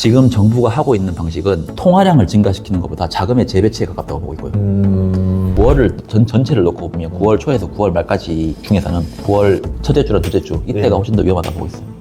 지금 정부가 하고 있는 방식은 통화량을 증가시키는 것보다 자금의 재배치에 가깝다고 보고 있고요. 9월을 전체를 놓고 보면 9월 초에서 9월 말까지 중에서는 9월 첫째 주랑 둘째 주 이때가 네. 훨씬 더 위험하다고 보고 있어요.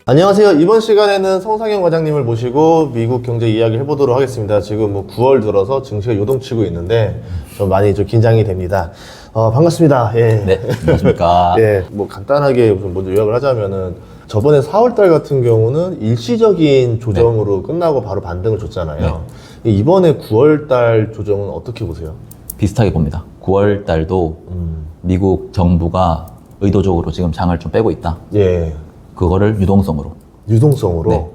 안녕하세요. 이번 시간에는 성상현 과장님을 모시고 미국 경제 이야기 해보도록 하겠습니다. 지금 뭐 9월 들어서 증시가 요동치고 있는데 좀 많이 좀 긴장이 됩니다. 반갑습니다. 예. 네, 안녕하십니까. 예, 뭐 간단하게 좀 먼저 요약을 하자면은 저번에 4월달 같은 경우는 일시적인 조정으로 끝나고 바로 반등을 줬잖아요. 이번에 9월달 조정은 어떻게 보세요? 비슷하게 봅니다. 9월 달도 미국 정부가 의도적으로 지금 장을 좀 빼고 있다. 예. 그거를 유동성으로. 유동성으로? 네.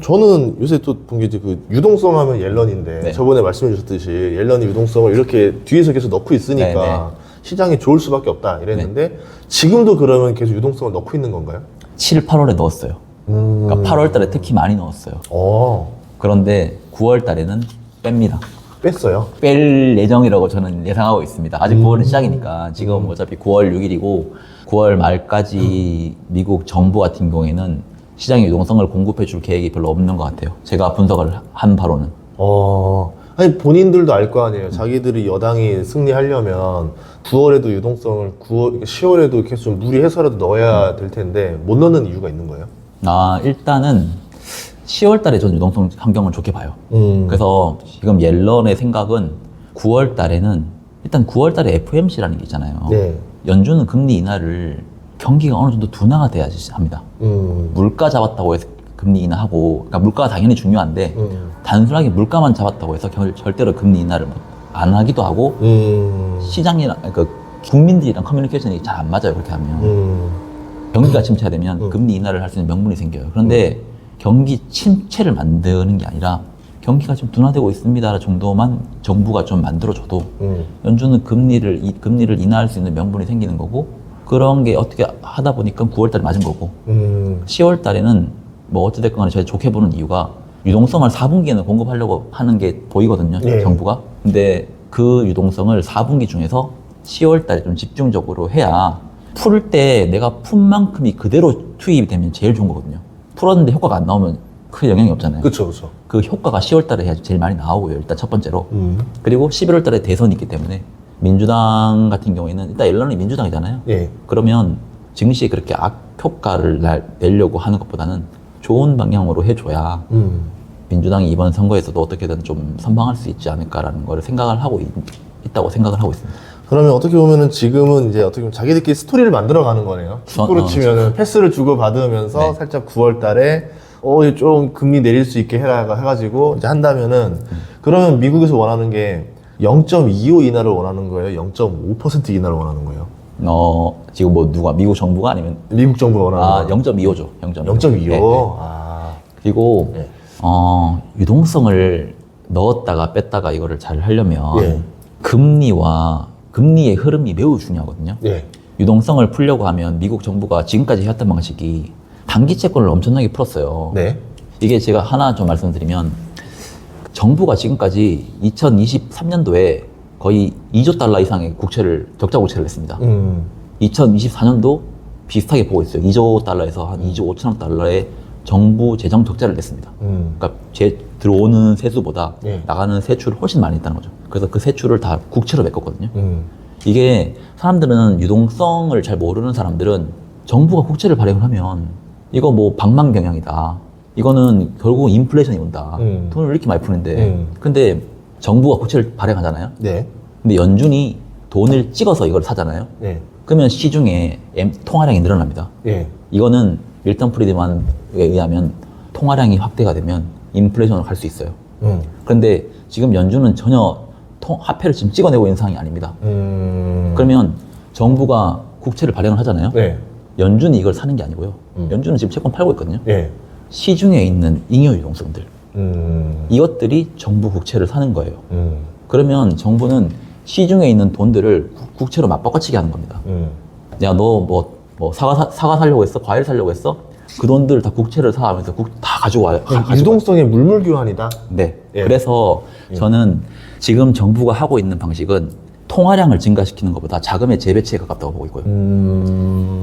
저는 요새 또 본 게 이제 그 유동성 하면 옐런인데 네. 저번에 말씀해 주셨듯이 옐런이 유동성을 이렇게 뒤에서 계속 넣고 있으니까 네, 네. 시장이 좋을 수밖에 없다 이랬는데 지금도 그러면 계속 유동성을 넣고 있는 건가요? 7, 8월에 넣었어요. 그러니까 8월 달에 특히 많이 넣었어요. 그런데 9월 달에는 뺍니다. 뺐어요. 뺄 예정이라고 저는 예상하고 있습니다. 아직 9월은 시작이니까 지금 어차피 9월 6일이고 9월 말까지 미국 정부 같은 경우에는 시장의 유동성을 공급해 줄 계획이 별로 없는 것 같아요. 제가 분석을 한 바로는. 아니 본인들도 알 거 아니에요. 자기들이 여당이 승리하려면 9월에도 유동성을 10월에도 계속 좀 무리해서라도 넣어야 될 텐데 못 넣는 이유가 있는 거예요? 일단은 10월 달에 저는 유동성 환경을 좋게 봐요. 그래서 지금 옐런의 생각은 9월 달에는 일단 9월 달에 FOMC라는 게 있잖아요. 네. 연준은 금리 인하를 경기가 어느 정도 둔화가 돼야지 합니다. 물가 잡았다고 해서 금리 인하하고, 그러니까 물가가 당연히 중요한데 단순하게 물가만 잡았다고 해서 절대로 금리 인하를 안 하기도 하고 시장이랑 그러니까 국민들이랑 커뮤니케이션이 잘 안 맞아요. 그렇게 하면 경기가 침체되면 금리 인하를 할 수 있는 명분이 생겨요. 그런데 경기 침체를 만드는 게 아니라 경기가 좀 둔화되고 있습니다 정도만 정부가 좀 만들어줘도 연준은 금리를 인하할 수 있는 명분이 생기는 거고, 그런 게 어떻게 하다 보니까 9월 달에 맞은 거고 10월 달에는 뭐 어찌됐건 간에 저희 좋게 보는 이유가 유동성을 4분기에는 공급하려고 하는 게 보이거든요. 네. 정부가. 근데 그 유동성을 4분기 중에서 10월 달에 좀 집중적으로 해야 풀 때 내가 푼 만큼이 그대로 투입이 되면 제일 좋은 거거든요. 풀었는데 효과가 안 나오면 크게 영향이 없잖아요. 그쵸, 그쵸. 그 효과가 10월 달에 해야지 제일 많이 나오고요. 일단 첫 번째로. 그리고 11월 달에 대선이 있기 때문에 민주당 같은 경우에는 일단 옐런이 민주당이잖아요. 예. 그러면 증시에 그렇게 악효과를 내려고 하는 것보다는 좋은 방향으로 해줘야 민주당이 이번 선거에서도 어떻게든 좀 선방할 수 있지 않을까라는 걸 생각을 하고 있다고 생각을 하고 있습니다. 그러면 어떻게 보면은 지금은 이제 어떻게 보면 자기들끼리 스토리를 만들어 가는 거네요. 축구로 치면은 패스를 주고 받으면서 네. 살짝 9월 달에 좀 금리 내릴 수 있게 해가지고 이제 한다면은 그러면 미국에서 원하는 게 0.25 인하를 원하는 거예요? 0.5% 인하를 원하는 거예요? 지금 뭐 누가 미국 정부가 아니면 미국 정부가 원하는 거예요? 0.25죠. 0.25. 0.25? 네, 네. 그리고 네. 유동성을 넣었다가 뺐다가 이거를 잘 하려면 예. 금리의 흐름이 매우 중요하거든요. 예. 유동성을 풀려고 하면 미국 정부가 지금까지 해왔던 방식이 단기 채권을 엄청나게 풀었어요. 네. 이게 제가 하나 좀 말씀드리면 정부가 지금까지 2023년도에 거의 2조 달러 이상의 적자 국채를 냈습니다. 2024년도 비슷하게 보고 있어요. 2조 달러에서 한 2조 5천억 달러의 정부 재정 적자를 냈습니다. 그러니까 들어오는 세수보다 예. 나가는 세출을 훨씬 많이 했다는 거죠. 그래서 그 세출을 다 국채로 메꿨거든요. 이게 사람들은 유동성을 잘 모르는 사람들은 정부가 국채를 발행을 하면 이거 뭐 방망병영이다. 이거는 결국 인플레이션이 온다. 돈을 이렇게 많이 푸는데. 근데 정부가 국채를 발행하잖아요. 네. 근데 연준이 돈을 찍어서 이걸 사잖아요. 네. 그러면 시중에 통화량이 늘어납니다. 예. 이거는 밀턴 프리드만에 의하면 통화량이 확대가 되면 인플레이션으로 갈 수 있어요. 그런데 지금 연준은 전혀 화폐를 지금 찍어내고 있는 상황이 아닙니다. 그러면 정부가 국채를 발행을 하잖아요. 네. 연준이 이걸 사는 게 아니고요. 연준은 지금 채권 팔고 있거든요. 예. 시중에 있는 잉여 유동성들. 이것들이 정부 국채를 사는 거예요. 그러면 정부는 시중에 있는 돈들을 국채로 맞바꿔치기 하는 겁니다. 야, 너 뭐 사과 사려고 했어? 과일 사려고 했어? 그 돈들 다 국채를 사하면서 다 가지고 와요. 유동성의 물물 교환이다. 네. 예. 그래서 저는 지금 정부가 하고 있는 방식은 통화량을 증가시키는 것보다 자금의 재배치에 가깝다고 보고 있고요.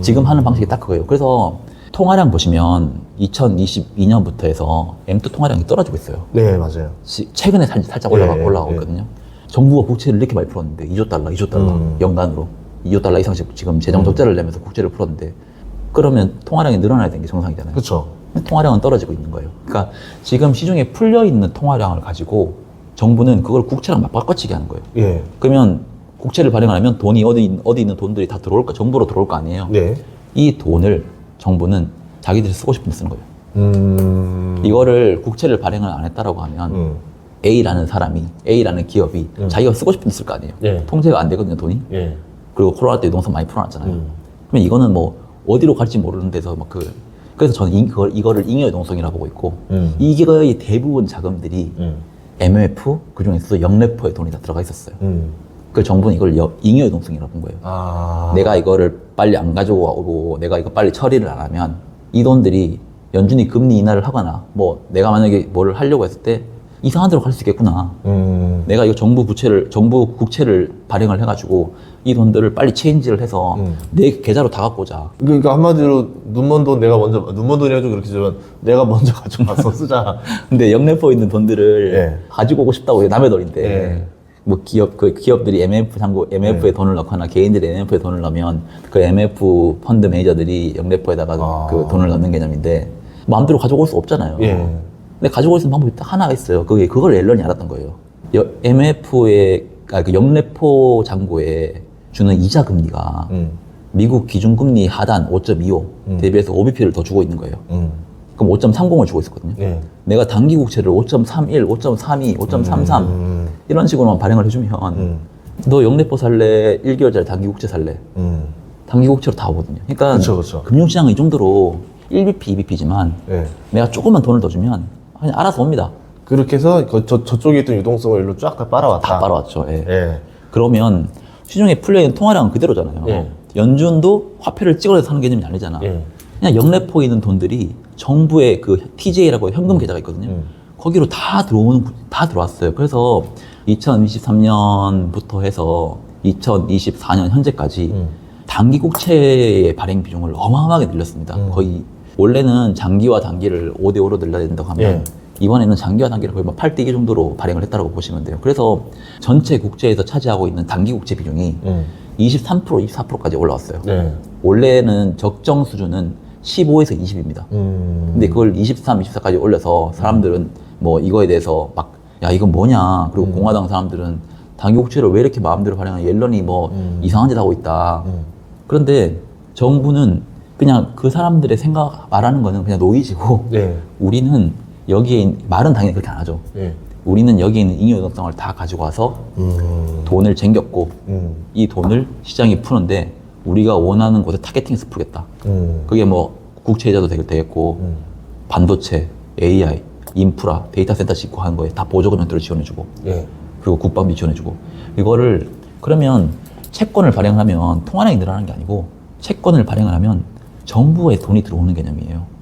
지금 하는 방식이 딱 그거예요. 그래서 통화량 보시면 2022년부터 해서 M2 통화량이 떨어지고 있어요. 네, 맞아요. 최근에 살짝 올라가고 있거든요. 정부가 국채를 이렇게 많이 풀었는데 2조 달러 연간으로 2조 달러 이상씩 지금 재정 적자를 내면서 국채를 풀었는데 그러면 통화량이 늘어나야 되는 게 정상이잖아요. 그렇죠. 통화량은 떨어지고 있는 거예요. 그러니까 지금 시중에 풀려 있는 통화량을 가지고 정부는 그걸 국채랑 맞바꿔치기 하는 거예요. 예. 그러면 국채를 발행하면 돈이 어디 있는 돈들이 다 들어올까, 정부로 들어올 거 아니에요. 네. 이 돈을 정부는 자기들이 쓰고 싶은 데 쓰는 거예요. 이거를 국채를 발행을 안 했다라고 하면 A라는 사람이, A라는 기업이 자기가 쓰고 싶은 데 쓸 거 아니에요. 예. 통제가 안 되거든요, 돈이. 예. 그리고 코로나 때 유동성 많이 풀어놨잖아요. 그러면 이거는 뭐 어디로 갈지 모르는 데서 막 그래서 저는 이거를 잉여 유동성이라고 보고 있고 이거의 대부분 자금들이 MMF 그중에서도 영래포에 돈이 다 들어가 있었어요. 그 정부는 이걸 잉여 유동성이라고 본 거예요. 아. 내가 이거를 빨리 안 가져오고 내가 이거 빨리 처리를 안 하면 이 돈들이 연준이 금리 인하를 하거나 뭐 내가 만약에 뭐를 하려고 했을 때 이상한 데로 갈 수 있겠구나. 내가 이거 정부 국채를 발행을 해가지고 이 돈들을 빨리 체인지를 해서 내 계좌로 다 갖고 오자. 그러니까 한마디로 눈먼 돈 내가 먼저, 눈먼 돈이 아주 그렇게 지만 내가 먼저 가져가서 쓰자. 근데 영래포 있는 돈들을 예. 가지고 오고 싶다고 해요. 남의 돈인데. 예. 뭐 기업들이 MF에 돈을 넣거나 개인들이 MF에 돈을 넣으면 그 MF 펀드 매니저들이 영래포에다가 그 돈을 넣는 개념인데 마음대로 가져올 수 없잖아요. 예. 근데 가져올 수 있는 방법이 딱 하나 있어요. 그걸 앨런이 알았던 거예요. 그 영래포 잔고에 주는 이자 금리가 미국 기준금리 하단 5.25 대비해서 OBP를 더 주고 있는 거예요. 그럼 5.30을 주고 있었거든요. 예. 내가 단기 국채를 5.31, 5.32, 5.33 이런 식으로만 발행을 해주면 너 영래포 살래, 1개월짜리 단기 국채 살래, 단기 국채로 다 오거든요. 그러니까 그쵸. 금융시장은 이 정도로 1BP, 2BP지만 예. 내가 조금만 돈을 더 주면 그냥 알아서 옵니다. 그렇게 해서 저쪽에 있던 유동성을 일로 쫙 다 빨아왔다. 다 빨아왔죠. 예. 예. 그러면 시중에 풀려있는 통화량은 그대로잖아요. 예. 연준도 화폐를 찍어서 사는 개념이 아니잖아. 예. 그냥 영래포에 있는 돈들이 정부의 그 TJ라고 현금 계좌가 있거든요. 거기로 다 들어왔어요. 그래서 2023년부터 해서 2024년 현재까지 단기 국채의 발행 비중을 어마어마하게 늘렸습니다. 거의 원래는 장기와 단기를 5대5로 늘려야 된다고 하면 예. 이번에는 장기와 단기를 거의 8대2 정도로 발행을 했다고 보시면 돼요. 그래서 전체 국채에서 차지하고 있는 단기 국채 비중이 23%, 24%까지 올라왔어요. 네. 원래는 적정 수준은 15에서 20입니다. 근데 그걸 23, 24까지 올려서 사람들은 뭐 이거에 대해서 막, 야, 이건 뭐냐. 그리고 공화당 사람들은 단기 국채를 왜 이렇게 마음대로 발행하냐. 옐런이 뭐 이상한 짓 하고 있다. 그런데 정부는 그냥 그 사람들의 생각 말하는 거는 그냥 노이즈고 네. 우리는 여기에 말은 당연히 그렇게 안 하죠. 예. 우리는 여기 있는 잉여 유동성을 다 가지고 와서 돈을 쟁겼고 이 돈을 시장이 푸는데 우리가 원하는 곳에 타겟팅해서 풀겠다. 그게 뭐 국채이자도 되겠고 반도체, AI, 인프라, 데이터 센터 짓고 하는 거에 다 보조금 형태로 지원해주고 예. 그리고 국방비 지원해주고 이거를 그러면 채권을 발행하면 통화량이 늘어나는 게 아니고 채권을 발행을 하면 정부에 돈이 들어오는 개념이에요.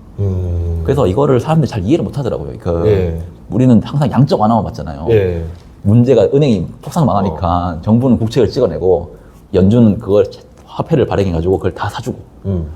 그래서 이거를 사람들이 잘 이해를 못 하더라고요. 예. 우리는 항상 양적 완화만 봤잖아요. 예. 문제가 은행이 폭삭 망하니까 정부는 국채를 찍어내고 연준은 그걸 화폐를 발행해가지고 그걸 다 사주고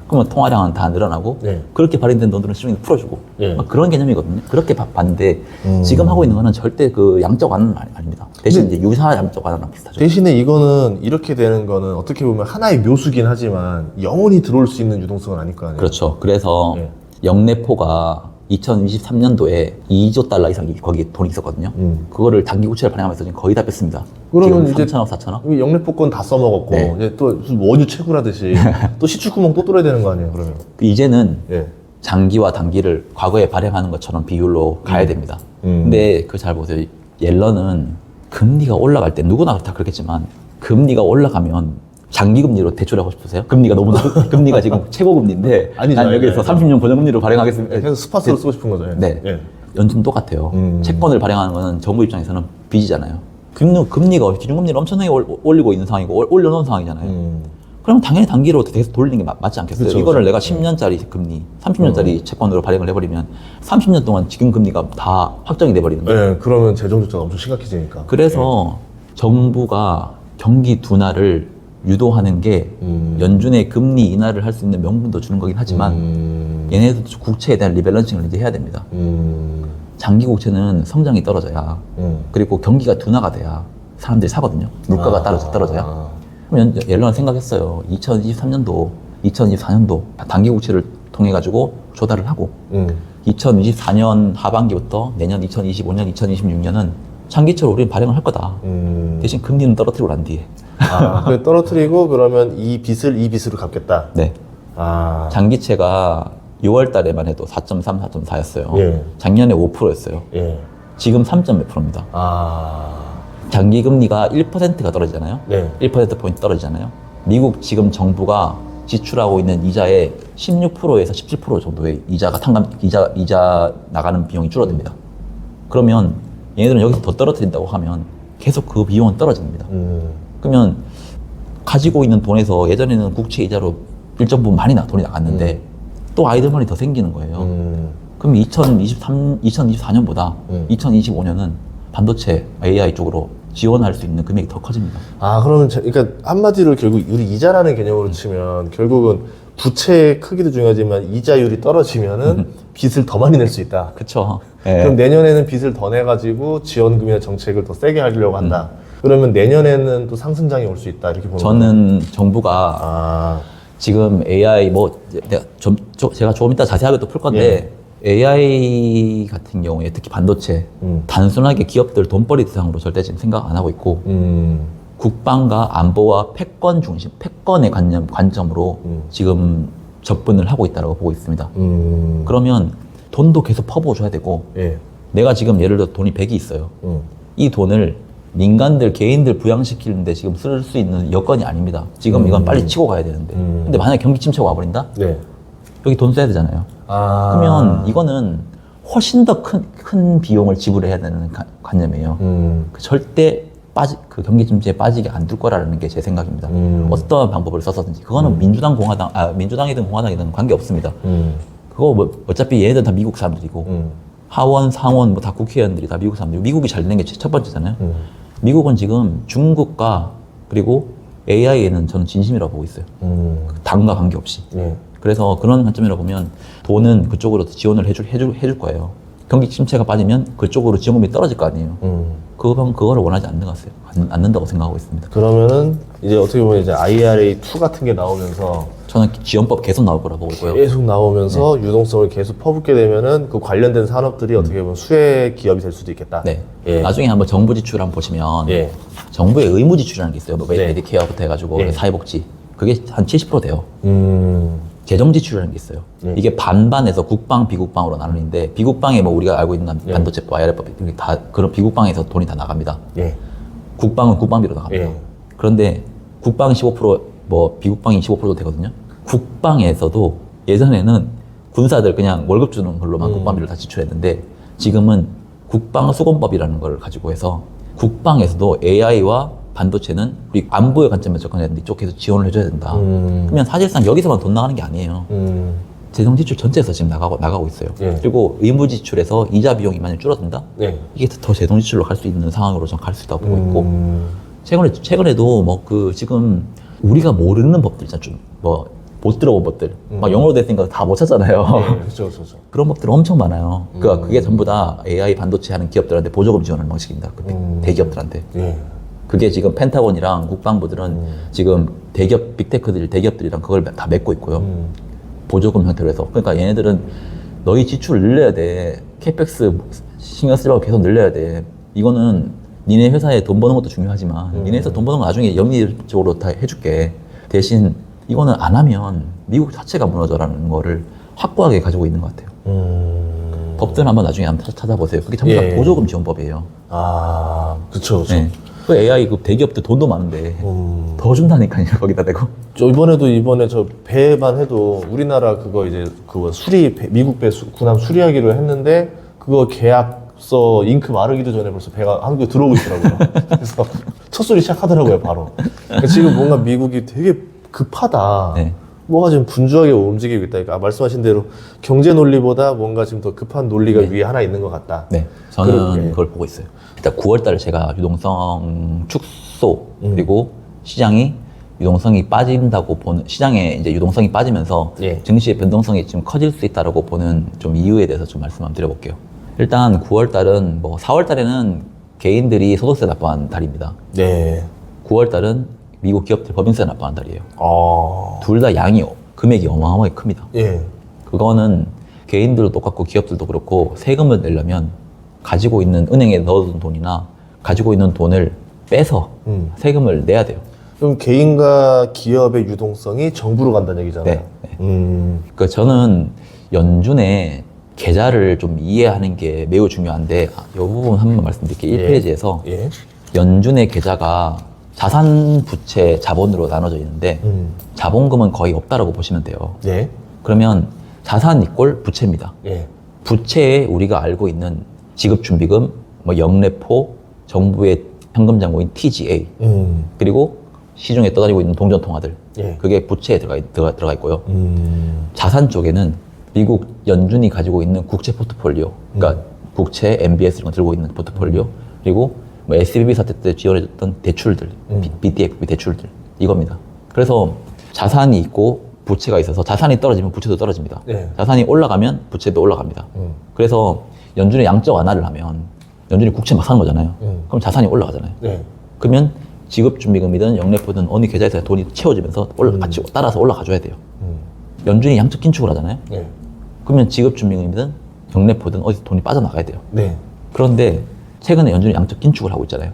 그러면 통화량은 다 늘어나고 네. 그렇게 발행된 돈들은 시중에 풀어주고 예. 막 그런 개념이거든요. 그렇게 봤는데 지금 하고 있는 거는 절대 그 양적 완화는 아닙니다. 대신 이제 유사 양적 완화랑 비슷하죠. 대신에 이거는 이렇게 되는 거는 어떻게 보면 하나의 묘수긴 하지만 영원히 들어올 수 있는 유동성은 아닐 거 아니에요. 그렇죠. 그래서 예. 영래포가 2023년도에 2조 달러 이상이 거기 돈이 있었거든요. 그거를 단기 국채를 발행하면서 지금 거의 다 뺐습니다. 그러면 지금 이제 3천억, 4천억? 영래포권 다 써먹었고 네. 이제 또 무슨 원유 채굴하듯이 또 시추구멍 또 뚫어야 되는 거 아니에요? 그러면 이제는 예. 장기와 단기를 과거에 발행하는 것처럼 비율로 가야 됩니다. 근데 그 잘 보세요. 옐런은 금리가 올라갈 때 누구나 다 그렇겠지만 금리가 올라가면 장기 금리로 대출하고 싶으세요? 금리가 너무 금리가 지금 최고 금리인데 아니죠, 난 여기서 아니죠. 30년 고정금리로 발행하겠습니다. 그래서 스팟으로 쓰고 싶은 거죠. 예. 네. 예. 연준 똑같아요. 채권을 발행하는 거는 정부 입장에서는 빚이잖아요. 금리가 기준금리를 엄청나게 올리고 있는 상황이고 올려놓은 상황이잖아요. 그러면 당연히 단기로 계속 돌리는 게 맞지 않겠어요? 그쵸, 이거를 그쵸. 내가 10년짜리 금리, 30년짜리 채권으로 발행을 해버리면 30년 동안 지금 금리가 다 확정이 돼버리는 거예요. 예, 그러면 재정 적자가 엄청 심각해지니까. 그래서 정부가 경기 둔화를 유도하는 게 연준의 금리 인하를 할 수 있는 명분도 주는 거긴 하지만 얘네들도 국채에 대한 리밸런싱을 이제 해야 됩니다. 장기 국채는 성장이 떨어져야 그리고 경기가 둔화가 돼야 사람들이 사거든요. 물가가 떨어져야. 그럼 예를 들어 생각했어요. 2023년도, 2024년도 단기 국채를 통해 가지고 조달을 하고 2024년 하반기부터 내년 2025년, 2026년은 장기채로 우리는 발행을 할 거다. 대신 금리는 떨어뜨리고 난 뒤에. 그래 떨어뜨리고 그러면 이 빚으로 갚겠다. 네. 장기채가 6월 달에만 해도 4.3, 4.4였어요. 예. 작년에 5%였어요. 예. 지금 3.몇 %입니다. 장기 금리가 1%가 떨어지잖아요. 네. 1%포인트 떨어지잖아요. 미국 지금 정부가 지출하고 있는 이자의 16%에서 17% 정도의 이자 나가는 비용이 줄어듭니다. 그러면 얘네들은 여기서 더 떨어뜨린다고 하면 계속 그 비용은 떨어집니다. 그러면 가지고 있는 돈에서 예전에는 국채 이자로 일정 부분 많이 돈이 나갔는데 또 아이들만이 더 생기는 거예요. 그럼 2024년보다 2025년은 반도체 AI 쪽으로 지원할 수 있는 금액이 더 커집니다. 그러면 그러니까 한마디로 결국 우리 이자라는 개념으로 치면 결국은 부채의 크기도 중요하지만 이자율이 떨어지면은 빚을 더 많이 낼 수 있다. 그렇죠. 그럼 내년에는 빚을 더 내가지고 지원금이나 정책을 더 세게 하려고 한다. 그러면 내년에는 또 상승장이 올 수 있다 이렇게 보는 저는 정부가 지금 AI 제가 조금 이따 자세하게 또 풀 건데 AI 같은 경우에 특히 반도체 단순하게 기업들 돈벌이 대상으로 절대 지금 생각 안 하고 있고 국방과 안보와 패권 중심, 패권의 관점으로 지금 접근을 하고 있다고 보고 있습니다. 그러면 돈도 계속 퍼부어줘야 되고 내가 지금 예를 들어 돈이 100이 있어요. 이 돈을 민간들, 개인들 부양시키는데 지금 쓸 수 있는 여건이 아닙니다. 지금 이건 빨리 치고 가야 되는데. 근데 만약에 경기 침체가 와버린다? 여기 돈 써야 되잖아요. 그러면 이거는 훨씬 더 큰 비용을 지불해야 되는 관념이에요. 절대 그 경기 침체에 빠지게 안 둘 거라는 게 제 생각입니다. 어떤 방법을 써서든지. 그거는 민주당이든 공화당이든 관계없습니다. 그거 뭐 어차피 얘네들 다 미국 사람들이고 하원, 상원, 뭐 다 국회의원들이 다 미국 사람들이고 미국이 잘 되는 게 첫 번째잖아요. 미국은 지금 중국과 그리고 AI에는 저는 진심이라고 보고 있어요. 당과 관계없이. 그래서 그런 관점으로 보면 돈은 그쪽으로 지원을 해줄 거예요. 경기 침체가 빠지면 그쪽으로 지원금이 떨어질 거 아니에요. 그거를 원하지 않는다고 생각하고 있습니다. 그러면은 이제 어떻게 보면 이제 IRA2 같은 게 나오면서 저는 지원법 계속 나올 거라고 보고 있고요. 계속 나오면서 유동성을 계속 퍼붓게 되면은 그 관련된 산업들이 어떻게 보면 수혜 기업이 될 수도 있겠다. 네. 나중에 한번 정부 지출 한번 보시면 정부의 의무 지출이라는 게 있어요. 뭐 메디케어부터 해가지고 사회복지 그게 한 70% 돼요. 재정 지출이라는 게 있어요. 이게 반반에서 국방, 비국방으로 나누는데 비국방에 뭐 우리가 알고 있는 반도체법, IRA법 다 그런 비국방에서 돈이 다 나갑니다. 국방은 국방비로 나갑니다. 그런데 국방은 15%, 뭐 비국방이 15% 되거든요. 국방에서도 예전에는 군사들 그냥 월급 주는 걸로만 국방비를 다 지출했는데 지금은 국방수공법이라는 걸 가지고 해서 국방에서도 AI와 반도체는 우리 안보의 관점에서 접근해야 되는데 이쪽에서 지원을 해줘야 된다. 그러면 사실상 여기서만 돈 나가는 게 아니에요. 재정 지출 전체에서 지금 나가고 있어요. 그리고 의무 지출에서 이자 비용이 만약 줄어든다? 이게 더 재정 지출로 갈 수 있는 상황으로 좀 갈 수 있다고 보고 있고 최근에도 뭐 지금 우리가 모르는 법들 있잖아. 좀 못 들어본 법들. 막 영어로 됐으니까 다 못 찾잖아요. 그렇죠. 그런 법들 엄청 많아요. 그러니까 그게 전부 다 AI 반도체 하는 기업들한테 보조금 지원하는 방식입니다. 그 대기업들한테. 그게 지금 펜타곤이랑 국방부들은 지금 대기업들이랑 그걸 다 맺고 있고요. 보조금 형태로 해서. 그러니까 얘네들은 너희 지출을 늘려야 돼. 캐펙스 신경 쓰려고 계속 늘려야 돼. 이거는 니네 회사에 돈 버는 것도 중요하지만 니네 회사 돈 버는 거 나중에 영리적으로 다 해줄게. 대신 이거는 안 하면 미국 자체가 무너져라는 거를 확고하게 가지고 있는 것 같아요. 법들 한번 나중에 한번 찾아보세요. 그게 전부 다 보조금 지원법이에요. 그쵸. 그 AI 그 대기업들 돈도 많은데 더 준다니까요. 거기다 대고. 이번에 저 배만 해도 우리나라 그거 이제 그거 미국 배 군함 수리하기로 했는데 그거 계약서 잉크 마르기도 전에 벌써 배가 한국에 들어오고 있더라고요. 그래서 첫 소리 시작하더라고요, 바로. 그러니까 지금 뭔가 미국이 되게 급하다. 뭐가 지금 분주하게 움직이고 있다. 그러니까 말씀하신 대로 경제 논리보다 뭔가 지금 더 급한 논리가 위에 하나 있는 것 같다. 네, 저는 그걸 보고 있어요. 일단 9월달에 제가 유동성 축소 그리고 시장이 유동성이 빠진다고 보는, 시장에 이제 유동성이 빠지면서 예. 증시의 변동성이 지금 커질 수 있다라고 보는 좀 이유에 대해서 좀 말씀 한번 드려볼게요. 일단 9월달은 4월달에는 개인들이 소득세 납부한 달입니다. 네. 9월달은 미국 기업들 법인세 납부한 달이에요. 아. 둘 다 양이 금액이 어마어마하게 큽니다. 예. 그거는 개인들도 똑같고 기업들도 그렇고 세금을 내려면 가지고 있는 은행에 넣어둔 돈이나 가지고 있는 돈을 빼서 세금을 내야 돼요. 그럼 개인과 기업의 유동성이 정부로 간다는 얘기잖아요. 네, 그러니까 저는 연준의 계좌를 좀 이해하는 게 매우 중요한데 이 부분 한번 말씀드릴게요. 1페이지에서 예. 연준의 계좌가 자산, 부채, 자본으로 나눠져 있는데 자본금은 거의 없다라고 보시면 돼요. 네. 그러면 자산 이꼴 부채입니다. 예. 부채에 우리가 알고 있는 지급준비금, 영래포, 정부의 현금잔고인 TGA, 그리고 시중에 떠다니고 있는 동전통화들, 예. 그게 부채에 들어가 있고요. 자산 쪽에는 미국 연준이 가지고 있는 국채 포트폴리오, 그러니까 국채, MBS 이런 거 들고 있는 포트폴리오, 그리고 SVB 사태 때 지원해줬던 대출들, BTFP 대출들, 이겁니다. 그래서 자산이 있고 부채가 있어서 자산이 떨어지면 부채도 떨어집니다. 네. 자산이 올라가면 부채도 올라갑니다. 그래서 연준의 양적 완화를 하면 연준이 국채 막 사는 거잖아요. 그럼 자산이 올라가잖아요. 네. 그러면 지급준비금이든 영래포든 어느 계좌에서 돈이 채워지면서 같이 따라서 올라가줘야 돼요. 연준이 양적 긴축을 하잖아요. 네. 그러면 지급준비금이든 영래포든 어디서 돈이 빠져나가야 돼요. 네. 그런데 최근에 연준이 양적 긴축을 하고 있잖아요.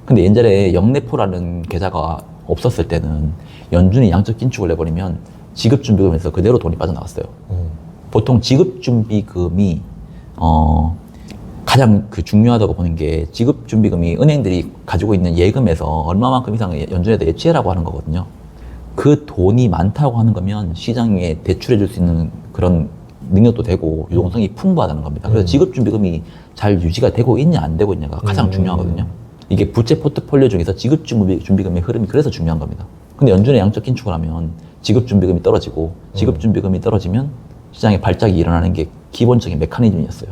근데 옛날에 영래포라는 계좌가 없었을 때는 연준이 양적 긴축을 내버리면 지급준비금에서 그대로 돈이 빠져나갔어요. 보통 지급준비금이 가장 중요하다고 보는 게 지급준비금이 은행들이 가지고 있는 예금에서 얼마만큼 이상을 연준에다 예치해라고 하는 거거든요. 그 돈이 많다고 하는 거면 시장에 대출해 줄 수 있는 그런 능력도 되고 유동성이 풍부하다는 겁니다. 그래서 지급준비금이 잘 유지가 되고 있냐 안 되고 있냐가 가장 중요하거든요. 이게 부채 포트폴리오 중에서 지급준비금의 흐름이 그래서 중요한 겁니다. 근데 연준의 양적 긴축을 하면 지급준비금이 떨어지고 지급준비금이 떨어지면 시장에 발작이 일어나는 게 기본적인 메커니즘이었어요.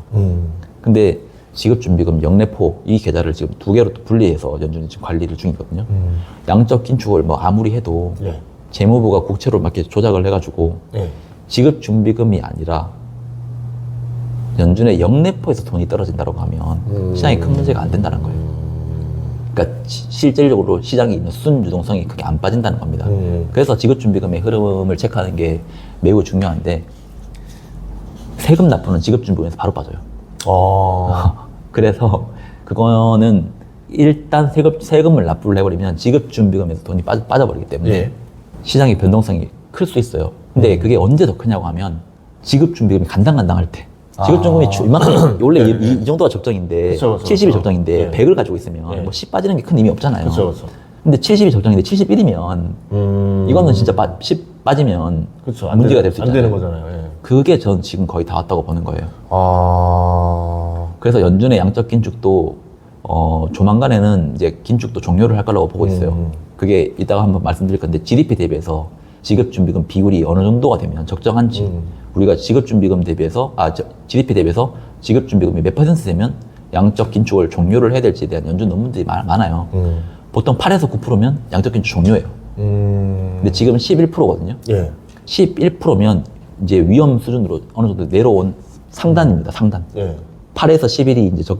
근데 지급준비금, 영래포 이 계좌를 지금 두 개로 또 분리해서 연준이 지금 관리를 중이거든요. 양적 긴축을 아무리 해도 네. 재무부가 국채로 막 이렇게 조작을 해가지고 네. 지급준비금이 아니라 연준의 영래포에서 돈이 떨어진다고 하면 시장에 큰 문제가 안 된다는 거예요. 그러니까 실질적으로 시장에 있는 순유동성이 크게 안 빠진다는 겁니다. 그래서 지급준비금의 흐름을 체크하는 게 매우 중요한데 세금 납부는 지급준비금에서 바로 빠져요. 그래서 그거는 일단 세금을 납부를 해버리면 지급준비금에서 돈이 빠져버리기 때문에 네. 시장의 변동성이 클 수 있어요. 근데 그게 언제 더 크냐고 하면 지급준비금이 간당간당할 때 지급준비금이 이만큼 원래 이 정도가 적정인데 그쵸, 그쵸, 70이 그쵸. 적정인데 네. 100을 가지고 있으면 네. 10 빠지는 게 큰 의미 없잖아요. 그렇죠. 근데 70이 적정인데 71이면 이거는 진짜 10 빠지면 그렇죠. 문제가 될 수 안 있잖아요. 되는 거잖아요. 예. 그게 전 지금 거의 다 왔다고 보는 거예요. 아. 그래서 연준의 양적 긴축도 조만간에는 이제 긴축도 종료를 할 거라고 보고 있어요. 그게 이따가 한번 말씀드릴 건데 GDP 대비해서 지급준비금 비율이 어느 정도가 되면 적정한지 우리가 지급준비금 대비해서 GDP 대비해서 지급준비금이 몇 퍼센트 되면 양적 긴축을 종료를 해야 될지에 대한 연준 논문들이 많아요. 보통 8에서 9%면 양적 긴축 종료예요. 근데 지금 11%거든요. 예. 11%면 이제 위험 수준으로 어느 정도 내려온 상단입니다. 상단. 예. 8에서 11이 이제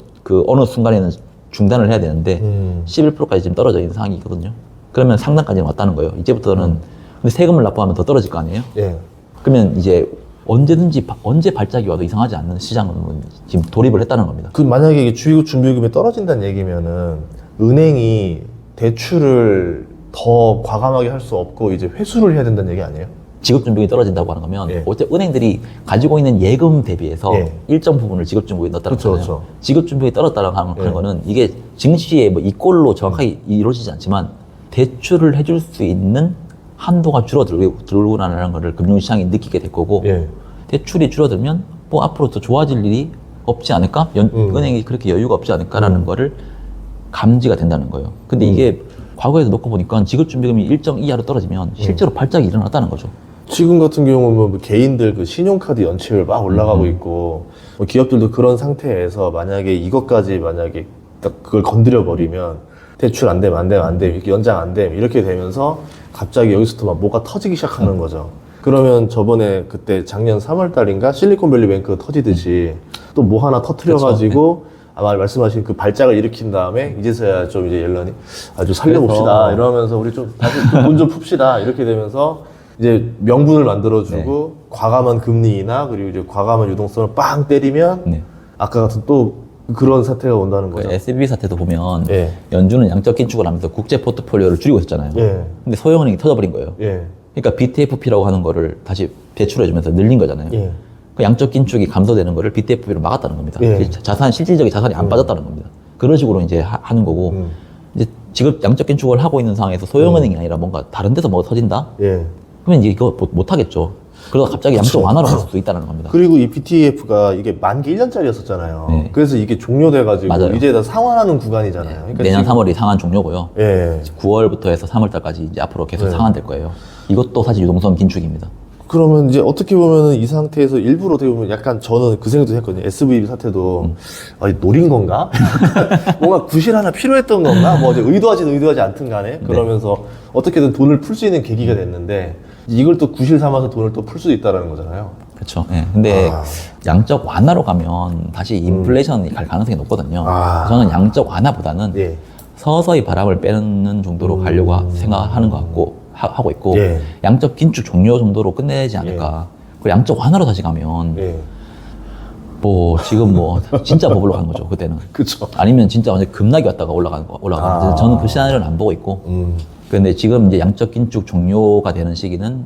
어느 순간에는 중단을 해야 되는데 11%까지 지금 떨어져 있는 상황이거든요. 그러면 상단까지는 왔다는 거예요. 이제부터는 근데 세금을 납부하면 더 떨어질 거 아니에요? 예. 그러면 이제 언제든지 언제 발작이 와도 이상하지 않는 시장은 지금 돌입을 했다는 겁니다. 그 만약에 이게 주의국 준비금이 떨어진다는 얘기면은 은행이 대출을 더 과감하게 할 수 없고 이제 회수를 해야 된다는 얘기 아니에요? 지급준비금이 떨어진다고 하는 거면 예. 어쨌든 은행들이 가지고 있는 예금 대비해서 예. 일정 부분을 지급준비금에 넣었다는 그쵸, 거잖아요. 그쵸. 지급준비금이 떨어졌다는 하는 예. 거는 이게 증시에 이꼴로 정확하게 이루어지지 않지만 대출을 해줄 수 있는 한도가 줄어들고라는 것을 금융시장이 느끼게 될 거고 예. 대출이 줄어들면 앞으로 더 좋아질 일이 없지 않을까? 은행이 그렇게 여유가 없지 않을까라는 거를 감지가 된다는 거예요. 근데 이게 과거에도 놓고 보니까 지급준비금이 일정 이하로 떨어지면 실제로 발작이 일어났다는 거죠. 지금 같은 경우는 뭐 개인들 그 신용카드 연체율 막 올라가고 있고 뭐 기업들도 그런 상태에서 만약에 이것까지 만약에 딱 그걸 건드려 버리면 대출 안 되면 이렇게 연장 안 되면 이렇게 되면서 갑자기 여기서부터 막 뭐가 터지기 시작하는 거죠. 그러면 저번에 그때 작년 3월 달인가 실리콘밸리 뱅크 터지듯이 또 뭐 하나 터트려가지고 아마 말씀하신 그 발작을 일으킨 다음에 이제서야 좀 이제 옐런이 아주 살려봅시다 이러면서 우리 좀 다시 돈 좀 풉시다 이렇게 되면서 이제 명분을 만들어주고 과감한 금리 인하 그리고 이제 과감한 유동성을 빵 때리면 아까 같은 또 그런 사태가 온다는 거죠. SBB 사태도 보면 연준은 양적 긴축을 하면서 국제 포트폴리오를 줄이고 있었잖아요. 근데 소형은행이 터져버린 거예요. 그러니까 BTFP라고 하는 거를 다시 대출해주면서 늘린 거잖아요. 그 양적 긴축이 감소되는 거를 BTFP로 막았다는 겁니다. 실질적인 자산이 안 빠졌다는 겁니다. 그런 식으로 이제 하는 거고 이제 지금 양적 긴축을 하고 있는 상황에서 소형은행이 아니라 뭔가 다른 데서 뭐가 터진다? 그러면 이제 이거 못 하겠죠. 그러다 갑자기 양적 완화로 갈 수도 있다는 겁니다. 그리고 이 BTF가 이게 만기 1년짜리였었잖아요. 그래서 이게 종료돼가지고 이제 다 상환하는 구간이잖아요. 그러니까 내년 3월이 상환 종료고요. 9월부터 해서 3월달까지 이제 앞으로 계속 상환될 거예요. 이것도 사실 유동성 긴축입니다. 그러면 이제 어떻게 보면은 이 상태에서 일부러 어떻게 보면 약간 저는 그 생각도 했거든요. SVB 사태도 노린 건가? 뭔가 구실 하나 필요했던 건가? 뭐 이제 의도하지 않든 간에 그러면서 어떻게든 돈을 풀 수 있는 계기가 됐는데 이걸 또 구실 삼아서 돈을 또 풀 수도 있다라는 거잖아요. 그렇죠. 근데 양적 완화로 가면 다시 인플레이션이 갈 가능성이 높거든요. 저는 양적 완화보다는 서서히 바람을 빼는 정도로 가려고 생각하는 것 같고 하고 있고 양적 긴축 종료 정도로 끝내지 않을까. 그리고 양적 완화로 다시 가면 뭐 지금 뭐 진짜 버블로 가는 거죠 그때는. 그렇죠. 아니면 진짜 완전 급락이 왔다가 올라가는 거. 저는 그 시나리오는 안 보고 있고. 근데 지금 이제 양적 긴축 종료가 되는 시기는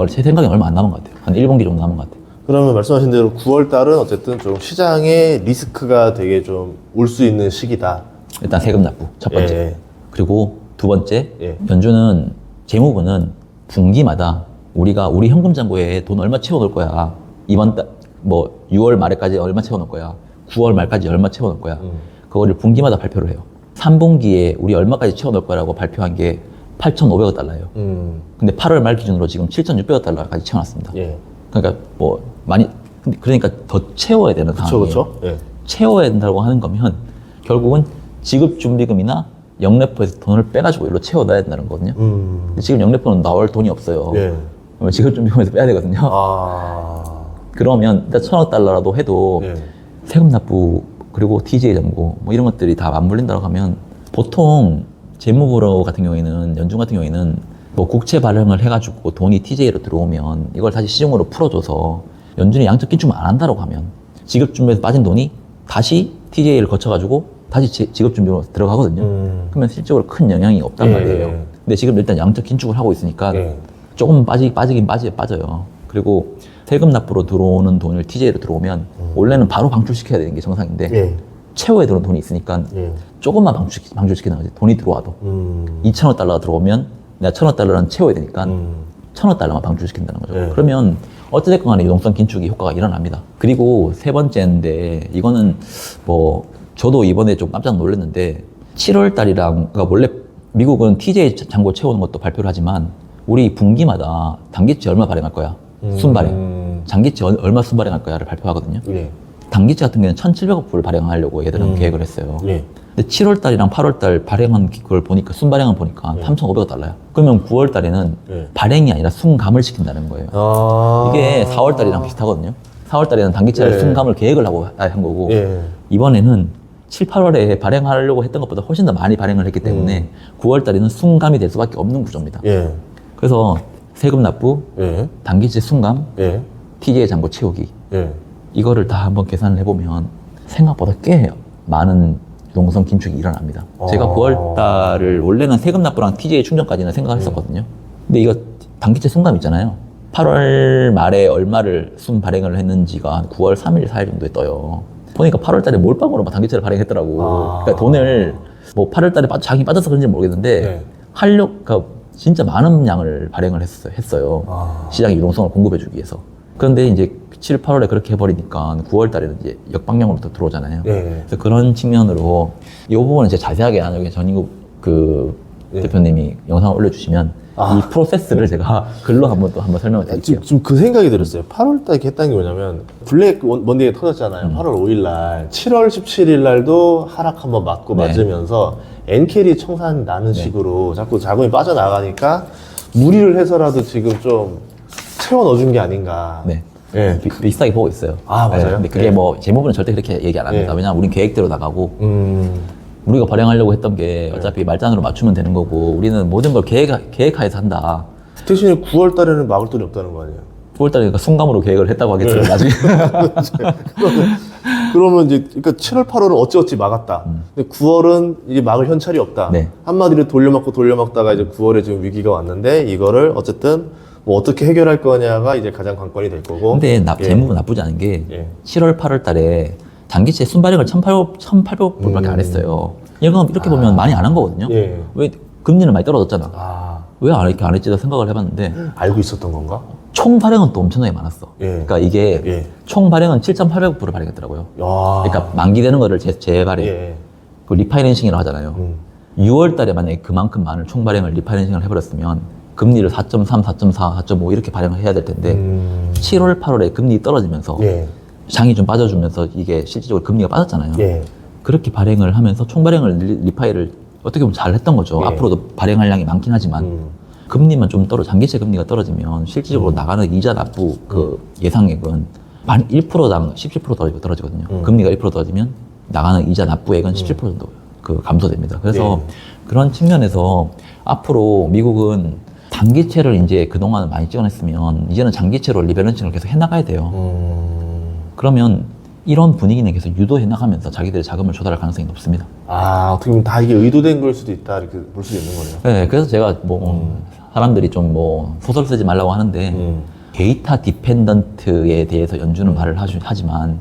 제 생각에 얼마 안 남은 것 같아요. 한 1분기 정도 남은 것 같아요. 그러면 말씀하신 대로 9월 달은 어쨌든 좀 시장에 리스크가 되게 좀 올 수 있는 시기다. 일단 세금 납부 첫 번째. 그리고 두 번째 연준은 재무부는 분기마다 우리가 우리 현금 잔고에 돈 얼마 채워놓을 거야. 이번 달 뭐 6월 말에까지 얼마 채워놓을 거야. 9월 말까지 얼마 채워놓을 거야. 그거를 분기마다 발표를 해요. 3분기에 우리 얼마까지 채워놓을 거라고 발표한 게 8,500억 달러예요. 근데 8월 말 기준으로 지금 7,600억 달러까지 채워놨습니다. 그러니까 뭐 많이 그러니까 더 채워야 되는 상황이에요. 그렇죠. 채워야 된다고 하는 거면 결국은 지급준비금이나 영래포에서 돈을 빼가지고 일로 채워놔야 된다는 거거든요. 근데 지금 영래포는 나올 돈이 없어요. 그러면 지급준비금에서 빼야 되거든요. 그러면 일단 1,000억 달러라도 해도 세금 납부 그리고 TJ 잔고 뭐 이런 것들이 다 맞물린다고 하면 보통 재무부로 같은 경우에는 연준 같은 경우에는 뭐 국채 발행을 해가지고 돈이 TJ로 들어오면 이걸 다시 시중으로 풀어줘서 연준이 양적 긴축만 안 한다고 하면 지급준비에서 빠진 돈이 다시 TJ를 거쳐가지고 다시 지급준비로 들어가거든요. 그러면 실질적으로 큰 영향이 없단 말이에요. 근데 지금 일단 양적 긴축을 하고 있으니까 조금 빠지긴 빠져요. 그리고 세금 납부로 들어오는 돈을 TJ로 들어오면 원래는 바로 방출시켜야 되는 게 정상인데 채워야 되는 돈이 있으니까 조금만 방출시키는 거지. 돈이 들어와도 2,000억 달러가 들어오면 내가 1,000억 달러는 채워야 되니까 1,000억 달러만 방출시킨다는 거죠. 그러면 어찌됐건 간에 유동성 긴축이 효과가 일어납니다. 그리고 세 번째인데 이거는 뭐 저도 이번에 좀 깜짝 놀랐는데 7월 달이랑 그러니까 원래 미국은 TJ 잔고 채우는 것도 발표를 하지만 우리 분기마다 단기채 얼마 발행할 거야. 순발행. 장기채 얼마 순발행할 거야를 발표하거든요. 단기채 같은 경우는 1,700억 불 발행하려고 얘들은 계획을 했어요. 근데 7월 달이랑 8월 달 발행한 그걸 보니까 순발행을 보니까 3,500억 달러야. 그러면 9월 달에는 발행이 아니라 순감을 시킨다는 거예요. 이게 4월 달이랑 비슷하거든요. 4월 달에는 단기채를 순감을 계획을 하고 한 거고 이번에는 7, 8월에 발행하려고 했던 것보다 훨씬 더 많이 발행을 했기 때문에 9월 달에는 순감이 될 수밖에 없는 구조입니다. 그래서 세금 납부, 단기채 순감, TJ 잔고 채우기 이거를 다 한번 계산을 해보면 생각보다 꽤 많은 유동성 긴축이 일어납니다. 제가 9월 달을 원래는 세금 납부랑 TJ 충전까지는 생각을 했었거든요. 근데 이거 단기채 순감 있잖아요. 8월 말에 얼마를 순 발행을 했는지가 한 9월 3일, 4일 정도에 떠요. 보니까 8월 달에 몰빵으로 막 단기채를 발행했더라고. 그러니까 돈을 뭐 8월 달에 자기 빠져서 그런지 모르겠는데 그러니까 진짜 많은 양을 발행을 했어요. 시장에 유동성을 공급해주기 위해서. 그런데 이제 7, 8월에 그렇게 해버리니까 9월 달에는 이제 역방향으로 또 들어오잖아요. 그래서 그런 측면으로 이 부분은 제가 자세하게 나중에 전인국 대표님이 영상을 올려주시면 이 프로세스를 제가 글로 한번 설명을 드릴게요. 지금 그 생각이 들었어요. 8월 달에 했다는 게 뭐냐면 블랙 먼데이가 터졌잖아요. 8월 5일 날, 7월 17일 날도 하락 한번 맞고 네. 맞으면서 엔캐리 청산 나는 식으로 자꾸 자금이 빠져나가니까 무리를 해서라도 지금 좀 채워 넣어준 게 아닌가. 네. 예. 비슷하게 보고 있어요. 아, 맞아요? 근데 그게 네. 뭐 재무부는 절대 그렇게 얘기 안 합니다. 네. 왜냐하면 우린 계획대로 나가고 우리가 발행하려고 했던 게 어차피 말단으로 맞추면 되는 거고 우리는 모든 걸 계획하에서 한다. 대신에 9월 달에는 막을 돈이 없다는 거 아니에요? 9월달에 그러니까 순감으로 계획을 했다고 하겠어요. 나중에. 그러면 이제 그러니까 7월, 8월은 어찌어찌 막았다. 근데 9월은 이제 막을 현찰이 없다. 네. 한마디로 돌려막다가 이제 9월에 지금 위기가 왔는데 이거를 어쨌든 뭐 어떻게 해결할 거냐가 이제 가장 관건이 될 거고. 근데 예. 재무부 나쁘지 않은 게 예. 7월, 8월 달에 단기채 순발행을 1,800불밖에 안 했어요. 이렇게 보면 많이 안 한 거거든요. 예. 왜 금리는 많이 떨어졌잖아. 아, 왜 이렇게 안 했지? 생각을 해봤는데 알고 있었던 건가? 총 발행은 또 엄청나게 많았어. 예. 그러니까 이게 예. 총 발행은 7,800불을 발행했더라고요. 야. 그러니까 만기되는 거를 재발행, 예. 그 리파이낸싱이라고 하잖아요. 6월 달에 만약에 그만큼 많은 총 발행을 리파이낸싱을 해버렸으면 금리를 4.3, 4.4, 4.5 이렇게 발행을 해야 될 텐데 7월, 8월에 금리 떨어지면서 예. 장이 좀 빠져주면서 이게 실질적으로 금리가 빠졌잖아요. 예. 그렇게 발행을 하면서 총 발행을 리파이를 어떻게 보면 잘 했던 거죠. 예. 앞으로도 발행할 양이 많긴 하지만 금리만 좀 장기채 금리가 떨어지면 실질적으로 나가는 이자 납부 그 예상액은 만 1%당 17% 떨어지거든요. 금리가 1% 떨어지면 나가는 이자 납부액은 17% 정도 그 감소됩니다. 그래서 그런 측면에서 앞으로 미국은 단기채를 이제 그동안 많이 찍어냈으면 이제는 장기채로 리밸런싱을 계속 해나가야 돼요. 그러면 이런 분위기는 계속 유도해 나가면서 자기들의 자금을 조달할 가능성이 높습니다. 아, 어떻게 보면 다 이게 의도된 걸 수도 있다 이렇게 볼 수도 있는 거네요. 네, 그래서 제가 뭐 사람들이 좀 뭐 소설 쓰지 말라고 하는데 데이터 디펜던트에 대해서 연주는 말을 하지만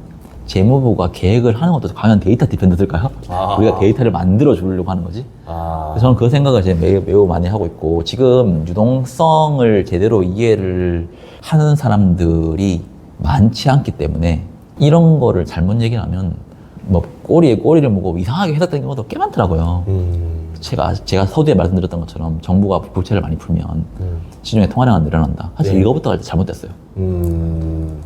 재무부가 계획을 하는 것도 과연 데이터 디펜던트일까요? 아. 우리가 데이터를 만들어 주려고 하는 거지? 아, 그래서 저는 그 생각을 이제 매우 많이 하고 있고 지금 유동성을 제대로 이해를 하는 사람들이 많지 않기 때문에 이런 거를 잘못 얘기를 하면 뭐 꼬리에 꼬리를 무고 이상하게 해석되는 경우도 꽤 많더라고요. 제가 서두에 말씀드렸던 것처럼 정부가 국채를 많이 풀면 시중에 통화량은 늘어난다. 사실 네. 이거부터가 잘못됐어요.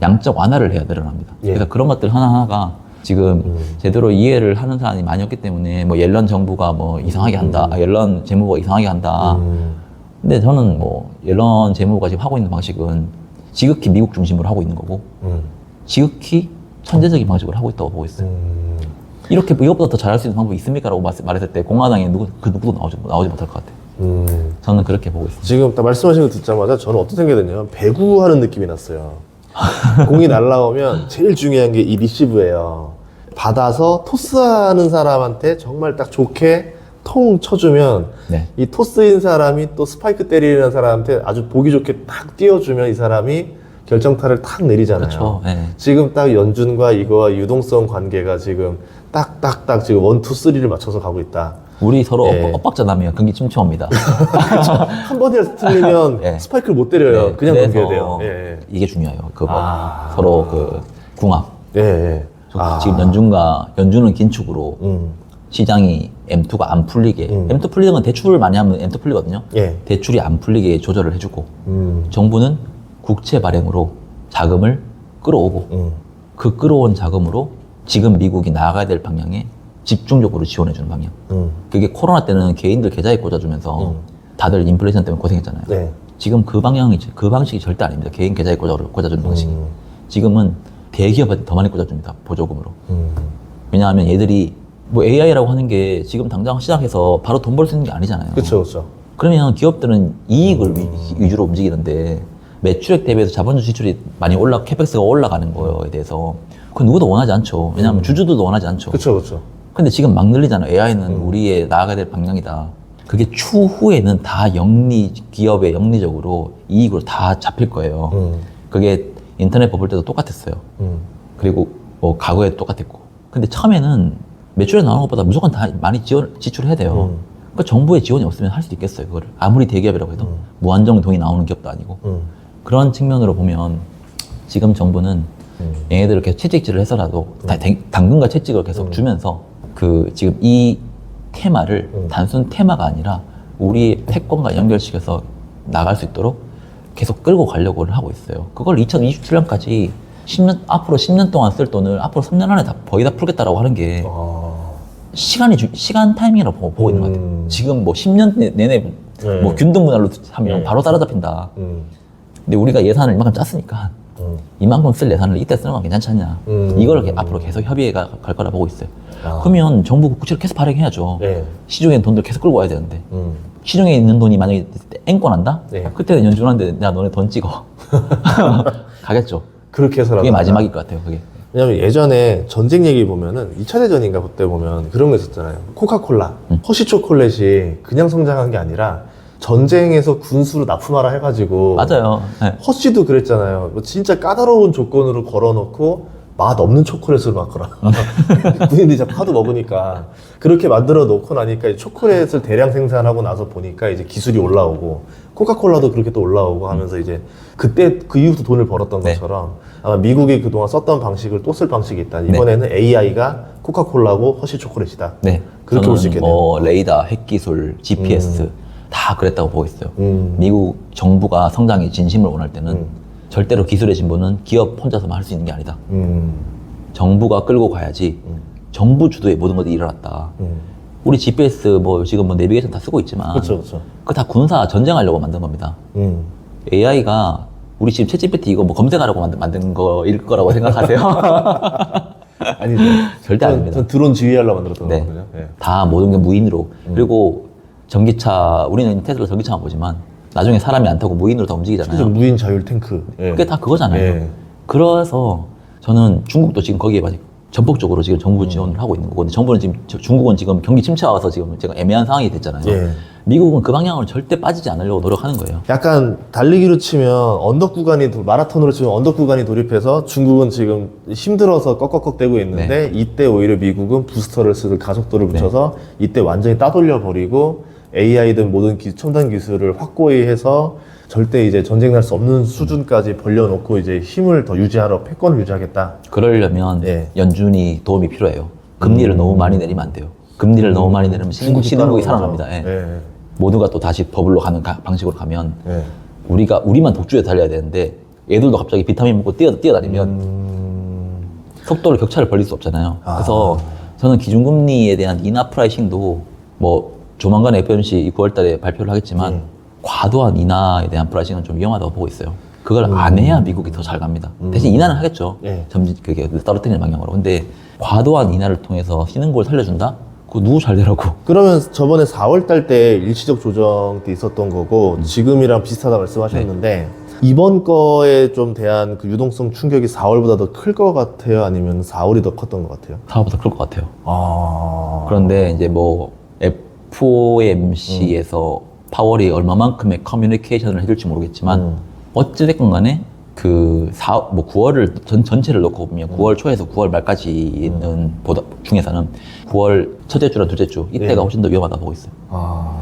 양적 완화를 해야 늘어납니다. 예. 그래서 그런 것들 하나하나가 지금 제대로 이해를 하는 사람이 많이 없기 때문에 뭐 옐런 정부가 뭐 이상하게 한다. 옐런 재무부가 이상하게 한다. 근데 저는 뭐 옐런 재무부가 지금 하고 있는 방식은 지극히 미국 중심으로 하고 있는 거고 지극히 천재적인 방식으로 하고 있다고 보고 있어요. 이렇게 이것보다 더 잘할 수 있는 방법이 있습니까? 라고 말했을 때 공화당에 누구도 나오지 못할 것 같아요. 저는 그렇게 보고 있습니다. 지금 딱 말씀하신 거 듣자마자 저는 어떤 생각이 드냐면 배구하는 느낌이 났어요. 공이 날라오면 제일 중요한 게 이 리시브예요. 받아서 토스하는 사람한테 정말 딱 좋게 통 쳐주면 네. 이 토스인 사람이 또 스파이크 때리는 사람한테 아주 보기 좋게 딱 띄워주면 이 사람이 결정타를 탁 내리잖아요. 그렇죠. 네. 지금 딱 연준과 이거와 유동성 관계가 지금 딱딱딱 지금 1, 2, 3를 맞춰서 가고 있다. 우리 서로 예. 엇박자나면 경기 침체입니다. 한 번이라도 틀리면 예. 스파이크를 못 때려요. 네, 그냥 그래서 넘겨야 돼요. 예. 이게 중요해요. 그거 아. 서로 그 궁합. 예. 예. 지금 연준은 긴축으로 시장이 M2가 안 풀리게 M2 풀리는 건 대출을 많이 하면 M2 풀리거든요. 예. 대출이 안 풀리게 조절을 해주고 정부는 국채 발행으로 자금을 끌어오고 그 끌어온 자금으로 지금 미국이 나아가야 될 방향에 집중적으로 지원해주는 방향. 그게 코로나 때는 개인들 계좌에 꽂아주면서 다들 인플레이션 때문에 고생했잖아요. 네. 지금 그 방식이 절대 아닙니다. 개인 계좌에 꽂아주는 방식이. 지금은 대기업한테 더 많이 꽂아줍니다. 보조금으로. 왜냐하면 얘들이 뭐 AI라고 하는 게 지금 당장 시작해서 바로 돈 벌 수 있는 게 아니잖아요. 그렇죠, 그렇죠. 그러면 기업들은 이익을 위주로 움직이는데 매출액 대비해서 자본주 지출이 많이 캐펙스가 올라가는 거에 대해서 그건 누구도 원하지 않죠. 왜냐하면 주주들도 원하지 않죠. 그렇죠, 그렇죠. 근데 지금 막 늘리잖아요. AI는 우리의 나아가야 될 방향이다. 그게 추후에는 다 기업의 영리적으로 이익으로 다 잡힐 거예요. 그게 인터넷 버블 때도 똑같았어요. 그리고 뭐 과거에도 똑같았고. 근데 처음에는 매출에 나오는 것보다 무조건 다 많이 지출해야 돼요. 그러니까 정부의 지원이 없으면 할 수도 있겠어요, 그거를. 아무리 대기업이라고 해도. 무한정 돈이 나오는 기업도 아니고. 그런 측면으로 보면 지금 정부는 얘네들을 계속 채찍질을 해서라도 당근과 채찍을 계속 주면서 지금 이 테마를 단순 테마가 아니라 우리의 패권과 연결시켜서 나갈 수 있도록 계속 끌고 가려고 하고 있어요. 그걸 2027년까지 10년, 앞으로 10년 동안 쓸 돈을 앞으로 3년 안에 거의 다 풀겠다라고 하는 게 시간 타이밍이라고 보고 있는 것 같아요. 지금 뭐 10년 내내 뭐 균등분할로 하면 바로 따라잡힌다. 근데 우리가 예산을 이만큼 짰으니까 이만큼 쓸 예산을 이때 쓰는 건 괜찮지 않냐. 이걸 앞으로 계속 협의가 갈 거라 보고 있어요. 그러면 정부 국채를 계속 발행해야죠. 시중에 있는 돈들 계속 끌고 와야 되는데 시중에 있는 돈이 만약에 앵꼬난다? 그때는 연준한테 야 너네 돈 찍어. 가겠죠. 그렇게 해서라도 그게 마지막일 것 같아요. 그게. 왜냐면 예전에 전쟁 얘기 보면은 2차 대전인가 그때 보면 그런 거 있었잖아요. 코카콜라, 허쉬 초콜릿이 그냥 성장한 게 아니라 전쟁에서 군수로 납품하라 해가지고 맞아요. 네. 허쉬도 그랬잖아요. 뭐 진짜 까다로운 조건으로 걸어놓고 맛 없는 초콜릿을 막거라. 군인들이 자꾸 하도 먹으니까 그렇게 만들어 놓고 나니까 이 초콜릿을 대량 생산하고 나서 보니까 이제 기술이 올라오고 코카콜라도 그렇게 또 올라오고 하면서 이제 그때 그 이후부터 돈을 벌었던 것처럼 아마 미국이 그동안 썼던 방식을 또 쓸 방식이 있다. 이번에는 AI가 코카콜라고 허쉬 초콜릿이다. 네. 그렇게 볼 수 있겠네요. 뭐 레이더, 핵기술, GPS 다 그랬다고 보고 있어요. 미국 정부가 성장에 진심을 원할 때는 절대로 기술의 진보는 기업 혼자서만 할 수 있는 게 아니다. 정부가 끌고 가야지. 정부 주도의 모든 것들이 일어났다. 우리 GPS 뭐 지금 뭐 내비게이션 다 쓰고 있지만 그렇죠. 그거 다 군사 전쟁하려고 만든 겁니다. AI가 우리 지금 챗GPT 이거 뭐 검색하려고 만든 거일 거라고 생각하세요? 아니죠. 절대 아닙니다. 전 드론 지휘하려고 만들었던 네. 거거든요. 네. 다 모든 게 무인으로. 그리고 전기차, 우리는 테슬라 전기차만 보지만 나중에 사람이 안 타고 무인으로 다 움직이잖아요. 그죠. 무인 자율 탱크. 예. 그게 다 그거잖아요. 예. 그래서 저는 중국도 지금 거기에 전폭적으로 지금 정부 지원을 하고 있는 거고, 근데 정부는 지금, 중국은 지금 경기 침체가 와서 지금 제가 애매한 상황이 됐잖아요. 예. 미국은 그 방향으로 절대 빠지지 않으려고 노력하는 거예요. 약간 달리기로 치면 언덕 구간이 마라톤으로 치면 언덕 구간이 돌입해서 중국은 지금 힘들어서 꺽꺽꺽대고 있는데 이때 오히려 미국은 부스터를 쓰고 가속도를 붙여서 이때 완전히 따돌려 버리고 AI든 모든 첨단 기술을 확고히 해서 절대 이제 전쟁 날 수 없는 수준까지 벌려놓고 이제 힘을 더 유지하러 패권을 유지하겠다. 그러려면 예. 연준이 도움이 필요해요. 금리를 너무 많이 내리면 안 돼요. 금리를 너무 많이 내리면 신흥국이 살아납니다. 예. 예. 모두가 또 다시 버블로 가는 방식으로 가면 예. 우리만 독주에 달려야 되는데 얘들도 갑자기 비타민 먹고 뛰어다니면 속도를 격차를 벌릴 수 없잖아요. 그래서 저는 기준금리에 대한 인하 프라이싱도 뭐 조만간 FOMC 9월 달에 발표를 하겠지만 과도한 인하에 대한 프라이싱은 좀 위험하다고 보고 있어요. 그걸 안 해야 미국이 더 잘 갑니다. 대신 인하는 하겠죠. 그게 떨어뜨리는 방향으로. 근데 과도한 인하를 통해서 신흥국을 살려준다? 그거 누구 잘 되라고. 그러면 저번에 4월 달 때 일시적 조정 때 있었던 거고 지금이랑 비슷하다 말씀하셨는데 이번 거에 좀 대한 그 유동성 충격이 4월보다 더 클 것 같아요? 아니면 4월이 더 컸던 것 같아요? 4월보다 클 것 같아요. 그런데 이제 뭐 FOMC에서 파월이 얼마만큼의 커뮤니케이션을 해줄지 모르겠지만 어찌됐건 간에 그 9월을 전체를 놓고 보면 9월 초에서 9월 말까지 있는 중에서는 9월 첫째 주랑 둘째 주 이때가 훨씬 더 위험하다 보고 있어요.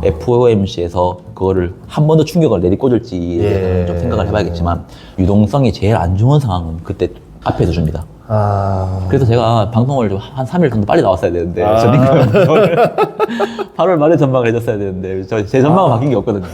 FOMC에서 그거를 한 번 더 충격을 내리꽂을지에 대해서는 좀 생각을 해봐야겠지만 유동성이 제일 안 좋은 상황은 그때 앞에서 줍니다. 그래서 제가 방송을 좀 한 3일 정도 빨리 나왔어야 되는데 전인가 8월 말에 전망을 해줬어야 되는데 제 전망은 바뀐 게 없거든요.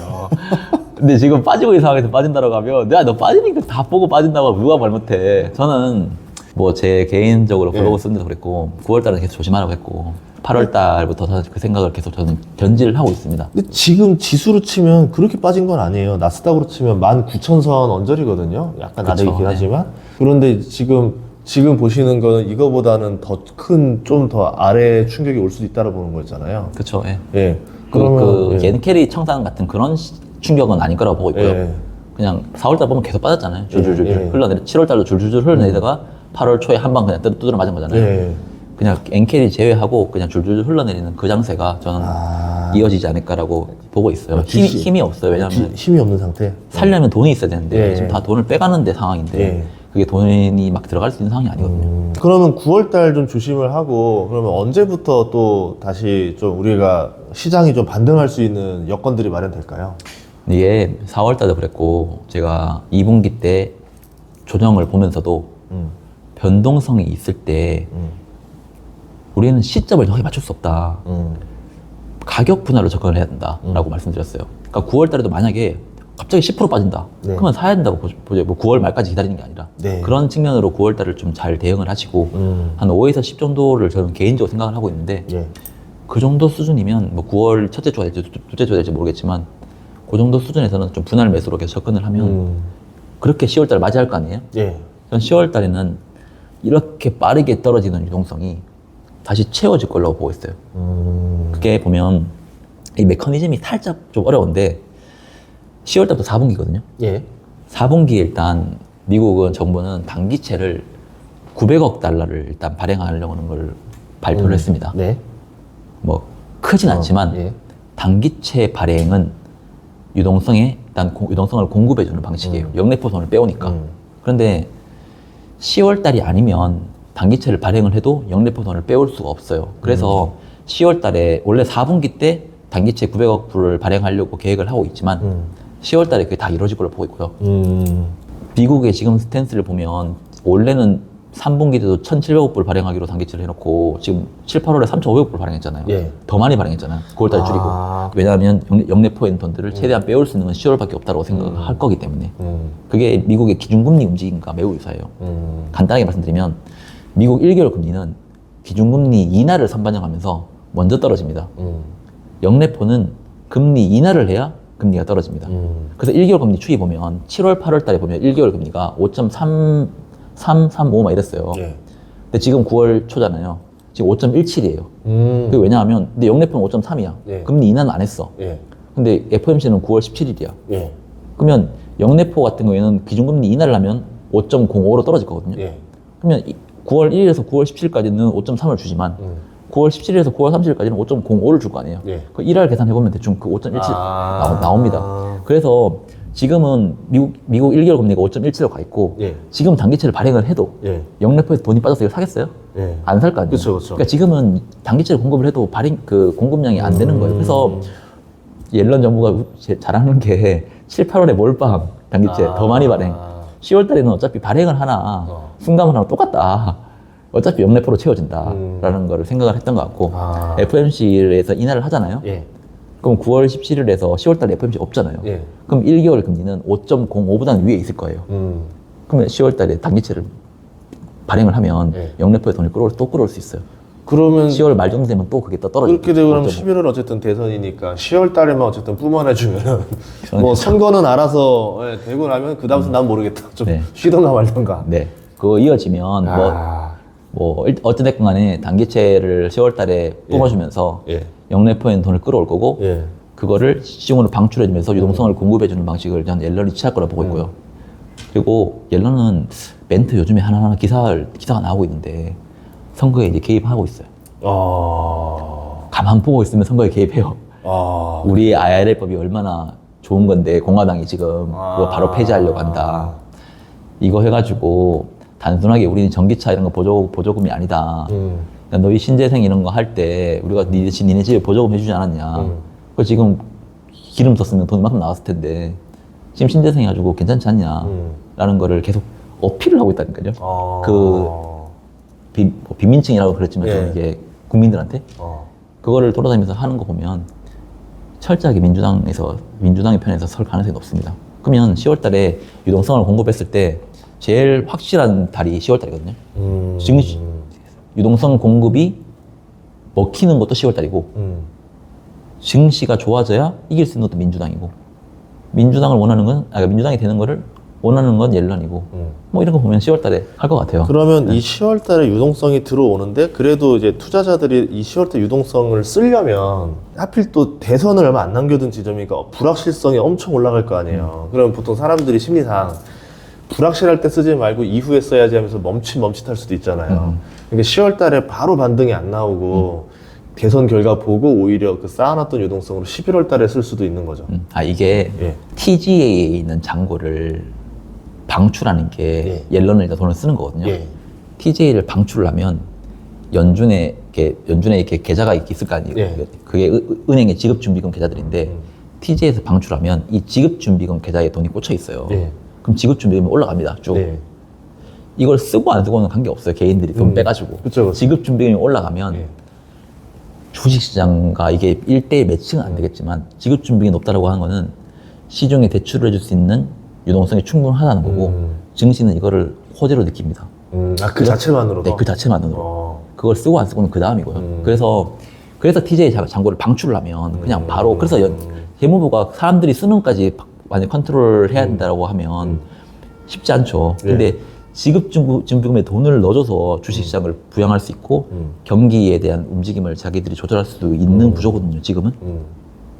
근데 지금 빠지고 있는 상황에서 빠진다고 하면 내가 너 빠지니까 다 보고 빠진다고 누가 말 못해. 저는 뭐 제 개인적으로 블로그 쓴 데도 그랬고 9월 달은 계속 조심하라고 했고 8월 달부터 그 생각을 계속 저는 견지를 하고 있습니다. 근데 지금 지수로 치면 그렇게 빠진 건 아니에요. 나스닥으로 치면 19,000선 언저리거든요. 약간 그쵸, 아래이긴 하지만. 그런데 지금 보시는 거는 이거보다는 더 큰, 좀 더 아래 충격이 올 수도 있다고 보는 거잖아요. 그쵸, 예. 예. 그 옌캐리 청산 같은 그런 충격은 아닐 거라고 보고 있고요. 예. 그냥 4월달 보면 계속 빠졌잖아요. 줄줄줄 예. 흘러내려 7월달도 줄줄줄 흘러내리다가 8월 초에 한 방 그냥 두드려 맞은 거잖아요. 예. 그냥 엔캐리 제외하고 그냥 줄줄줄 흘러내리는 그 장세가 저는 이어지지 않을까라고 보고 있어요. 힘이 없어요. 왜냐하면 힘이 없는 상태. 살려면 돈이 있어야 되는데 예. 지금 다 돈을 빼가는데 상황인데 예. 그게 돈이 막 들어갈 수 있는 상황이 아니거든요. 그러면 9월달 좀 조심을 하고 그러면 언제부터 또 다시 좀 우리가 시장이 좀 반등할 수 있는 여건들이 마련될까요? 이게 4월달도 그랬고 제가 2분기 때 조정을 보면서도 변동성이 있을 때 우리는 시점을 정확히 맞출 수 없다. 가격 분할로 접근을 해야 된다라고 말씀드렸어요. 그러니까 9월달에도 만약에 갑자기 10% 빠진다. 네. 그러면 사야 된다고 보죠. 뭐 9월 말까지 기다리는 게 아니라. 네. 그런 측면으로 9월 달을 좀 잘 대응을 하시고, 한 5에서 10 정도를 저는 개인적으로 생각을 하고 있는데, 예. 그 정도 수준이면, 뭐 9월 첫째 주가 될지 둘째 주가 될지 모르겠지만, 그 정도 수준에서는 좀 분할 매수로 계속 접근을 하면, 그렇게 10월 달 맞이할 거 아니에요? 예. 전 10월 달에는 이렇게 빠르게 떨어지는 유동성이 다시 채워질 거라고 보고 있어요. 그게 보면, 이 메커니즘이 살짝 좀 어려운데, 10월 달부터 4분기거든요. 예. 4분기에 일단 미국은 정부는 단기채를 900억 달러를 일단 발행하려고 하는 걸 발표를 했습니다. 네. 뭐 크진 않지만 예. 단기채 발행은 유동성에 일단 유동성을 공급해주는 방식이에요. 역내포선을 빼오니까. 그런데 10월 달이 아니면 단기채를 발행을 해도 역내포선을 빼올 수가 없어요. 그래서 10월 달에 원래 4분기 때 단기채 900억 불을 발행하려고 계획을 하고 있지만 10월 달에 그게 다 이루어질 걸로 보고 있고요. 미국의 지금 스탠스를 보면 원래는 3분기 때도 1,700억 불 발행하기로 단기채를 해놓고 지금 7, 8월에 3,500억 불 발행했잖아요. 예. 더 많이 발행했잖아요. 9월달에 줄이고. 왜냐하면 역내포인 돈들을 최대한 빼올 수 있는 건 10월밖에 없다고 생각할 거기 때문에. 그게 미국의 기준금리 움직임과 매우 유사해요. 간단하게 말씀드리면 미국 1개월 금리는 기준금리 인하를 선반영하면서 먼저 떨어집니다. 역내포는 금리 인하를 해야 금리가 떨어집니다. 그래서 1개월 금리 추이 보면 7월, 8월 달에 보면 1개월 금리가 5.335 막 이랬어요. 예. 근데 지금 9월 초잖아요. 지금 5.17이에요. 그게 왜냐하면 근데 역내포는 5.3이야. 예. 금리 인하는 안 했어. 예. 근데 FOMC는 9월 17일이야. 예. 그러면 역내포 같은 경우에는 기준금리 인하를 하면 5.05로 떨어질 거거든요. 예. 그러면 9월 1일에서 9월 17일까지는 5.3을 주지만 9월 17일에서 9월 30일까지는 5.05를 줄 거 아니에요. 예. 그 1할 계산해보면 대충 그 5.17 아. 나옵니다. 그래서 지금은 미국 1개월 금리가 5.17로 가 있고 예. 지금 단기채를 발행을 해도 예. 역내포에서 돈이 빠져서 이거 사겠어요? 예. 안 살 거 아니에요. 그쵸, 그쵸. 그러니까 지금은 단기채를 공급을 해도 그 공급량이 안 되는 거예요. 그래서 옐런 정부가 잘하는 게 7, 8월에 몰빵 단기채 더 많이 발행. 10월 달에는 어차피 발행을 하나 순감을 하나 똑같다. 어차피 역내포로 채워진다라는 거를 생각을 했던 것 같고 FOMC에서 인하를 하잖아요. 예. 그럼 9월 17일에서 10월 달에 FOMC 없잖아요. 예. 그럼 1개월 금리는 5.05보다는 위에 있을 거예요. 그러면 10월 달에 단기채를 발행을 하면 예. 역내포의 돈을 또 끌어올 수 있어요. 그러면 10월 말 정도 되면 또 그게 또 떨어져요. 그렇게 되고 그러면 11월 어쨌든 대선이니까 10월 달에만 어쨌든 뿜어내주면 뭐 선거는 알아서 되고 나면 그 다음부터 난 모르겠다. 좀 네. 쉬던가 말던가. 네. 그거 이어지면 어찌됐건 간에 단기채를 10월 달에 뿜어주면서 예. 역내포인 돈을 끌어올 거고 예. 그거를 시중으로 방출해주면서 유동성을 공급해주는 방식을 저는 옐런이 취할 거라고 보고 있고요. 그리고 옐런은 멘트 요즘에 하나하나 기사가 나오고 있는데 선거에 이제 개입하고 있어요. 가만 보고 있으면 선거에 개입해요. 우리 IRA법이 얼마나 좋은 건데 공화당이 지금 그거 바로 폐지하려고 한다. 이거 해가지고 단순하게 우리는 전기차 이런 거 보조금이 아니다. 너희 신재생 이런 거 할 때 우리가 니네 집에 보조금 해주지 않았냐. 그 지금 기름 썼으면 돈 이만큼 나왔을 텐데 지금 신재생 해가지고 괜찮지 않냐. 라는 거를 계속 어필을 하고 있다니까요. 빈민층이라고 그랬지만 예. 저는 이게 국민들한테 그거를 돌아다니면서 하는 거 보면 철저하게 민주당의 편에서 설 가능성이 높습니다. 그러면 10월 달에 유동성을 공급했을 때 제일 확실한 달이 10월 달이거든요. 유동성 공급이 먹히는 것도 10월 달이고 증시가 좋아져야 이길 수 있는 것도 민주당이고 민주당을 원하는 건 민주당이 되는 거를 원하는 건 옐런이고 뭐 이런 거 보면 10월 달에 할 것 같아요. 그러면 이 10월 달에 유동성이 들어오는데 그래도 이제 투자자들이 이 10월 달 유동성을 쓰려면 하필 또 대선을 얼마 안 남겨둔 지점이니까 불확실성이 엄청 올라갈 거 아니에요. 그러면 보통 사람들이 심리상 불확실할 때 쓰지 말고 이후에 써야지 하면서 멈칫할 수도 있잖아요. 그러니까 10월 달에 바로 반등이 안 나오고 대선 결과 보고 오히려 그 쌓아놨던 유동성으로 11월 달에 쓸 수도 있는 거죠. 이게 예. TGA에 있는 잔고를 방출하는 게 옐런을 일단 돈을 쓰는 거거든요. 예. TGA를 방출하면 연준에 이렇게 계좌가 있을 거 아니에요. 예. 그게 은행의 지급준비금 계좌들인데 TGA에서 방출하면 이 지급준비금 계좌에 돈이 꽂혀 있어요. 예. 그럼 지급준비금이 올라갑니다. 쭉. 이걸 쓰고 안 쓰고는 관계없어요. 개인들이 돈 빼가지고. 그쵸. 지급준비금이 올라가면 주식시장과 이게 1대1 매칭은 안 되겠지만 지급준비금이 높다라고 하는 거는 시중에 대출을 해줄 수 있는 유동성이 충분하다는 거고 증시는 이거를 호재로 느낍니다. 그 자체만으로도? 네, 그 자체만으로. 그걸 쓰고 안 쓰고는 그 다음이고요. 그래서 TJ 잔고를 방출을 하면 그냥 바로 그래서 재무부가 사람들이 쓰는 것까지 완전 컨트롤 해야 된다고 하면 쉽지 않죠. 근데 지급준비금에 돈을 넣어줘서 주식시장을 부양할 수 있고 경기에 대한 움직임을 자기들이 조절할 수도 있는 구조거든요. 지금은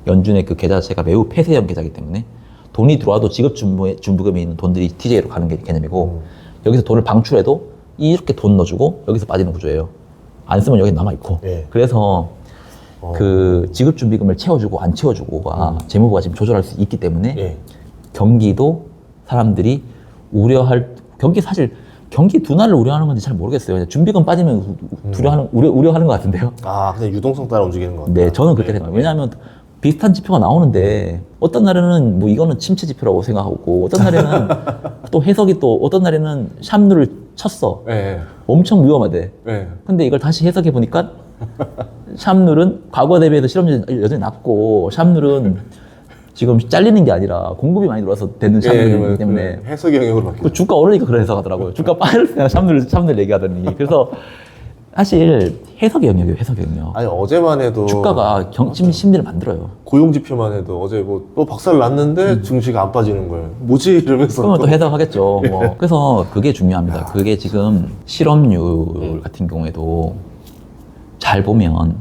연준의 그 계좌 자체가 매우 폐쇄형 계좌이기 때문에 돈이 들어와도 지급준비금에 있는 돈들이 TJ로 가는 게 개념이고 여기서 돈을 방출해도 이렇게 돈 넣어주고 여기서 빠지는 구조예요. 안 쓰면 여기 남아있고. 그래서 그 지급준비금을 채워주고 안 채워주고가 재무부가 지금 조절할 수 있기 때문에 경기도 사람들이 사실 경기 둔화를 우려하는 건지 잘 모르겠어요. 그냥 준비금 빠지면 우려하는 것 같은데요. 그냥 유동성 따라 움직이는 것 같아요. 네, 저는 그렇게 생각해요. 왜냐하면 비슷한 지표가 나오는데 어떤 날에는 뭐 이거는 침체 지표라고 생각하고 어떤 날에는 또 해석이 또 어떤 날에는 샵누를 쳤어. 엄청 위험하대. 근데 이걸 다시 해석해 보니까 샵누는 과거 대비해서 실업률이 여전히 낮고 샵누는 지금 잘리는 게 아니라 공급이 많이 들어와서 되는 샵누이기 때문에 해석의 영역으로 바뀌고 주가 오르니까 그런 해석하더라고요. 주가 빠질 때 샵누를 얘기하더니 그래서 사실 해석의 영역이에요. 해석의 영역. 아니 어제만 해도 주가가 심리를 만들어요. 고용지표만 해도 어제 뭐 또 박살 났는데 증시가 안 빠지는 거예요. 뭐지 이러면서 그러면 또 해석하겠죠. 뭐. 그래서 그게 중요합니다. 그게 지금 실업률 같은 경우에도 잘 보면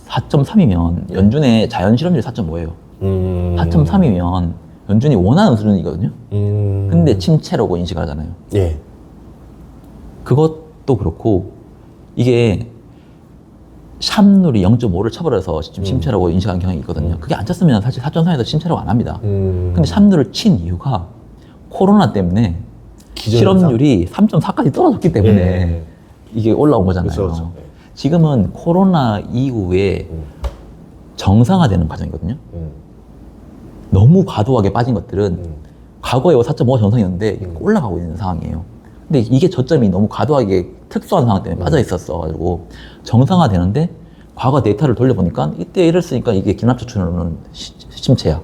4.3이면 연준의 자연 실업률이 4.5예요. 4.3이면 연준이 원하는 수준이거든요. 근데 침체라고 인식을 하잖아요. 그것도 그렇고 이게 샵률이 0.5를 쳐버려서 지금 침체라고 인식한 경향이 있거든요. 그게 안 쳤으면 사실 4.3에서 침체라고 안 합니다. 근데 샵률을 친 이유가 코로나 때문에 실업률이 3.4까지 떨어졌기 때문에 이게 올라온 거잖아요. 그렇죠. 지금은 코로나 이후에 정상화되는 과정이거든요. 너무 과도하게 빠진 것들은 과거에 4.5가 정상이었는데 올라가고 있는 상황이에요. 근데 이게 저점이 너무 과도하게 특수한 상황 때문에 빠져 있었어가지고 정상화되는데 과거 데이터를 돌려보니까 이때 이랬으니까 이게 기납저축률은 침체야.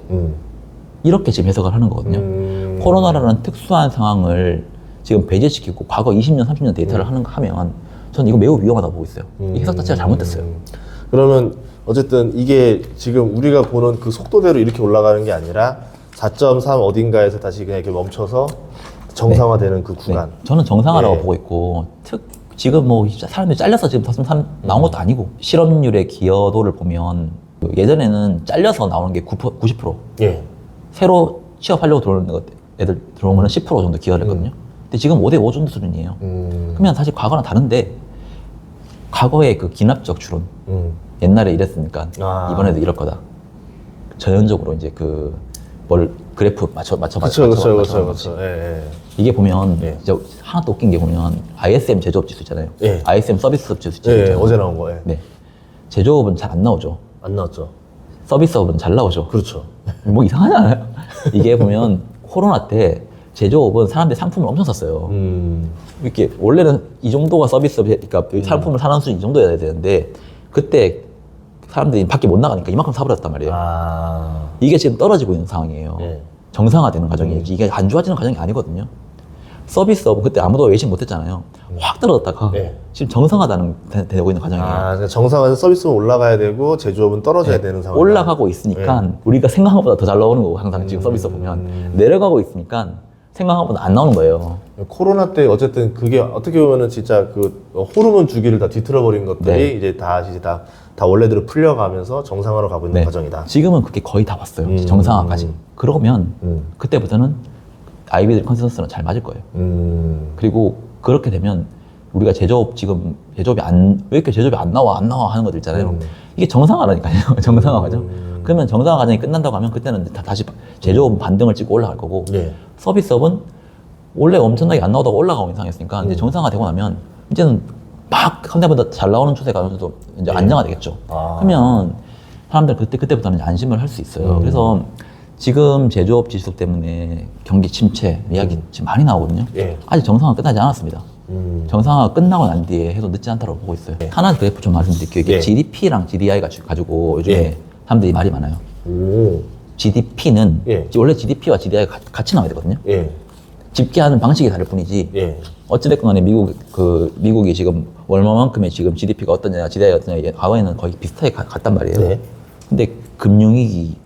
이렇게 지금 해석을 하는 거거든요. 코로나라는 특수한 상황을 지금 배제시키고 과거 20년, 30년 데이터를 하면 저는 이거 매우 위험하다고 보고 있어요. 이 해석 자체가 잘못됐어요. 그러면 어쨌든 이게 지금 우리가 보는 그 속도대로 이렇게 올라가는 게 아니라 4.3 어딘가에서 다시 그냥 이렇게 멈춰서 정상화되는 그 구간. 저는 정상화라고 보고 있고 지금 뭐 사람들이 잘려서 지금 4.3 나온 것도 아니고 실업률의 기여도를 보면 예전에는 잘려서 나오는 게 90%. 새로 취업하려고 들어오는 애들 들어오는 거는 10% 정도 기여를 했거든요. 근데 지금 5대5 정도 수준이에요. 그러면 사실 과거랑 다른데 과거의 그 기납적 추론 옛날에 이랬으니까 이번에도 이럴 거다. 전형적으로 이제 그래프 맞춰. 이게 보면 진짜 하나 또 웃긴 게 보면 ISM 제조업 지수 있잖아요. ISM 서비스업 지수 있잖아요. 어제 나온 거. 네. 제조업은 잘 안 나오죠. 안 나왔죠. 서비스업은 잘 나오죠. 그렇죠. 뭐 이상하지 않아요? 이게 보면 코로나 때 제조업은 사람들이 상품을 엄청 샀어요. 이렇게 원래는 이 정도가 서비스업, 그러니까 상품을 사는 수준 이 정도여야 되는데 그때 사람들이 밖에 못 나가니까 이만큼 사버렸단 말이에요. 이게 지금 떨어지고 있는 상황이에요. 정상화되는 과정이지. 이게 안 좋아지는 과정이 아니거든요. 서비스업은 그때 아무도 외식 못했잖아요. 확 떨어졌다가 지금 되고 있는 과정이에요. 그러니까 정상화된 서비스는 올라가야 되고 제조업은 떨어져야 되는 상황. 올라가고 있으니까 우리가 생각한 것보다 더 잘 나오는 거고 항상 지금 서비스업 보면 내려가고 있으니까 생각한 것보다 안 나오는 거예요. 코로나 때 어쨌든 그게 어떻게 보면은 진짜 그 호르몬 주기를 다 뒤틀어버린 것들이 이제 다시 다 원래대로 풀려가면서 정상화로 가고 있는 과정이다. 지금은 그게 거의 다 왔어요. 정상화까지. 그러면 그때부터는 아이비들 컨센서스는 잘 맞을 거예요. 그리고 그렇게 되면 우리가 왜 이렇게 제조업이 안 나와 하는 것들 있잖아요. 이게 정상화라니까요. 정상화 과정. 그러면 정상화 과정이 끝난다고 하면 그때는 다시 제조업은 반등을 찍고 올라갈 거고 서비스업은 원래 엄청나게 안 나오다가 올라가고 있는 상황이었으니까 이제 정상화 되고 나면 이제는 막 한 달보다 잘 나오는 추세가 어느 정도 이제 안정화되겠죠. 그러면 사람들 그때부터는 이제 안심을 할 수 있어요. 그래서 지금 제조업 지수 때문에 경기 침체 이야기 지금 많이 나오거든요. 아직 정상화 끝나지 않았습니다. 정상화가 끝나고 난 뒤에 해도 늦지 않다고 보고 있어요. 하나 그래프 좀 말씀드릴게요. 이게 GDP랑 GDI가 가지고 요즘에 사람들이 말이 많아요. GDP는 예. 원래 GDP와 GDI가 같이 나와야 되거든요. 예. 집계하는 방식이 다를 뿐이지. 예. 어찌됐건 간에 미국이 지금 얼마만큼의 지금 GDP가 어떠냐, GDI가 어떠냐, 과거에는 거의 비슷하게 갔단 말이에요. 네. 근데 금융위기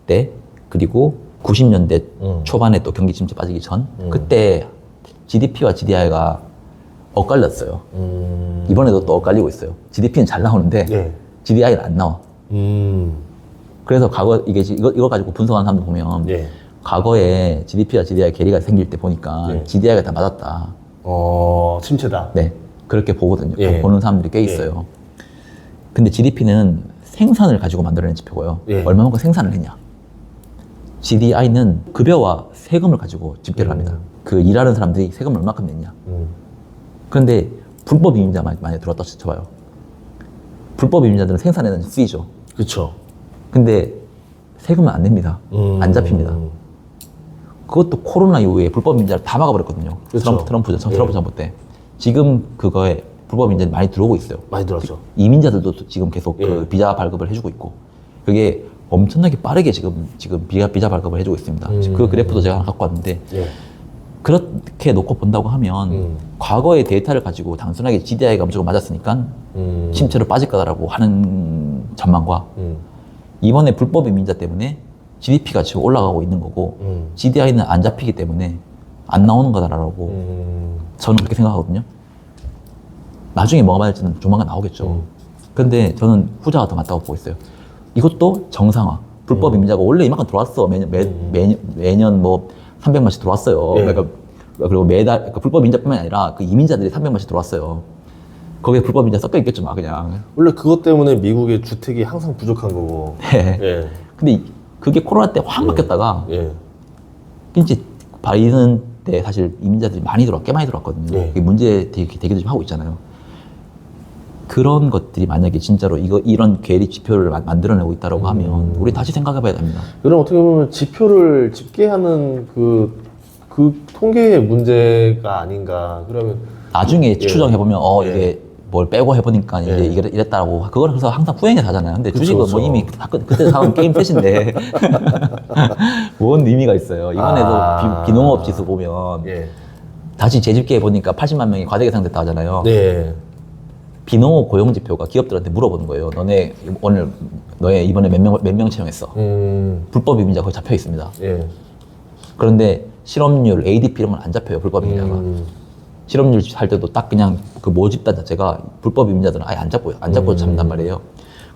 때, 그리고 90년대 초반에 또 경기 침체 빠지기 전, 그때 GDP와 GDI가 엇갈렸어요. 이번에도 또 엇갈리고 있어요. GDP는 잘 나오는데, 예. GDI는 안 나와. 그래서 이걸 가지고 분석하는 사람들 보면, 예. 과거에 GDP와 GDI 괴리가 생길 때 보니까 예. GDI가 다 맞았다. 침체다. 네. 그렇게 보거든요. 예. 보는 사람들이 꽤 있어요. 근데 GDP는 생산을 가지고 만들어낸 지표고요. 예. 얼마만큼 생산을 했냐. GDI는 급여와 세금을 가지고 집계를 합니다. 그 일하는 사람들이 세금을 얼마큼 냈냐. 그런데 불법 이민자 만약에 들어왔다 쳐봐요. 불법 이민자들은 생산에는 쓰이죠. 그쵸. 근데 세금은 안 냅니다. 안 잡힙니다. 그것도 코로나 이후에 불법 이민자를 다 막아버렸거든요. 그쵸. 트럼프 정부 때. 지금 그거에 불법 이민자들이 많이 들어오고 있어요. 많이 들었죠. 이민자들도 지금 계속 예. 그 비자 발급을 해주고 있고, 그게 엄청나게 빠르게 지금 비자 발급을 해주고 있습니다. 그 그래프도 제가 하나 갖고 왔는데, 예. 그렇게 놓고 본다고 하면 과거의 데이터를 가지고 단순하게 GDI가 무조건 맞았으니까 침체로 빠질 거다라고 하는 전망과 이번에 불법 이민자 때문에 GDP가 지금 올라가고 있는 거고 GDI는 안 잡히기 때문에 안 나오는 거다라고 저는 그렇게 생각하거든요. 나중에 뭐가 맞을지는 조만간 나오겠죠. 근데 저는 후자가 더 맞다고 보고 있어요. 이것도 정상화. 불법 이민자가 원래 이만큼 들어왔어. 매년 뭐 300만씩 들어왔어요. 예. 그러니까 그리고 매달 그러니까 불법 이민자뿐만 아니라 그 이민자들이 300만씩 들어왔어요. 거기에 불법 이민자 섞여 있겠죠, 막 그냥. 원래 그것 때문에 미국의 주택이 항상 부족한 거고. 네. 예. 근데 그게 코로나 때 확 바뀌었다가 예. 이제 바이든 때 사실 이민자들이 꽤 많이 들어왔거든요. 네. 그게 문제 되기도 지금 하고 있잖아요. 그런 것들이 만약에 진짜로 이런 괴리 지표를 만들어내고 있다고 하면 우리 다시 생각해 봐야 됩니다. 그럼 어떻게 보면 지표를 집계하는 그 통계의 문제가 아닌가. 그러면 나중에 추정해보면, 예. 이게 뭘 빼고 해보니까 예. 이제 이랬다고. 그걸 그래서 항상 후행해서 하잖아요. 근데 그쵸, 주식은 그쵸. 뭐 이미 그때 사온 게임 셋인데. 뭔 의미가 있어요. 이번에도 비농업 지수 보면 예. 다시 재집계해보니까 80만 명이 과대계상됐다 하잖아요. 네. 비농업 고용지표가 기업들한테 물어보는 거예요. 너네 이번에 몇 명 채용했어? 불법 이민자 거기 잡혀 있습니다. 예. 그런데 실업률, ADP 이런 건 안 잡혀요, 불법 이민자가. 실업률 할 때도 딱 그냥 그 모집단 자체가 불법 이민자들은 아예 안 잡고 잡는단 말이에요.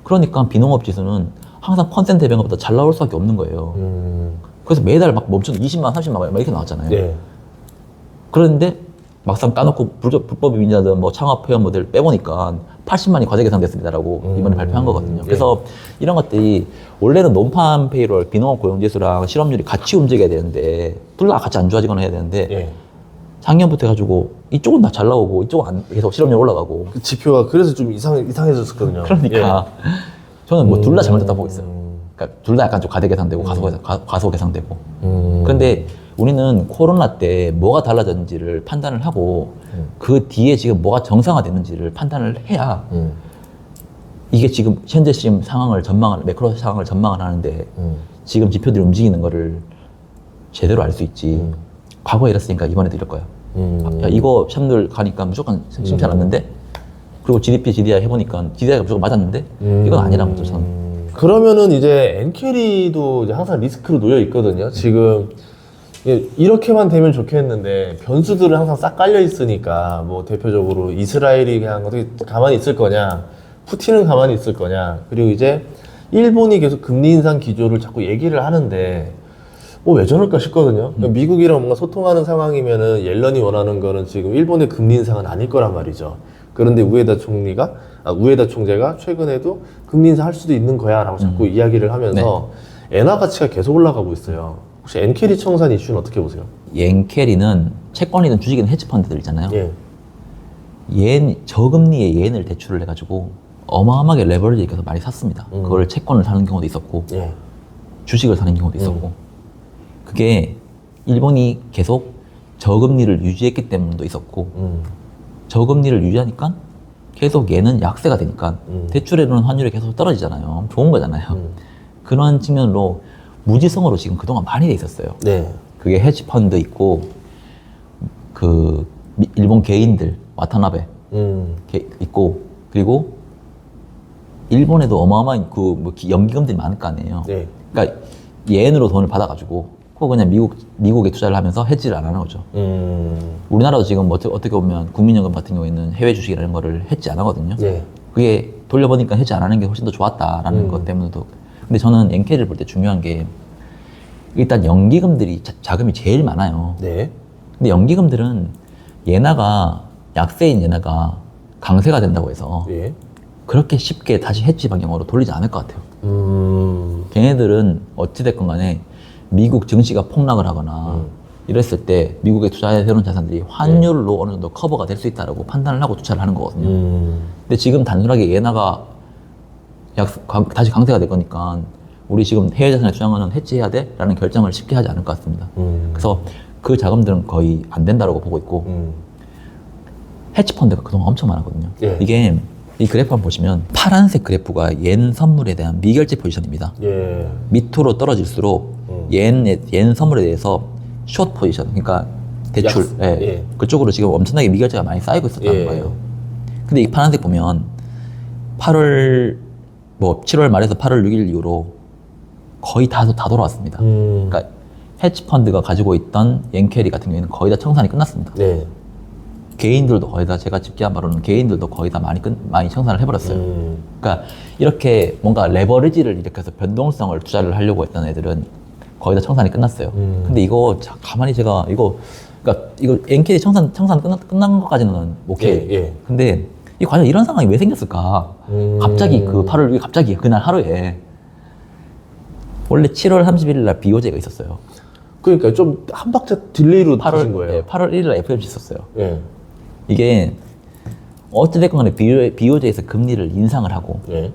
그러니까 비농업 지수는 항상 컨센트 대비보다 잘 나올 수밖에 없는 거예요. 그래서 매달 막 멈춰서 20만, 30만 막 이렇게 나왔잖아요. 네. 그런데 막상 까놓고 불법 이민자들 뭐 창업 회원 모델 빼보니까 80만이 과대 계상됐습니다라고 이번에 발표한 거거든요. 그래서 이런 것들이 원래는 논판 페이롤, 비농업 고용지수랑 실업률이 같이 움직여야 되는데 둘 다 같이 안 좋아지거나 해야 되는데 예. 작년부터 해가지고 이쪽은 다 잘 나오고 이쪽은 계속 실업률 올라가고 그 지표가 그래서 좀 이상해졌었거든요. 그러니까 저는 뭐 둘 다 잘못됐다고 보고 있어요. 그러니까 둘 다 약간 좀 과대 계상되고 과소 계상되고. 그런데 우리는 코로나 때 뭐가 달라졌는지를 판단을 하고 그 뒤에 지금 뭐가 정상화됐는지를 판단을 해야 이게 지금 현재 상황을 매크로 상황을 전망을 하는데 지금 지표들이 움직이는 거를 제대로 알 수 있지. 과거에 이랬으니까 이번에도 이럴 거야. 야, 이거 샵들 가니까 무조건 심치 않았는데 그리고 GDP, GDI 해보니까 GDI가 무조건 맞았는데 이건 아니라는 거죠, 저는. 그러면은 이제 엔캐리도 이제 항상 리스크로 놓여 있거든요. 지금 이렇게만 되면 좋겠는데 변수들은 항상 싹 깔려 있으니까 뭐 대표적으로 이스라엘이 그냥 어떻게 가만히 있을 거냐, 푸틴은 가만히 있을 거냐, 그리고 이제 일본이 계속 금리 인상 기조를 자꾸 얘기를 하는데 왜 저럴까 싶거든요. 그러니까 미국이랑 뭔가 소통하는 상황이면은 옐런이 원하는 거는 지금 일본의 금리 인상은 아닐 거란 말이죠. 그런데 우에다 총재가 최근에도 금리 인상 할 수도 있는 거야라고 자꾸 이야기를 하면서 엔화 가치가 계속 올라가고 있어요. 혹시 엔캐리 청산 이슈는 어떻게 보세요? 엔캐리는 채권이든 주식이든 헤지펀드들 있잖아요. 예. 저금리의 예엔을 대출을 해가지고 어마어마하게 레버리지 계속 많이 샀습니다. 그걸 채권을 사는 경우도 있었고 예. 주식을 사는 경우도 있었고 그게 일본이 계속 저금리를 유지했기 때문도 있었고 저금리를 유지하니까 계속 얘는 약세가 되니까 대출해놓은 환율이 계속 떨어지잖아요. 좋은 거잖아요. 그런 측면으로 무지성으로 지금 그동안 많이 돼 있었어요. 네. 그게 헤지펀드 있고 그 일본 개인들 와타나베 있고 그리고 일본에도 어마어마한 그 연기금들이 많을 거 아니에요. 네. 그러니까 예엔으로 돈을 받아가지고 그거 그냥 미국에 투자를 하면서 헤지를 안 하는 거죠. 우리나라도 지금 어떻게 보면 국민연금 같은 경우에는 해외 주식이라는 거를 헤지 안 하거든요. 네. 그게 돌려보니까 헤지 안 하는 게 훨씬 더 좋았다라는 것 때문에도. 근데 저는 엔케를 볼 때 중요한 게 일단 연기금들이 자금이 제일 많아요. 네. 근데 연기금들은 예나가 약세인 예나가 강세가 된다고 해서 예. 그렇게 쉽게 다시 헤지 방향으로 돌리지 않을 것 같아요. 걔네들은 어찌됐건 간에 미국 증시가 폭락을 하거나 이랬을 때 미국에 투자해놓은 자산들이 환율로 어느 정도 커버가 될 수 있다고 판단을 하고 투자를 하는 거거든요. 근데 지금 단순하게 예나가 다시 강세가 될 거니까 우리 지금 해외 자산에 투자하는 해지해야 돼? 라는 결정을 쉽게 하지 않을 것 같습니다. 그래서 그 자금들은 거의 안 된다고 보고 있고 헤지펀드가 그동안 엄청 많았거든요. 예. 이게 이 그래프 한번 보시면 파란색 그래프가 옌 선물에 대한 미결제 포지션입니다. 예. 밑으로 떨어질수록 옌 선물에 대해서 숏 포지션, 그러니까 대출, 예. 그쪽으로 지금 엄청나게 미결제가 많이 쌓이고 있었다는 예. 거예요. 근데 이 파란색 보면 7월 말에서 8월 6일 이후로 거의 다 돌아왔습니다. 그러니까 헤지펀드가 가지고 있던 옌캐리 같은 경우에는 거의 다 청산이 끝났습니다. 네. 개인들도 거의 다 제가 집계한 바로는 개인들도 거의 다 많이 청산을 해버렸어요. 그러니까 이렇게 뭔가 레버리지를 일으켜서 변동성을 투자를 하려고 했던 애들은 거의 다 청산이 끝났어요. 근데 이거 가만히 제가 그러니까 이거 엔캐리 청산 끝난 것까지는 오케이. 예. 근데 이 과연 이런 상황이 왜 생겼을까? 갑자기 그 8월 6일 갑자기 그날 하루에 원래 7월 31일 날 BOJ가 있었어요. 그러니까 좀 한 박자 딜레이로 터진 거예요. 네, 8월 1일 날 FOMC 있었어요. 예. 이게 어찌됐건 간에 BOJ에서 금리를 인상을 하고 예.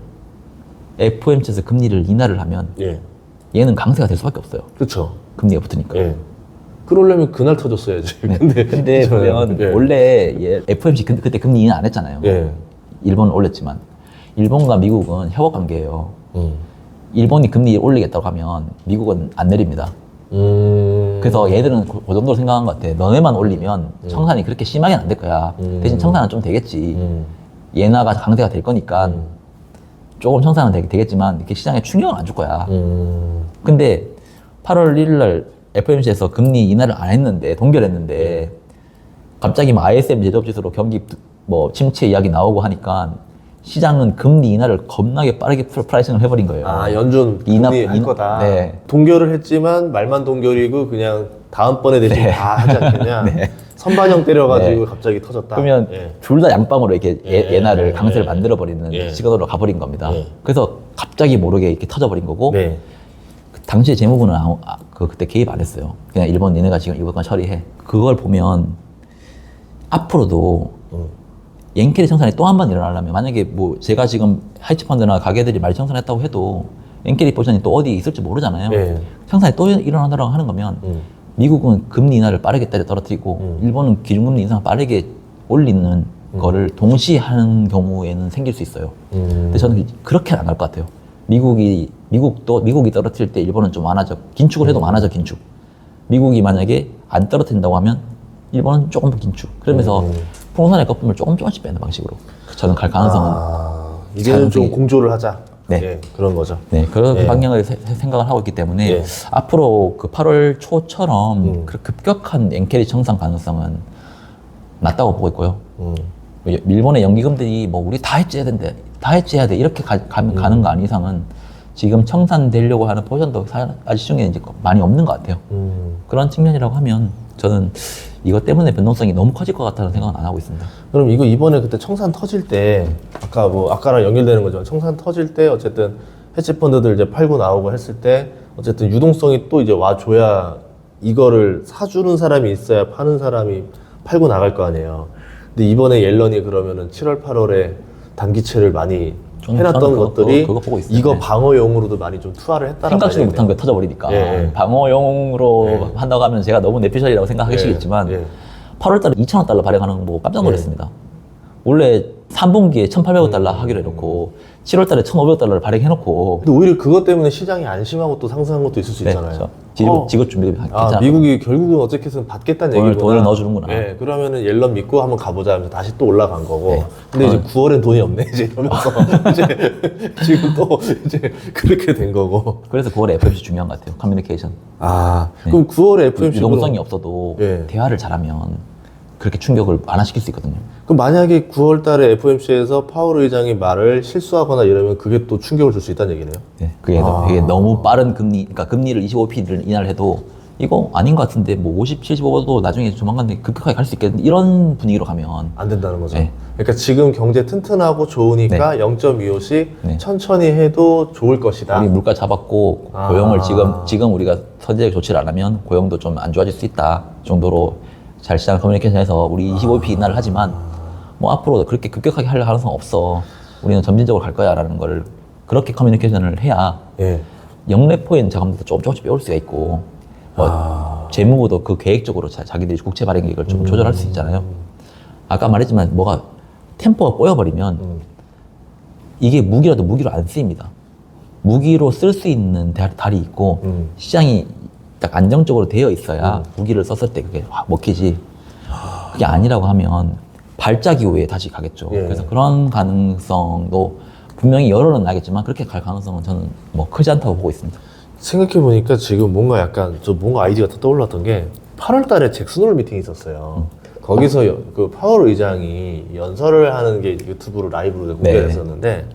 FOMC에서 금리를 인하를 하면 예. 얘는 강세가 될 수밖에 없어요. 그렇죠. 금리가 붙으니까. 예. 그러려면 그날 터졌어야지. 네. 근데 보면 예. 원래 FOMC 그때 금리 인하 안 했잖아요. 예. 일본은 올렸지만 일본과 미국은 협업 관계예요. 일본이 금리 올리겠다고 하면 미국은 안 내립니다. 그래서 얘들은 그 정도로 생각한 것 같아. 너네만 올리면 청산이 그렇게 심하게는 안 될 거야. 대신 청산은 좀 되겠지. 예나가 강세가 될 거니까 조금 청산은 되겠지만 이렇게 시장에 충격은 안 줄 거야. 근데 8월 1일 날 FOMC에서 금리 인하를 안 했는데 동결했는데 갑자기 뭐 ISM 제조업지수로 경기 침체 이야기 나오고 하니까 시장은 금리 인하를 겁나게 빠르게 프라이싱을 해버린 거예요. 아, 연준 금리 할 거다. 네. 동결을 했지만 말만 동결이고 그냥 다음번에 대신 다 하지 않겠냐. 선반영 때려가지고 갑자기 터졌다. 그러면 예. 둘 다 양방으로 이렇게 예나를 강세를 예. 만들어버리는 시간으로 가버린 겁니다. 예. 그래서 갑자기 모르게 이렇게 터져버린 거고 네. 그 당시에 재무부는 그때 개입 안 했어요. 그냥 일본 얘네가 지금 이번 건 처리해. 그걸 보면 앞으로도 옌캐리 청산이 또 한 번 일어나려면 만약에 제가 지금 헤지펀드나 가게들이 많이 청산했다고 해도 옌캐리 포지션이 또 어디 있을지 모르잖아요. 네. 청산이 또 일어나더라고 하는 거면 미국은 금리 인하를 빠르게 떨어뜨리고 일본은 기준금리 인상을 빠르게 올리는 거를 동시에 하는 경우에는 생길 수 있어요. 근데 저는 그렇게는 안 할 것 같아요. 미국이 떨어뜨릴 때 일본은 좀 긴축을 해도 완화적 긴축. 미국이 만약에 안 떨어뜨린다고 하면 일본은 조금 더 긴축. 그러면서 풍선의 거품을 조금씩 빼는 방식으로 저는 갈 가능성은 이제는 좀 공조를 하자. 네. 예, 그런 거죠. 네, 그런 예. 방향을 생각을 하고 있기 때문에 예. 앞으로 그 8월 초처럼 그 급격한 엔캐리 청산 가능성은 낮다고 보고 있고요. 일본의 연기금들이 우리 다 해지해야 돼 이렇게 가는 거 아닌 이상은 지금 청산되려고 하는 포지션도 아직 시중에 이제 많이 없는 것 같아요. 그런 측면이라고 하면 저는 이것 때문에 변동성이 너무 커질 것 같다는 생각은 안 하고 있습니다. 그럼 이거 이번에 그때 청산 터질 때 아까랑 연결되는 거죠. 청산 터질 때 어쨌든 헤지펀드들 이제 팔고 나오고 했을 때 어쨌든 유동성이 또 이제 와줘야 이거를 사주는 사람이 있어야 파는 사람이 팔고 나갈 거 아니에요. 근데 이번에 옐런이 그러면은 7월, 8월에 단기채를 많이 해놨던 것들이 그거 보고 있어요. 이거 네. 방어용으로도 많이 좀 투하를 했다는 생각지도 못한 게 터져버리니까 예. 방어용으로 한다고 하면 제가 너무 내피셜이라고 생각하시겠지만 8월달에 2,000원 달러 발행하는 거 보고 깜짝 놀랐습니다. 원래 3분기에 1,800억 달러 하기로 해놓고 7월 달에 1,500달러를 발행해놓고 근데 오히려 그것 때문에 시장이 안심하고 또 상승한 것도 있을 수 있잖아요. 그렇죠. 지급 준비가 괜찮아. 미국이 결국은 어떻게든 받겠다는 얘기구나. 돈을 넣어주는구나. 네, 그러면은 옐런 믿고 한번 가보자 하면서 다시 또 올라간 거고. 네. 근데 이제 9월엔 돈이 없네, 이제 이러면서. 이제 지금 또 이제 그렇게 된 거고. 그래서 9월에 FOMC 중요한 것 같아요. 커뮤니케이션. 그럼 9월에 FOMC 유동성이 없어도 네. 대화를 잘하면 그렇게 충격을 완화시킬 수 있거든요. 그럼 만약에 9월 달에 FOMC에서 파월 의장이 말을 실수하거나 이러면 그게 또 충격을 줄 수 있다는 얘기네요. 네, 그게 너무 빠른 금리, 그러니까 금리를 25p를 인하를 해도 이거 아닌 것 같은데 뭐 50, 75도 나중에 조만간 급격하게 갈 수 있겠는데 이런 분위기로 가면 안 된다는 거죠. 네. 그러니까 지금 경제 튼튼하고 좋으니까 0.25씩 네. 천천히 해도 좋을 것이다. 우리 물가 잡았고 고용을 지금 우리가 선제적 조치를 안 하면 고용도 좀 안 좋아질 수 있다 정도로 잘 시장 커뮤니케이션에서 우리 25p 인하를 하지만 뭐 앞으로 그렇게 급격하게 할 가능성 없어. 우리는 점진적으로 갈 거야 라는 거를 그렇게 커뮤니케이션을 해야 예. 영래포인 자금도 조금씩 빼올 수가 있고 재무부도 그 계획적으로 자기들이 국채 발행 계획을 좀 조절할 수 있잖아요. 아까 말했지만 뭐가 템포가 꼬여버리면 이게 무기라도 무기로 안 쓰입니다. 무기로 쓸 수 있는 달이 있고 시장이 딱 안정적으로 되어 있어야 무기를 썼을 때 그게 확 먹히지. 그게 아니라고 하면 발작 이후에 다시 가겠죠. 예. 그래서 그런 가능성도 분명히 열어는 나겠지만 그렇게 갈 가능성은 저는 뭐 크지 않다고 보고 있습니다. 생각해보니까 지금 뭔가 약간 뭔가 아이디어가 떠올랐던 게 8월 달에 잭슨홀 미팅이 있었어요. 거기서 그 파월 의장이 연설을 하는 게 유튜브로 라이브로 공개를 했었는데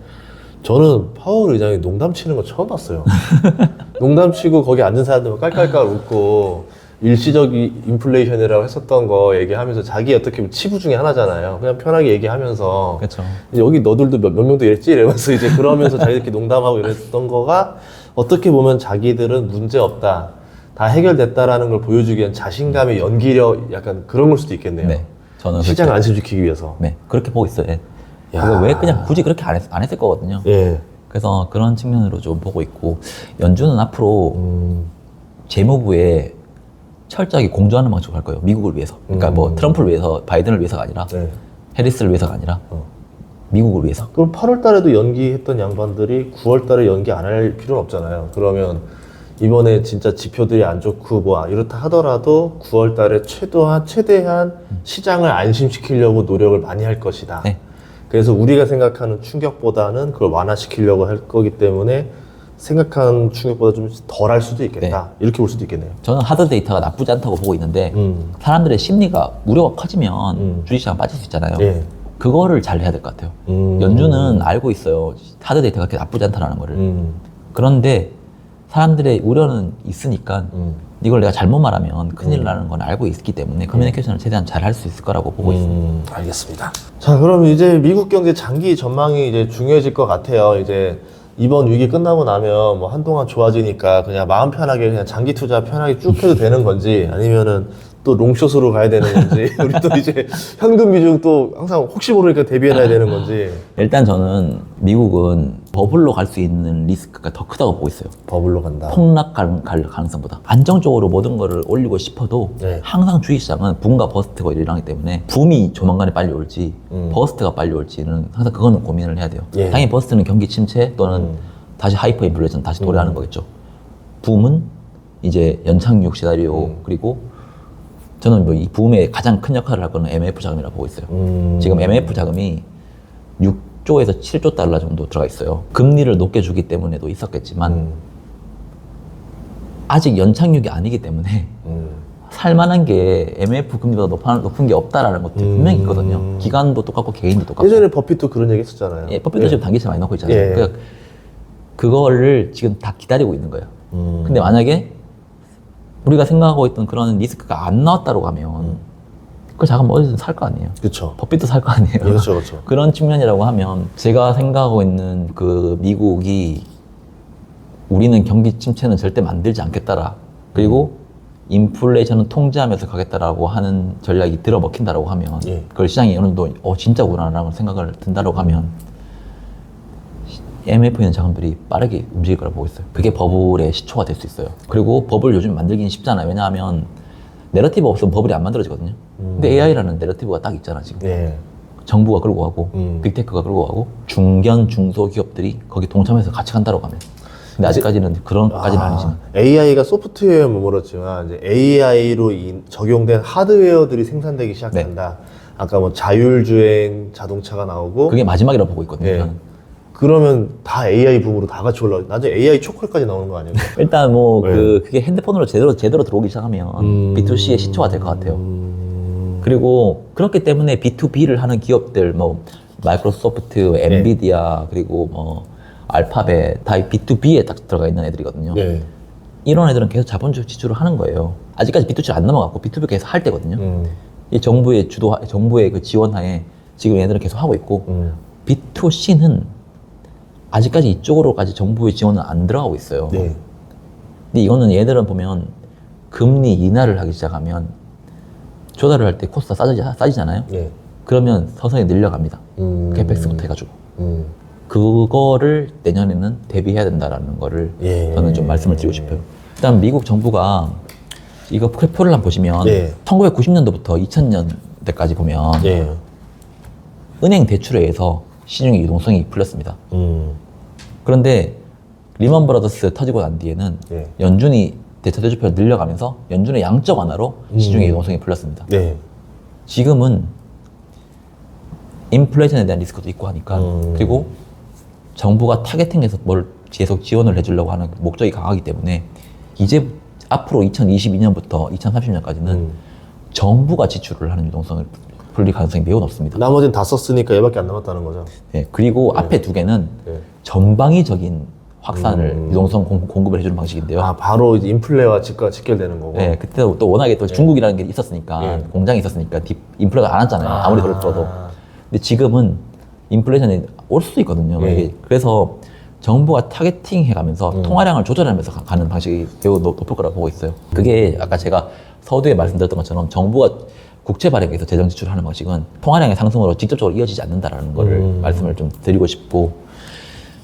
저는 파월 의장이 농담 치는 거 처음 봤어요. 농담 치고 거기 앉은 사람들만 깔깔깔 웃고 일시적인 인플레이션이라고 했었던 거 얘기하면서 자기 어떻게 보면 치부 중에 하나잖아요. 그냥 편하게 얘기하면서 그렇죠. 여기 너들도 몇 명도 이랬지? 이러면서 이제 그러면서 자기들끼리 농담하고 이랬던 거가 어떻게 보면 자기들은 문제 없다. 다 해결됐다라는 걸 보여주기 위한 자신감의 연기력 약간 그런 걸 수도 있겠네요. 네, 저는 시장 그렇게, 안심시키기 위해서. 네, 그렇게 보고 있어요. 예. 야. 그거 왜 그냥 굳이 그렇게 안 했을 거거든요. 예. 그래서 그런 측면으로 좀 보고 있고 연준은 앞으로 재무부에 철저하게 공조하는 방식으로 할 거예요. 미국을 위해서. 그러니까 뭐 트럼프를 위해서, 바이든을 위해서가 아니라 네. 해리스를 위해서가 아니라 미국을 위해서. 그럼 8월 달에도 연기했던 양반들이 9월 달에 연기 안 할 필요는 없잖아요. 그러면 이번에 진짜 지표들이 안 좋고 뭐 이렇다 하더라도 9월 달에 최대한 시장을 안심시키려고 노력을 많이 할 것이다. 네. 그래서 우리가 생각하는 충격보다는 그걸 완화시키려고 할 거기 때문에 생각하는 충격보다 좀 덜 할 수도 있겠다. 이렇게 볼 수도 있겠네요. 저는 하드 데이터가 나쁘지 않다고 보고 있는데 사람들의 심리가 우려가 커지면 주식시장 빠질 수 있잖아요. 예. 그거를 잘 해야 될 것 같아요. 연준은 알고 있어요. 하드 데이터가 그렇게 나쁘지 않다는 거를. 그런데 사람들의 우려는 있으니까 이걸 내가 잘못 말하면 큰일 나는 건 알고 있기 때문에 커뮤니케이션을 최대한 잘 할 수 있을 거라고 보고 있습니다. 알겠습니다. 자, 그럼 이제 미국 경제 장기 전망이 이제 중요해질 것 같아요. 이제 이번 위기 끝나고 나면 뭐 한동안 좋아지니까 그냥 마음 편하게 그냥 장기 투자 편하게 쭉 해도 되는 건지 아니면은 또 롱숏으로 가야 되는 건지 우리 또 이제 현금 비중 또 항상 혹시 모르니까 대비해놔야 되는 건지. 일단 저는 미국은 버블로 갈 수 있는 리스크가 더 크다고 보고 있어요. 버블로 간다. 폭락 갈 가능성보다. 안정적으로 모든 거를 올리고 싶어도 네. 항상 주식시장은 붐과 버스트가 일어나기 때문에 붐이 조만간에 빨리 올지 버스트가 빨리 올지는 항상 그거는 고민을 해야 돼요. 예. 당연히 버스트는 경기 침체 또는 다시 하이퍼 인플레이션 다시 도래하는 거겠죠. 붐은 이제 연착륙 시나리오 그리고 저는 뭐 이 붐의 가장 큰 역할을 할 거는 MF 자금이라고 보고 있어요. 지금 MF 자금이 6조에서 7조 달러 정도 들어가 있어요. 금리를 높게 주기 때문에도 있었겠지만 아직 연착륙이 아니기 때문에 살만한 게 MF 금리보다 높은 게 없다라는 것도 분명히 있거든요. 기관도 똑같고 개인도 똑같고. 예전에 버핏도 그런 얘기 했었잖아요. 예, 버핏도 지금 단기채 많이 넣고 있잖아요. 예. 그러니까 그거를 지금 다 기다리고 있는 거예요. 근데 만약에 우리가 생각하고 있던 그런 리스크가 안 나왔다고 하면 그 자금 어디든 살 거 아니에요. 그렇죠. 버핏도 살 거 아니에요. 그렇죠, 그렇죠. 그런 측면이라고 하면 제가 생각하고 있는 그 미국이 우리는 경기 침체는 절대 만들지 않겠다라. 그리고 인플레이션은 통제하면서 가겠다라고 하는 전략이 들어먹힌다라고 하면 예. 그걸 시장이 어느 정도 진짜구나라는 생각을 든다라고 하면 MF 있는 자금들이 빠르게 움직일 거라고 보고 있어요. 그게 버블의 시초가 될 수 있어요. 그리고 버블 요즘 만들기는 쉽잖아요. 왜냐하면 내러티브 없으면 버블이 안 만들어지거든요. 근데 AI라는 내러티브가 딱 있잖아 지금. 예. 정부가 끌고 가고 빅테크가 끌고 가고 중견 중소 기업들이 거기 동참해서 같이 간다고 하면. 근데 아직까지는 그런 것까지는 아니지만 AI가 소프트웨어에 머물렀지만 이제 AI로 적용된 하드웨어들이 생산되기 시작한다. 아까 뭐 자율주행 자동차가 나오고 그게 마지막이라고 보고 있거든요. 예. 저는. 그러면 다 AI 붐으로 다 같이 올라. 나중에 AI 초콜까지 나오는 거 아니에요? 일단 뭐 네. 그게 핸드폰으로 제대로 들어오기 시작하면 B2C의 시초가 될 것 같아요. 그리고 그렇기 때문에 B2B를 하는 기업들 뭐 마이크로소프트, 엔비디아 그리고 뭐 알파벳 다 B2B에 딱 들어가 있는 애들이거든요. 네. 이런 애들은 계속 자본주의 지출을 하는 거예요. 아직까지 B2C를 안 넘어갔고 B2B 계속 할 때거든요. 이 정부의 정부의 그 지원하에 지금 얘들은 계속 하고 있고 B2C는 아직까지 이쪽으로까지 정부의 지원은 안 들어가고 있어요. 네. 근데 이거는 얘들은 보면 금리 인하를 하기 시작하면 조달을 할 때 코스트가 싸지잖아요. 네. 그러면 서서히 늘려갑니다. 캐펙스부터 해가지고. 그거를 내년에는 대비해야 된다라는 거를 저는 좀 말씀을 드리고 싶어요. 일단 미국 정부가 이거 표를 한번 보시면 1990년도부터 2000년대까지 보면 은행 대출에 의해서 신용의 유동성이 풀렸습니다. 그런데 리먼 브라더스 터지고 난 뒤에는 연준이 대차 대조표를 늘려가면서 연준의 양적 완화로 시중의 유동성이 풀렸습니다. 지금은 인플레이션에 대한 리스크도 있고 하니까 그리고 정부가 타겟팅해서 뭘 계속 지원을 해주려고 하는 목적이 강하기 때문에 이제 앞으로 2022년부터 2030년까지는 정부가 지출을 하는 유동성을 풀릴 가능성이 매우 높습니다. 나머지는 다 썼으니까 얘밖에 안 남았다는 거죠. 네, 그리고 앞에 두 개는 전방위적인 확산을 유동성 공급을 해주는 방식인데요. 아, 바로 이제 인플레와 직결되는 거고. 네, 그때 또 워낙에 또 중국이라는 게 있었으니까 공장이 있었으니까 인플레가 안 왔잖아요. 아무리 그렇더라도. 근데 지금은 인플레이션이 올 수도 있거든요. 그래서 정부가 타겟팅 해가면서 통화량을 조절하면서 가는 방식이 매우 높을 거라고 보고 있어요. 그게 아까 제가 서두에 말씀드렸던 것처럼 정부가 국채 발행에서 재정 지출을 하는 방식은 통화량의 상승으로 직접적으로 이어지지 않는다라는 거를 말씀을 좀 드리고 싶고,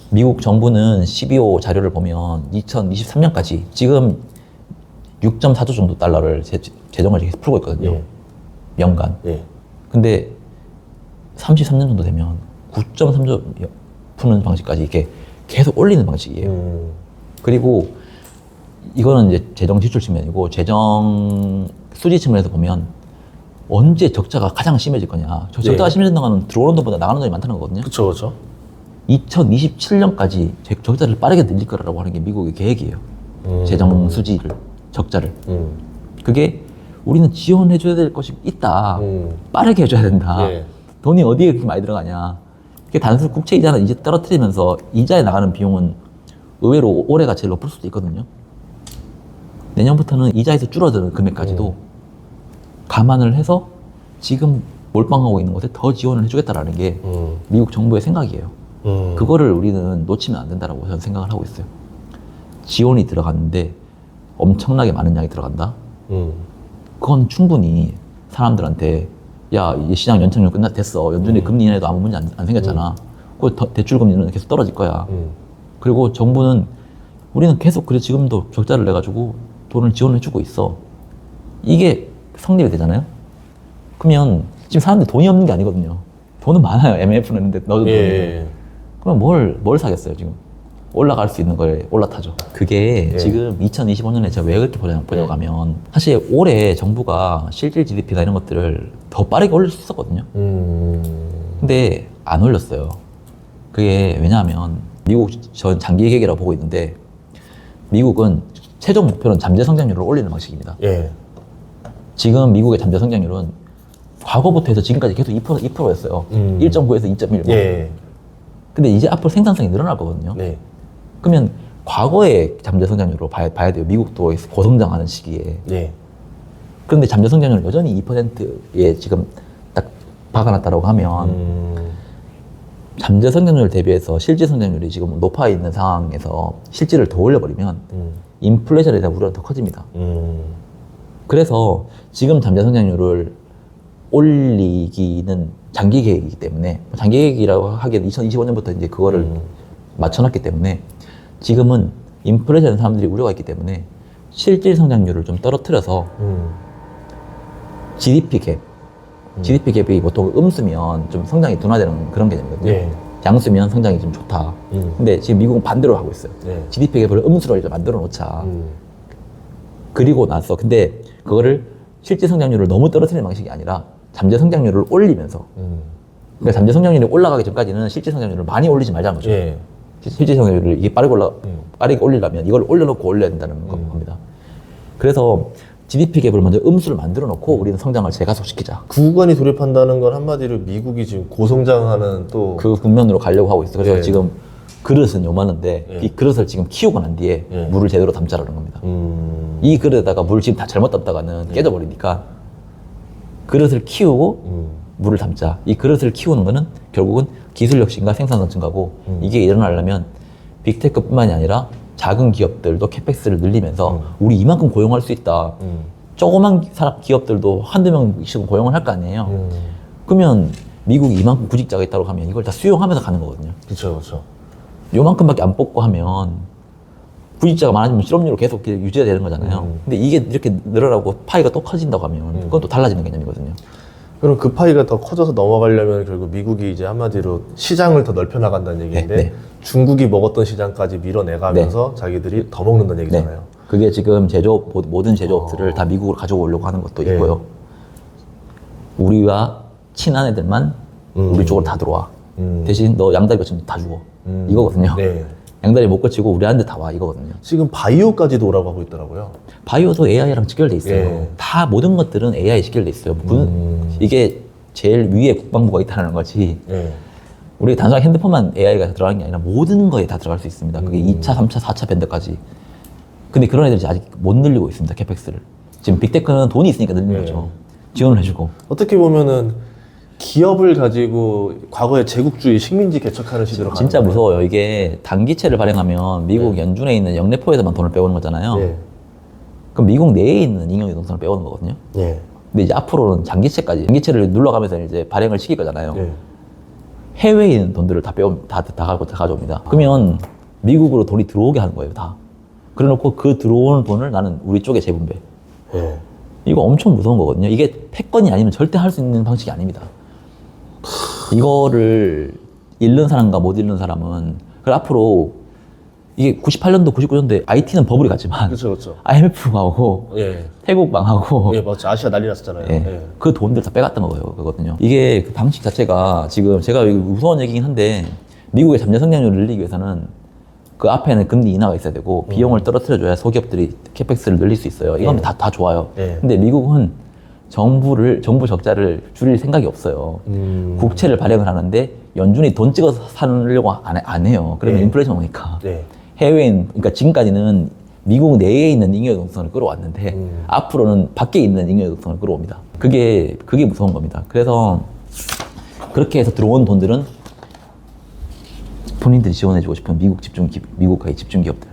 미국 정부는 12호 자료를 보면 2023년까지 지금 6.4조 정도 달러를 재정을 계속 풀고 있거든요. 연간. 근데 33년 정도 되면 9.3조 푸는 방식까지 이렇게 계속 올리는 방식이에요. 그리고 이거는 이제 재정 지출 측면이고, 재정 수지 측면에서 보면 언제 적자가 가장 심해질 거냐. 적자가 심해진다는 건 들어오는 돈보다 나가는 돈이 많다는 거거든요. 그쵸, 그쵸. 2027년까지 적자를 빠르게 늘릴 거라고 하는 게 미국의 계획이에요. 재정 수지를, 적자를. 그게 우리는 지원해줘야 될 것이 있다. 빠르게 해줘야 된다. 돈이 어디에 그렇게 많이 들어가냐. 그게 단순 국채 이자는 이제 떨어뜨리면서 이자에 나가는 비용은 의외로 올해가 제일 높을 수도 있거든요. 내년부터는 이자에서 줄어드는 금액까지도 감안을 해서 지금 몰빵하고 있는 곳에 더 지원을 해주겠다라는 게 미국 정부의 생각이에요. 그거를 우리는 놓치면 안 된다라고 저는 생각을 하고 있어요. 지원이 들어갔는데 엄청나게 많은 양이 들어간다? 그건 충분히 사람들한테 야, 이제 시장 연착륙 됐어. 연준이 금리 인하에도 아무 문제 안 생겼잖아. 그 대출 금리는 계속 떨어질 거야. 그리고 정부는 우리는 계속 그래 지금도 적자를 내가지고 돈을 지원해주고 있어. 이게 성립이 되잖아요. 그러면 지금 사람들이 돈이 없는 게 아니거든요. 돈은 많아요. MF는 했는데 넣어도 돈이. 그럼 뭘 사겠어요 지금? 올라갈 수 있는 걸 올라타죠. 그게 지금 2025년에 제가 왜 그렇게 보냐고 하면 사실 올해 정부가 실질 GDP나 이런 것들을 더 빠르게 올릴 수 있었거든요. 근데 안 올렸어요. 그게 왜냐하면 미국 전 장기 계획이라고 보고 있는데, 미국은 최종 목표는 잠재 성장률을 올리는 방식입니다. 지금 미국의 잠재 성장률은 과거부터 해서 지금까지 계속 2%였어요. 1.9에서 2.1. 근데 이제 앞으로 생산성이 늘어날 거거든요. 그러면 과거의 잠재 성장률로 봐야 돼요. 미국도 고성장하는 시기에. 그런데 잠재 성장률은 여전히 2%에 지금 딱 박아놨다고 하면 잠재 성장률 대비해서 실질 성장률이 지금 높아 있는 상황에서 실질을 더 올려버리면 인플레이션에 대한 우려가 더 커집니다. 그래서 지금 잠재 성장률을 올리기는 장기 계획이기 때문에, 장기 계획이라고 하기에는 2025년부터 이제 그거를 맞춰놨기 때문에 지금은 인플레이션 사람들이 우려가 있기 때문에 실질 성장률을 좀 떨어뜨려서 GDP 갭, GDP 갭이 보통 음수면 좀 성장이 둔화되는 그런 개념이거든요. 예. 양수면 성장이 좀 좋다. 근데 지금 미국은 반대로 하고 있어요. 예. GDP 갭을 음수로 일단 만들어 놓자. 그리고 나서 근데 그거를 실제 성장률을 너무 떨어뜨리는 방식이 아니라 잠재 성장률을 올리면서 그러니까 잠재 성장률이 올라가기 전까지는 실제 성장률을 많이 올리지 말자는 거죠. 예. 실제 성장률을 이게 빠르게 올리려면 이걸 올려놓고 올려야 된다는 겁니다. 그래서 GDP 갭을 먼저 음수를 만들어 놓고 우리는 성장을 재가속시키자. 그 구간이 돌입한다는 건 한마디로 미국이 지금 고성장하는 또 그 국면으로 가려고 하고 있어요. 그래서 예. 지금 그릇은 요만한데 예. 이 그릇을 지금 키우고 난 뒤에 예. 물을 제대로 담자라는 겁니다. 이 그릇에다가 물 지금 다 잘못 담다가는 깨져버리니까 그릇을 키우고 물을 담자. 이 그릇을 키우는 거는 결국은 기술 혁신과 생산성 증가고 이게 일어나려면 빅테크뿐만이 아니라 작은 기업들도 캐펙스를 늘리면서 우리 이만큼 고용할 수 있다. 조그만 기업들도 한두 명씩은 고용을 할 거 아니에요. 그러면 미국이 이만큼 구직자가 있다고 하면 이걸 다 수용하면서 가는 거거든요. 그렇죠, 그렇죠. 요만큼밖에 안 뽑고 하면 구직자가 많아지면 실업률로 계속 유지가 되는 거잖아요. 근데 이게 이렇게 늘어나고 파이가 또 커진다고 하면 그건 또 달라지는 개념이거든요. 그럼 그 파이가 더 커져서 넘어가려면 결국 미국이 이제 한마디로 시장을 더 넓혀 나간다는 얘기인데 네. 중국이 먹었던 시장까지 밀어내가면서 자기들이 더 먹는다는 얘기잖아요. 네. 그게 지금 모든 제조업들을 다 미국으로 가지고 오려고 하는 것도 예. 있고요. 우리와 친한 애들만 우리 쪽으로 다 들어와. 대신 너 양다리 거치면 다 죽어. 이거거든요. 네. 양다리 못 거치고 우리한테 다 와. 이거거든요. 지금 바이오까지도 오라고 하고 있더라고요. 바이오도 AI랑 직결돼 있어요. 예. 다 모든 것들은 AI 직결돼 있어요. 이게 제일 위에 국방부가 있다는 거지. 네. 우리 단순하게 핸드폰만 AI가 들어가는 게 아니라 모든 거에 다 들어갈 수 있습니다. 그게 2차, 3차, 4차 밴드까지. 근데 그런 애들이 아직 못 늘리고 있습니다. 캐펙스를. 지금 빅테크는 돈이 있으니까 늘리는 거죠. 지원을 해주고. 어떻게 보면은 기업을 가지고 과거에 제국주의 식민지 개척하는 시대로 가는 진짜 거예요. 무서워요. 이게 단기채를 발행하면 미국 연준에 있는 영래포에서만 돈을 빼오는 거잖아요. 예. 그럼 미국 내에 있는 잉여유동성을 빼오는 거거든요. 예. 근데 이제 앞으로는 장기채를 눌러가면서 이제 발행을 시킬 거잖아요. 예. 해외에 있는 돈들을 다 가져옵니다. 그러면 미국으로 돈이 들어오게 하는 거예요, 다. 그래 놓고 그 들어오는 돈을 나는 우리 쪽에 재분배. 예. 이거 엄청 무서운 거거든요. 이게 패권이 아니면 절대 할 수 있는 방식이 아닙니다. 이거를 잃는 사람과 못 잃는 사람은, 그리고 앞으로 이게 98년도, 99년도에 IT는 버블이 갔지만, 그렇죠, 그렇죠. IMF하고 예. 태국방하고 예, 맞죠. 아시아 난리 났었잖아요. 예. 예. 그 돈들 다 빼갔던 거거든요. 이게 그 방식 자체가 지금 제가 무서운 얘기긴 한데 미국의 잠재 성장률을 늘리기 위해서는 그 앞에는 금리 인하가 있어야 되고 비용을 떨어뜨려줘야 소기업들이 캐펙스를 늘릴 수 있어요. 이건 예. 다 좋아요. 예. 근데 미국은 정부 적자를 줄일 생각이 없어요. 국채를 발행을 하는데 연준이 돈 찍어서 사려고 안 해요. 그러면 예. 인플레이션 오니까. 네. 해외인, 그러니까 지금까지는 미국 내에 있는 잉여유동성을 끌어왔는데 앞으로는 밖에 있는 잉여유동성을 끌어옵니다. 그게 무서운 겁니다. 그래서 그렇게 해서 들어온 돈들은 본인들이 지원해주고 싶은 미국과의 집중 기업들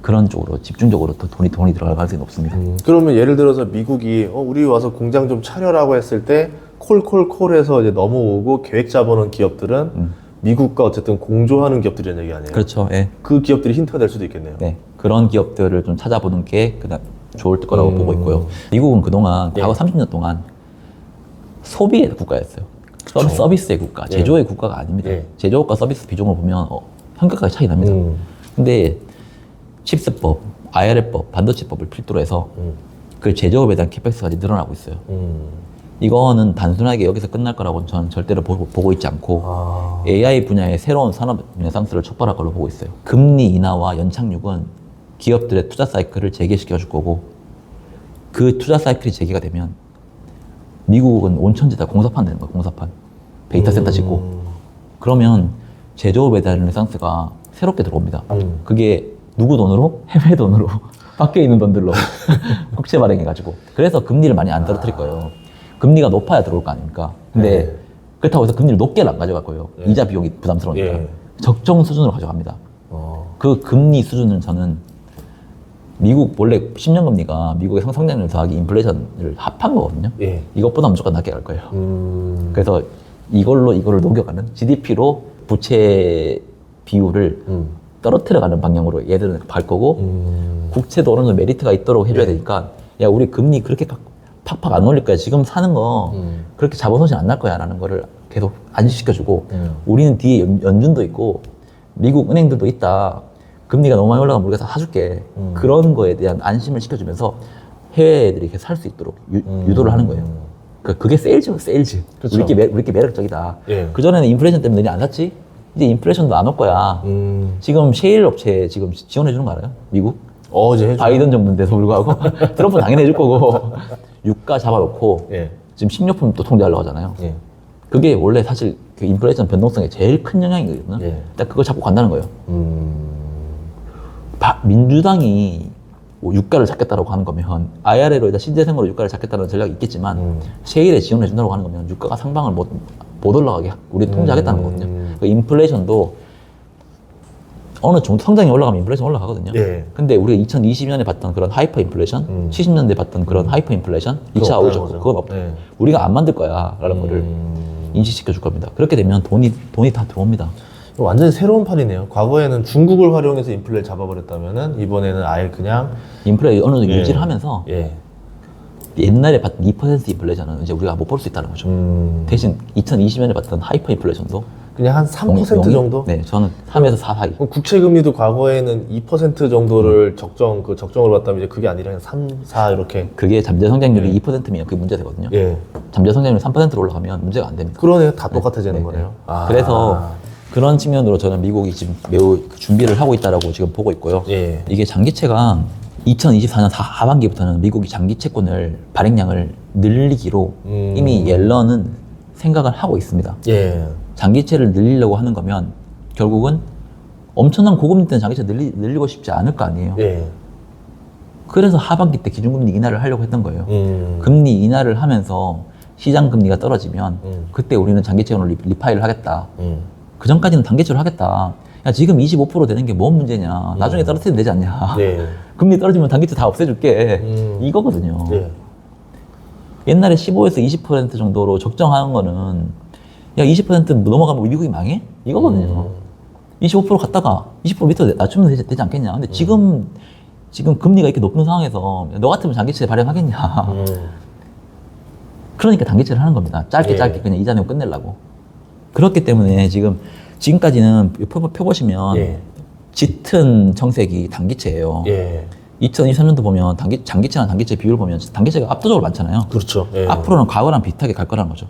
그런 쪽으로 집중적으로 더 돈이 들어갈 가능성이 높습니다. 그러면 예를 들어서 미국이 우리 와서 공장 좀 차려라고 했을 때 콜해서 이제 넘어오고 계획 잡아놓은 기업들은 미국과 어쨌든 공조하는 기업들이라는 얘기 아니에요? 그렇죠. 예. 그 기업들이 힌트가 될 수도 있겠네요. 네. 그런 기업들을 좀 찾아보는 게 그다음 좋을 거라고 보고 있고요. 미국은 그동안 과거 30년 동안 소비의 국가였어요. 서비스의 국가, 제조의 국가가 아닙니다. 예. 제조업과 서비스 비중을 보면 현격하게 차이 납니다. 근데 칩스법, IRA법, 반도체법을 필두로 해서 그 제조업에 대한 캐펙스까지 늘어나고 있어요. 이거는 단순하게 여기서 끝날 거라고 저는 절대로 보고 있지 않고 AI 분야의 새로운 산업 르네상스를 촉발할 걸로 보고 있어요. 금리 인하와 연착륙은 기업들의 투자 사이클을 재개시켜 줄 거고 그 투자 사이클이 재개가 되면 미국은 온천지다 공사판 되는 거예요. 공사판. 데이터 센터 짓고. 그러면 제조업에 대한 르네상스가 새롭게 들어옵니다. 그게 누구 돈으로? 해외 돈으로. 밖에 있는 돈들로 국채 발행해가지고. 그래서 금리를 많이 안 떨어뜨릴 거예요. 금리가 높아야 들어올 거 아닙니까? 근데 그렇다고 해서 금리를 높게는 안 가져갈 거예요. 이자 비용이 부담스러우니까. 예. 적정 수준으로 가져갑니다. 그 금리 수준은 저는 미국 원래 10년 금리가 미국의 성장률 더하기 인플레이션을 합한 거거든요. 예. 이것보다 무조건 낮게 갈 거예요. 그래서 이거를 녹여가는 GDP로 부채 비율을 떨어뜨려가는 방향으로 얘들은 갈 거고 국채도 어느 정도 메리트가 있도록 해줘야 되니까 야 우리 금리 그렇게 팍팍 안 올릴 거야. 지금 사는 거 그렇게 자본손실 안 날 거야 라는 거를 계속 안심시켜주고 우리는 뒤에 연준도 있고 미국 은행들도 있다. 금리가 너무 많이 올라가면 우리가 다 사줄게. 그런 거에 대한 안심을 시켜주면서 해외 애들이 이렇게 살 수 있도록 유도를 하는 거예요. 그게 세일즈죠, 세일즈. 그쵸. 우리께 매력적이다. 예. 그전에는 인플레이션 때문에 너네 안 샀지? 이제 인플레이션도 안 올 거야. 지금 셰일 업체 지금 지원해주는 거 알아요? 미국? 이제 해줘. 바이든 정부인데도 불구하고 트럼프는 당연히 해줄 거고 유가 잡아놓고 예. 지금 식료품 또 통제하려고 하잖아요. 예. 그게 원래 사실 그 인플레이션 변동성에 제일 큰 영향이거든요. 예. 딱 그걸 잡고 간다는 거예요. 민주당이 뭐 유가를 잡겠다라고 하는 거면 IRA로 일단 신재생으로 유가를 잡겠다는 전략이 있겠지만 세일에 지원해 준다고 하는 거면 유가가 상방을 못 올라가게 우리 통제하겠다는 거거든요. 그 인플레이션도 어느 정도 성장이 올라가면 인플레이션 올라가거든요. 예. 근데 우리가 2020년에 봤던 그런 하이퍼 인플레이션, 70년대 봤던 그런 하이퍼 인플레이션, 2차 없다는 오죠. 거죠. 그건 없다. 예. 우리가 안 만들 거야 라는 거를 인식시켜 줄 겁니다. 그렇게 되면 돈이 다 들어옵니다. 완전히 새로운 판이네요. 과거에는 중국을 활용해서 인플레를 잡아버렸다면은 이번에는 아예 그냥 인플레 어느 정도 예. 유지를 하면서 예. 옛날에 봤던 2% 인플레이션은 이제 우리가 못 볼 수 있다는 거죠. 대신 2020년에 봤던 하이퍼 인플레이션도 그냥 한 3% 정도? 네, 저는 3에서 4 사이. 그럼 국채 금리도 과거에는 2% 정도를 적정을 봤다면 이제 그게 아니라 그냥 3, 4 이렇게. 그게 잠재 성장률이 2%면 그게 문제 되거든요. 예. 잠재 성장률이 3%로 올라가면 문제가 안 됩니다. 그러네요. 다 똑같아지는 네, 거네요. 아. 그래서 그런 측면으로 저는 미국이 지금 매우 준비를 하고 있다라고 지금 보고 있고요. 예. 이게 장기채가 2024년 하반기부터는 미국이 장기채권을 발행량을 늘리기로 이미 옐런은 생각을 하고 있습니다. 예. 장기채를 늘리려고 하는 거면 결국은 엄청난 고금리 때는 장기채 늘리고 싶지 않을 거 아니에요. 예. 그래서 하반기 때 기준금리 인하를 하려고 했던 거예요. 금리 인하를 하면서 시장 금리가 떨어지면 그때 우리는 장기채권을 리파이를 하겠다. 그 전까지는 단기채로 하겠다. 야, 지금 25% 되는 게 뭔 문제냐. 나중에 떨어뜨리면 되지 않냐. 네. 금리 떨어지면 단기채 다 없애줄게. 이거거든요. 예. 옛날에 15에서 20% 정도로 적정하는 거는 야, 20% 넘어가면 미국이 망해? 이거거든요. 25% 갔다가 20% 밑으로 낮추면 되지 않겠냐. 근데 지금 금리가 이렇게 높은 상황에서 너 같으면 장기채 발행하겠냐. 그러니까 단기채를 하는 겁니다. 짧게 그냥 이자 내고 끝내려고. 그렇기 때문에 지금까지는 펴보시면 예. 짙은 청색이 단기채예요. 예. 2023년도 보면 장기채랑 단기채 비율 보면 단기채가 압도적으로 많잖아요. 그렇죠. 예. 앞으로는 과거랑 비슷하게 갈 거라는 거죠.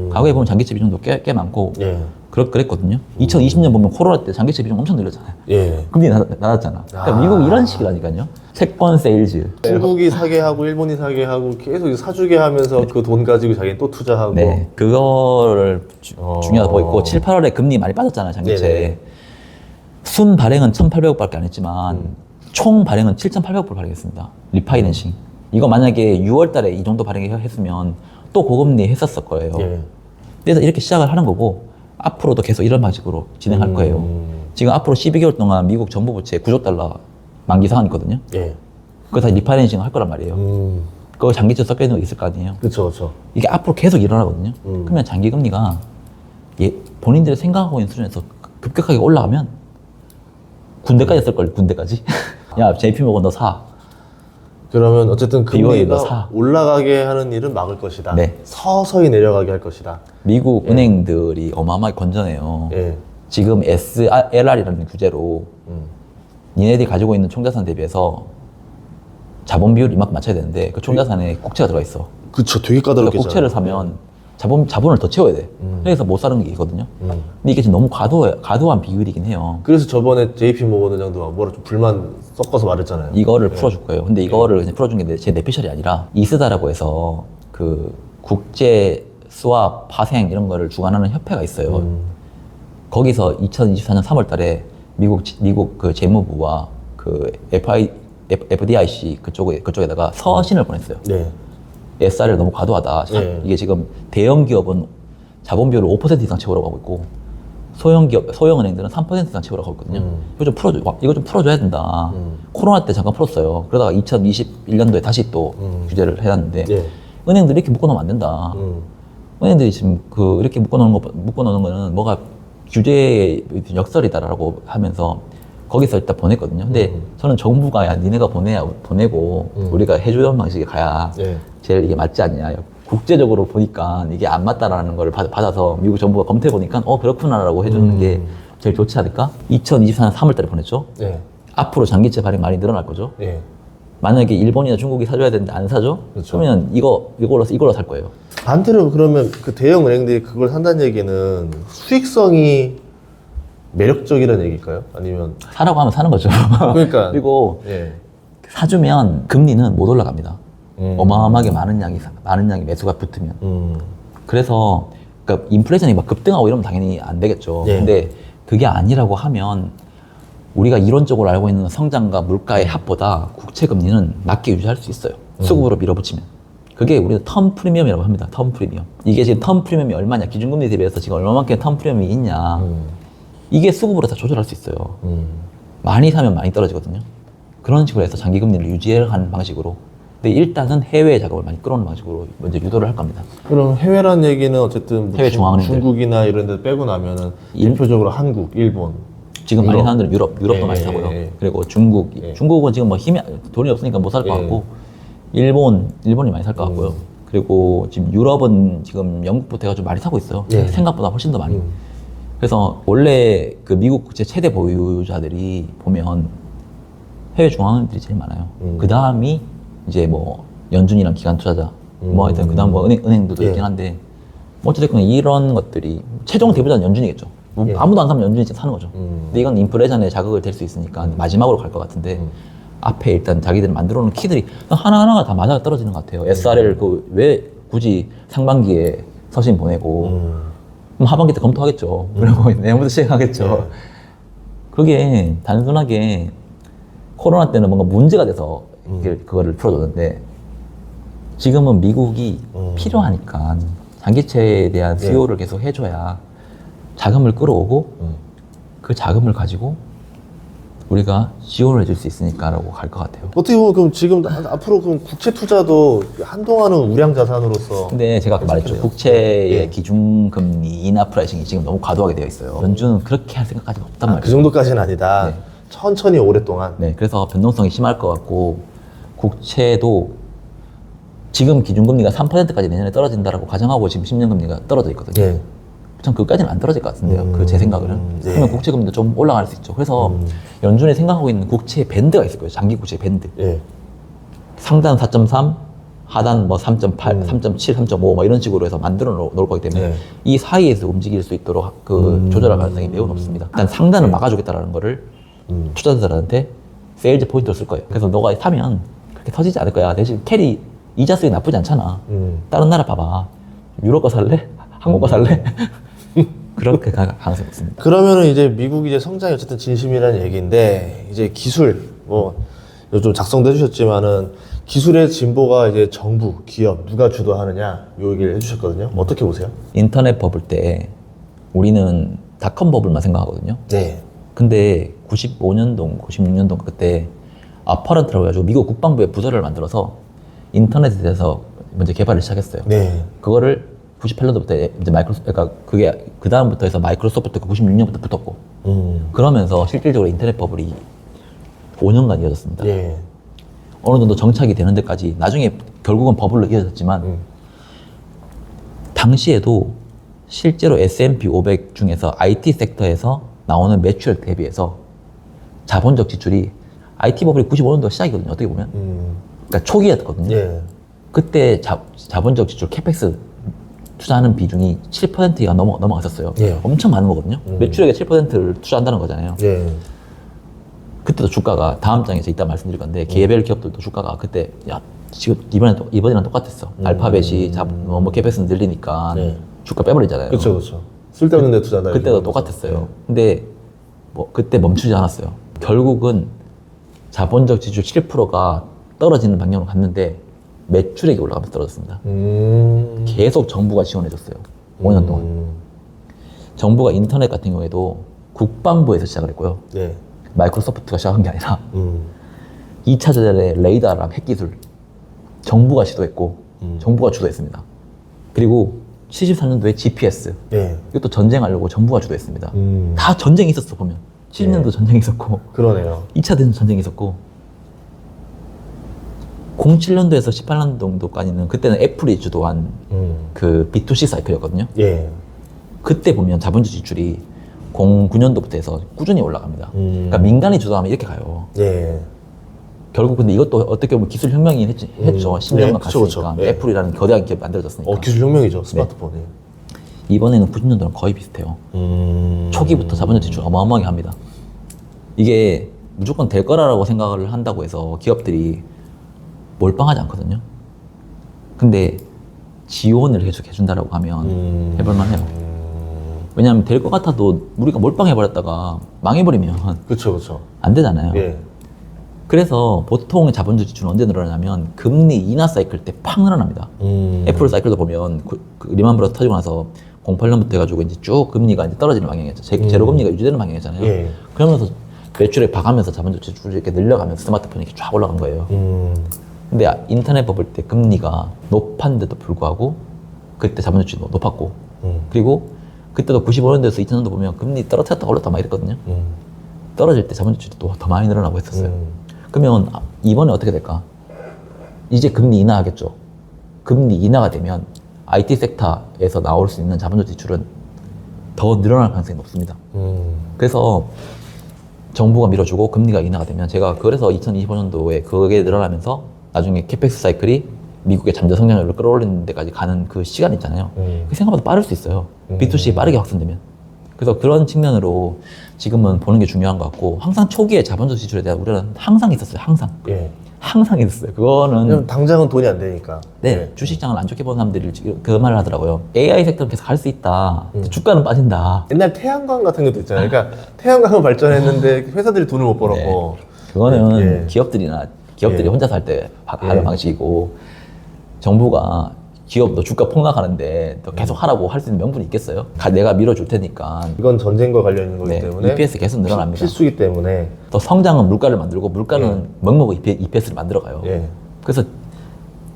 과거에 보면 장기채 비중도 꽤 많고 예. 그랬거든요. 2020년 보면 코로나 때 장기채 비중 엄청 늘렸잖아요. 예. 금리 낮았잖아. 그러니까 미국이 이런 식이라니까요. 채권 세일즈. 중국이 사게 하고 일본이 사게 하고 계속 사주게 하면서 그 돈 가지고 자기는 또 투자하고. 네, 그거를 중요하다고 보고 있고 7, 8월에 금리 많이 빠졌잖아요, 장기채. 네네. 순 발행은 1,800억밖에 안 했지만 총 발행은 7,800억 발행했습니다. 리파이낸싱. 이거 만약에 6월 달에 이 정도 발행했으면 또 고금리 했었을 거예요. 예. 그래서 이렇게 시작을 하는 거고 앞으로도 계속 이런 방식으로 진행할 거예요. 지금 앞으로 12개월 동안 미국 정부 부채 9조 달러 만기 상환 있거든요. 예. 그거 다 리파이낸싱 할 거란 말이에요. 그거 장기채 섞여 있는 거 있을 거 아니에요. 그렇죠, 그렇죠. 이게 앞으로 계속 일어나거든요. 그러면 장기 금리가 본인들이 생각하고 있는 수준에서 급격하게 올라가면 군대까지 쓸 걸, 군대까지. 야, JP모건 너 사. 그러면 어쨌든 BOE 너 금리가 사. 올라가게 하는 일은 막을 것이다. 네. 서서히 내려가게 할 것이다. 미국 은행들이 어마어마하게 건전해요. 예. 지금 SLR이라는 규제로 니네들이 가지고 있는 총자산 대비해서 자본 비율을 이만큼 맞춰야 되는데 그 총자산에 국채가 들어가 있어. 그쵸, 되게 그러니까 까다롭게. 국채를 사면 자본을 더 채워야 돼. 그래서 못 사는 게 있거든요. 근데 이게 지금 너무 과도한 비율이긴 해요. 그래서 저번에 JP 모건 의장도 뭐라 좀 불만 섞어서 말했잖아요. 이거를 풀어줄 거예요. 근데 이거를 그냥 풀어준 게 제 내피셜이 아니라 이스다라고 해서 그 국제 스왑 파생 이런 거를 주관하는 협회가 있어요. 거기서 2024년 3월 달에 미국 그 재무부와 그 FDIC 그쪽에다가 서신을 보냈어요. 네. SR이 너무 과도하다. 네. 이게 지금 대형 기업은 자본 비율을 5% 이상 채우라고 하고 있고 소형은행들은 3% 이상 채우라고 하고 있거든요. 이거 좀 풀어줘야 된다. 코로나 때 잠깐 풀었어요. 그러다가 2021년도에 다시 또 규제를 해놨는데 네. 은행들이 이렇게 묶어놓으면 안 된다. 은행들이 지금 이렇게 묶어놓는 거는 뭐가 규제의 역설이다라고 하면서 거기서 일단 보냈거든요. 근데 저는 정부가 야 니네가 보내고 우리가 해주던 방식에 가야 예. 제일 이게 맞지 않냐. 국제적으로 보니까 이게 안 맞다라는 걸 받아서 미국 정부가 검토해 보니까 그렇구나라고 해주는 게 제일 좋지 않을까? 2024년 3월 달에 보냈죠. 예. 앞으로 장기채 발행 많이 늘어날 거죠. 예. 만약에 일본이나 중국이 사줘야 되는데 안 사죠? 그렇죠. 그러면 이걸로 살 거예요. 반대로 그러면 그 대형 은행들이 그걸 산다는 얘기는 수익성이 매력적이라는 얘기일까요? 아니면 사라고 하면 사는 거죠. 그러니까 그리고 예. 사주면 금리는 못 올라갑니다. 어마어마하게 많은 양이 매수가 붙으면. 그래서 그러니까 인플레이션이 막 급등하고 이러면 당연히 안 되겠죠. 예. 근데 그게 아니라고 하면 우리가 이론적으로 알고 있는 성장과 물가의 합보다 국채 금리는 낮게 유지할 수 있어요. 수급으로 밀어붙이면. 그게 우리가 텀 프리미엄이라고 합니다. 텀 프리미엄. 이게 지금 텀 프리미엄이 얼마냐, 기준금리 대비해서 지금 얼마만큼 텀 프리미엄이 있냐. 이게 수급으로 다 조절할 수 있어요. 많이 사면 많이 떨어지거든요. 그런 식으로 해서 장기 금리를 유지하는 방식으로. 근데 일단은 해외 자금을 많이 끌어오는 방식으로 먼저 유도를 할 겁니다. 그럼 해외란 얘기는 어쨌든 해외 중앙은행들. 중국이나 이런 데 빼고 나면은 대표적으로 한국, 일본. 지금 많이 유럽. 사는 데는 유럽도 예, 많이 예, 사고요. 예. 그리고 중국, 예. 중국은 지금 뭐 돈이 없으니까 못 살 것 예. 같고, 일본이 많이 살 것 같고요. 그리고 지금 유럽은 지금 영국부터 해가지고 많이 사고 있어요. 예. 생각보다 훨씬 더 많이. 그래서 원래 그 미국 국채 최대 보유자들이 보면 해외 중앙은행들이 제일 많아요. 그 다음이 이제 뭐 연준이랑 기관 투자자, 뭐 하여튼 그 다음 뭐 은행들도 예. 있긴 한데, 뭐 어쨌든 이런 것들이 최종 대부자는 연준이겠죠. 뭐 예. 아무도 안 사면 연준이 진짜 사는 거죠. 근데 이건 인플레이션에 자극을 될 수 있으니까 마지막으로 갈 것 같은데, 앞에 일단 자기들이 만들어 놓은 키들이 하나하나가 다 맞아 떨어지는 것 같아요. SRL 왜 굳이 상반기에 서신 보내고, 그럼 하반기 때 검토하겠죠. 그리고 내년부터 시행하겠죠. 예. 그게 단순하게 코로나 때는 뭔가 문제가 돼서 그거를 풀어줬는데, 지금은 미국이 필요하니까 장기채에 대한 수요를 계속 해줘야 자금을 끌어오고 그 자금을 가지고 우리가 지원을 해줄 수 있으니까라고 갈 것 같아요. 어떻게 보면 그럼 지금 앞으로 그럼 국채 투자도 한동안은 우량 자산으로서. 근데 제가 아까 말했죠. 그래요. 국채의 예. 기준금리 인하 프라이싱이 지금 너무 과도하게 되어 있어요. 연준은 그렇게 할 생각까지는 없단 말이에요. 그 정도까지는 아니다. 네. 천천히 오랫동안. 네, 그래서 변동성이 심할 것 같고, 국채도 지금 기준금리가 3%까지 내년에 떨어진다라고 가정하고 지금 10년 금리가 떨어져 있거든요. 예. 전 그까지는 안 떨어질 것 같은데요. 그 제 생각으로는. 네. 그러면 국채 금리도 좀 올라갈 수 있죠. 그래서 연준이 생각하고 있는 국채 밴드가 있을 거예요. 장기 국채 밴드. 예. 상단 4.3, 하단 뭐 3.8, 3.7, 3.5 뭐 이런 식으로 해서 만들어 놓을 거기 때문에 네. 이 사이에서 움직일 수 있도록 조절할 가능성이 매우 높습니다. 일단 상단을 막아주겠다라는 거를 투자자들한테 세일즈 포인트로 쓸 거예요. 그래서 너가 사면 그렇게 터지지 않을 거야. 대신 캐리 이자 수익 나쁘지 않잖아. 다른 나라 봐봐. 유럽 거 살래? 한국 거 살래? 그렇게 갈 가능성이 있습니다. 그러면은 이제 미국이 이제 성장이 어쨌든 진심이라는 얘기인데, 이제 기술, 뭐, 좀 작성도 해주셨지만은, 기술의 진보가 이제 정부, 기업, 누가 주도하느냐, 요 얘기를 해주셨거든요. 어떻게 보세요? 인터넷 버블 때 우리는 닷컴 버블만 생각하거든요. 네. 근데 95년도, 96년도 그때 아파런트라고 해가지고 미국 국방부에 부서를 만들어서 인터넷에 대해서 먼저 개발을 시작했어요. 네. 그거를 98년도부터 이제 그러니까 그게 그 다음부터 해서 마이크로소프트가 96년부터 붙었고, 그러면서 실질적으로 인터넷 버블이 5년간 이어졌습니다. 예. 어느 정도 정착이 되는 데까지 나중에 결국은 버블로 이어졌지만, 당시에도 실제로 S&P 500 중에서 IT 섹터에서 나오는 매출액 대비해서 자본적 지출이 IT 버블이 95년도 시작이거든요. 어떻게 보면. 그러니까 초기였거든요. 예. 그때 자본적 지출 캐펙스 투자하는 비중이 7%가 넘어갔었어요. 예. 엄청 많은 거거든요. 매출액의 7%를 투자한다는 거잖아요. 예. 그때도 주가가 다음 장에서 이따 말씀드릴 건데, 개별 기업들도 주가가 그때 야 지금 이번이랑 똑같았어. 알파벳이 뭐 캐펙스 늘리니까 네. 주가 빼버리잖아요. 그렇죠, 그렇죠. 쓸데없는 데 투자한다. 그때도 똑같았어요. 근데 뭐 그때 멈추지 않았어요. 결국은 자본적 지출 7%가 떨어지는 방향으로 갔는데 매출액이 올라가면서 떨어졌습니다. 계속 정부가 지원해줬어요. 5년 동안. 정부가 인터넷 같은 경우에도 국방부에서 시작을 했고요. 네. 마이크로소프트가 시작한 게 아니라 2차 전에 레이더랑 핵기술 정부가 시도했고 정부가 주도했습니다. 그리고 74년도에 GPS 네. 이것도 전쟁하려고 정부가 주도했습니다. 다 전쟁이 있었어 보면. 70년도 전쟁이 있었고 그러네요. 2차 대전 전쟁이 있었고 07년도에서 18년도 정도까지는 그때는 애플이 주도한 그 B2C 사이클이었거든요. 예. 그때 보면 자본주의 지출이 09년도부터 해서 꾸준히 올라갑니다. 그러니까 민간이 주도하면 이렇게 가요. 예. 결국 근데 이것도 어떻게 보면 기술 혁명이 했죠. 10년간 네, 갔으니까. 그쵸. 예. 애플이라는 거대한 기업이 만들어졌으니까. 기술 혁명이죠, 스마트폰이. 이번에는 90년도랑 거의 비슷해요. 초기부터 자본주의 지출 어마어마하게 합니다. 이게 무조건 될 거라고 생각을 한다고 해서 기업들이 몰빵하지 않거든요. 근데 지원을 계속 해준다라고 하면 해볼만 해요. 왜냐하면 될 것 같아도 우리가 몰빵해버렸다가 망해버리면 그쵸. 안 되잖아요. 예. 그래서 보통의 자본주의 지출은 언제 늘어나냐면 금리 인하 사이클 때 팍 늘어납니다. 애플 사이클도 보면 그 리만 브러스 터지고 나서 08년부터 해가지고 이제 쭉 금리가 이제 떨어지는 방향이었죠. 제로 금리가 유지되는 방향이잖아요. 예. 그러면서 매출액 봐가면서 자본주의 지출이 이렇게 늘려가면서 스마트폰이 이렇게 쫙 올라간 거예요. 근데 인터넷 버블 때 금리가 높았는데도 불구하고 그때 자본주의 지출이 높았고 그리고 그때도 95년도에서 2000년도 보면 금리 떨어뜨렸다 올렸다 막 이랬거든요. 떨어질 때 자본주의 지출이 또 더 많이 늘어나고 했었어요. 그러면 이번에 어떻게 될까? 이제 금리 인하하겠죠. 금리 인하가 되면 IT 섹터에서 나올 수 있는 자본주의 지출은 더 늘어날 가능성이 높습니다. 그래서 정부가 밀어주고 금리가 인하가 되면 제가 그래서 2025년도에 그게 늘어나면서 나중에 캐펙스 사이클이 미국의 잠재 성장률을 끌어올리는 데까지 가는 그 시간 있잖아요. 그 생각보다 빠를 수 있어요. B2C 빠르게 확산되면. 그래서 그런 측면으로 지금은 보는 게 중요한 것 같고 항상 초기에 자본주의 지출에 대한 우려는 항상 있었어요. 항상. 예. 항상 있었어요. 그거는 왜냐면 당장은 돈이 안 되니까. 네, 예. 주식장을 안 좋게 보는 사람들이 그 말을 하더라고요. AI 섹터는 계속 갈 수 있다. 주가는 빠진다. 옛날 태양광 같은 것도 있잖아요. 그러니까 태양광은 발전했는데 회사들이 돈을 못 벌었고. 그거는 예. 기업들이 혼자서 할 때 하는 예. 방식이고 정부가 기업도 주가 폭락하는데 또 계속 하라고 할 수 있는 명분이 있겠어요? 내가 밀어줄 테니까. 이건 전쟁과 관련 있는 거기 네, 때문에 EPS 계속 늘어납니다. 필수기 때문에. 또 성장은 물가를 만들고 물가는 먹먹 EPS를 만들어가요. 예. 그래서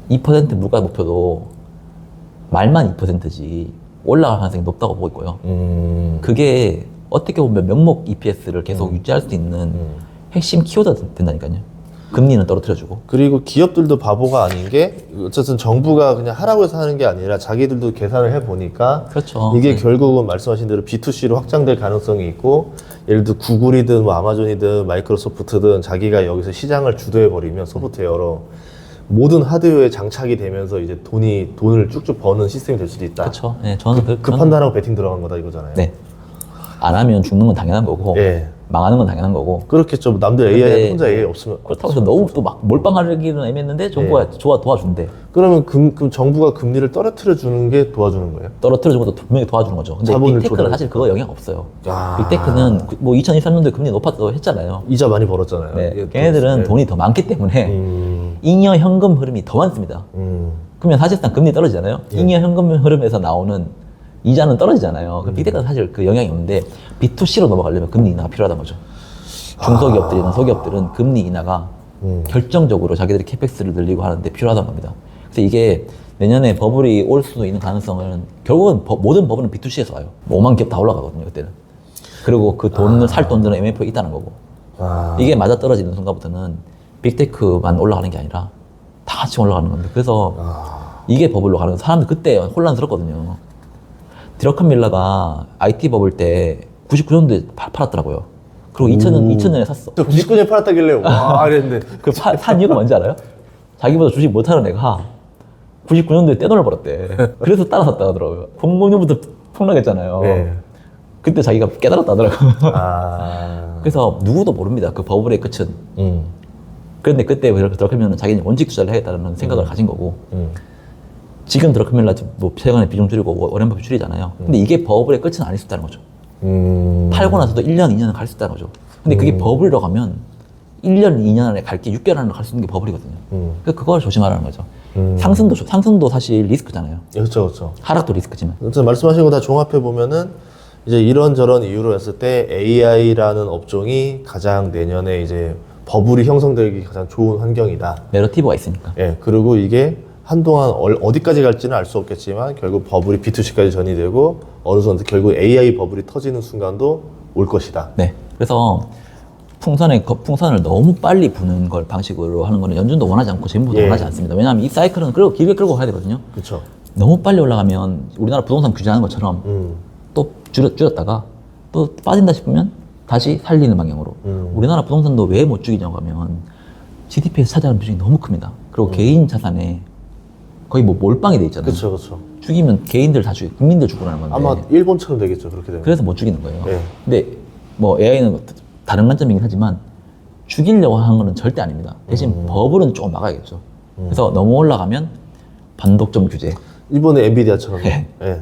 2% 물가 목표도 말만 2%지 올라갈 가능성이 높다고 보고 있고요. 그게 어떻게 보면 명목 EPS를 계속 유지할 수 있는 핵심 키워드가 된다니까요. 금리는 떨어뜨려주고. 그리고 기업들도 바보가 아닌 게 어쨌든 정부가 그냥 하라고 해서 하는 게 아니라 자기들도 계산을 해보니까 그렇죠. 이게 결국은 말씀하신 대로 B2C로 확장될 가능성이 있고 예를 들어 구글이든 뭐 아마존이든 마이크로소프트든 자기가 여기서 시장을 주도해버리면 소프트웨어로 모든 하드웨어에 장착이 되면서 이제 돈을 쭉쭉 버는 시스템이 될 수도 있다. 그렇죠. 네, 저는 그 판단하고 베팅 들어간 거다 이거잖아요. 네. 안 하면 죽는 건 당연한 거고, 예. 망하는 건 당연한 거고. 그렇겠죠. 남들 근데 AI 혼자 AI 없으면. 그렇다고 해서 너무 또 막 몰빵하기는 애매했는데 정부가 도와준대. 그러면 그럼 정부가 금리를 떨어뜨려 주는 게 도와주는 거예요? 떨어뜨려주고 또 분명히 도와주는 거죠. 근데 자본을 빅테크는 조달해. 사실 그거 영향 없어요. 아. 빅테크는 뭐 2023년도에 금리 높았다고 했잖아요. 이자 많이 벌었잖아요. 네. 예, 걔네들은 네. 돈이 더 많기 때문에 잉여 현금 흐름이 더 많습니다. 그러면 사실상 금리 떨어지잖아요. 잉여 현금 흐름에서 나오는 이자는 떨어지잖아요. 그 빅테크는 사실 그 영향이 없는데 B2C로 넘어가려면 금리 인하가 필요하다는 거죠. 중소기업들이나 소기업들은 금리 인하가 결정적으로 자기들이 캐펙스를 늘리고 하는데 필요하다는 겁니다. 그래서 이게 내년에 버블이 올 수도 있는 가능성은 결국은 모든 버블은 B2C에서 와요. 5만 기업 다 올라가거든요, 그때는. 그리고 그 돈을 살 돈들은 MF에 있다는 거고. 이게 맞아떨어지는 순간부터는 빅테크만 올라가는 게 아니라 다 같이 올라가는 건데. 그래서 이게 버블로 가는 거예요. 사람들 그때 혼란스럽거든요. 드러큰 밀러가 IT 버블 때 99년도에 팔았더라고요. 그리고 2000년에 샀어. 저 99년에 팔았다길래 와 이랬는데 산 이유가 뭔지 알아요? 자기보다 주식 못하는 애가 99년도에 떼돈을 벌었대. 그래서 따라 샀다 하더라고요. 00년부터 폭락했잖아요. 네. 그때 자기가 깨달았다 하더라고요. 아. 그래서 누구도 모릅니다. 그 버블의 끝은. 그런데 그때 드러큰밀러는 자기는 원칙 투자를 해야겠다는 생각을 가진 거고 지금 드러큰밀러 뭐 최근에 비중 줄이고 워렌 버핏 줄이잖아요. 근데 이게 버블의 끝은 아닐 수 있다는 거죠. 팔고 나서도 1년, 2년은 갈 수 있다는 거죠. 근데 그게 버블로 가면 1년, 2년 안에 갈 게 6개월 안에 갈 수 있는 게 버블이거든요. 그러니까 그걸 조심하라는 거죠. 상승도 사실 리스크잖아요. 그렇죠, 그렇죠. 하락도 리스크지만. 아무튼 말씀하신 거 다 종합해 보면은 이제 이런저런 이유로 했을 때 AI라는 업종이 가장 내년에 이제 버블이 형성되기 가장 좋은 환경이다. 내러티브가 있으니까. 예, 그리고 이게 한동안 어디까지 갈지는 알 수 없겠지만 결국 버블이 B2C까지 전이되고 어느 순간 결국 AI 버블이 터지는 순간도 올 것이다. 네. 그래서 풍선을 너무 빨리 부는 걸 방식으로 하는 거는 연준도 원하지 않고 재무부도 예. 원하지 않습니다. 왜냐하면 이 사이클은 길게 끌고 가야 되거든요. 그렇죠. 너무 빨리 올라가면 우리나라 부동산 규제하는 것처럼 또 줄였다가 또 빠진다 싶으면 다시 살리는 방향으로. 우리나라 부동산도 왜 못 죽이냐고 하면 GDP에서 차지하는 비중이 너무 큽니다. 그리고 개인 자산에 거의 뭐 몰빵이 돼 있잖아요. 그렇죠, 그렇죠. 죽이면 개인들 다 죽이고 국민들 죽으라는 건데. 아마 일본처럼 되겠죠, 그렇게 되면. 그래서 못 죽이는 거예요. 예. 근데 뭐 AI는 다른 관점이긴 하지만 죽이려고 하는 거는 절대 아닙니다. 대신 법으로는 조금 막아야겠죠. 그래서 너무 올라가면 반독점 규제. 일본의 엔비디아처럼. 예. 예.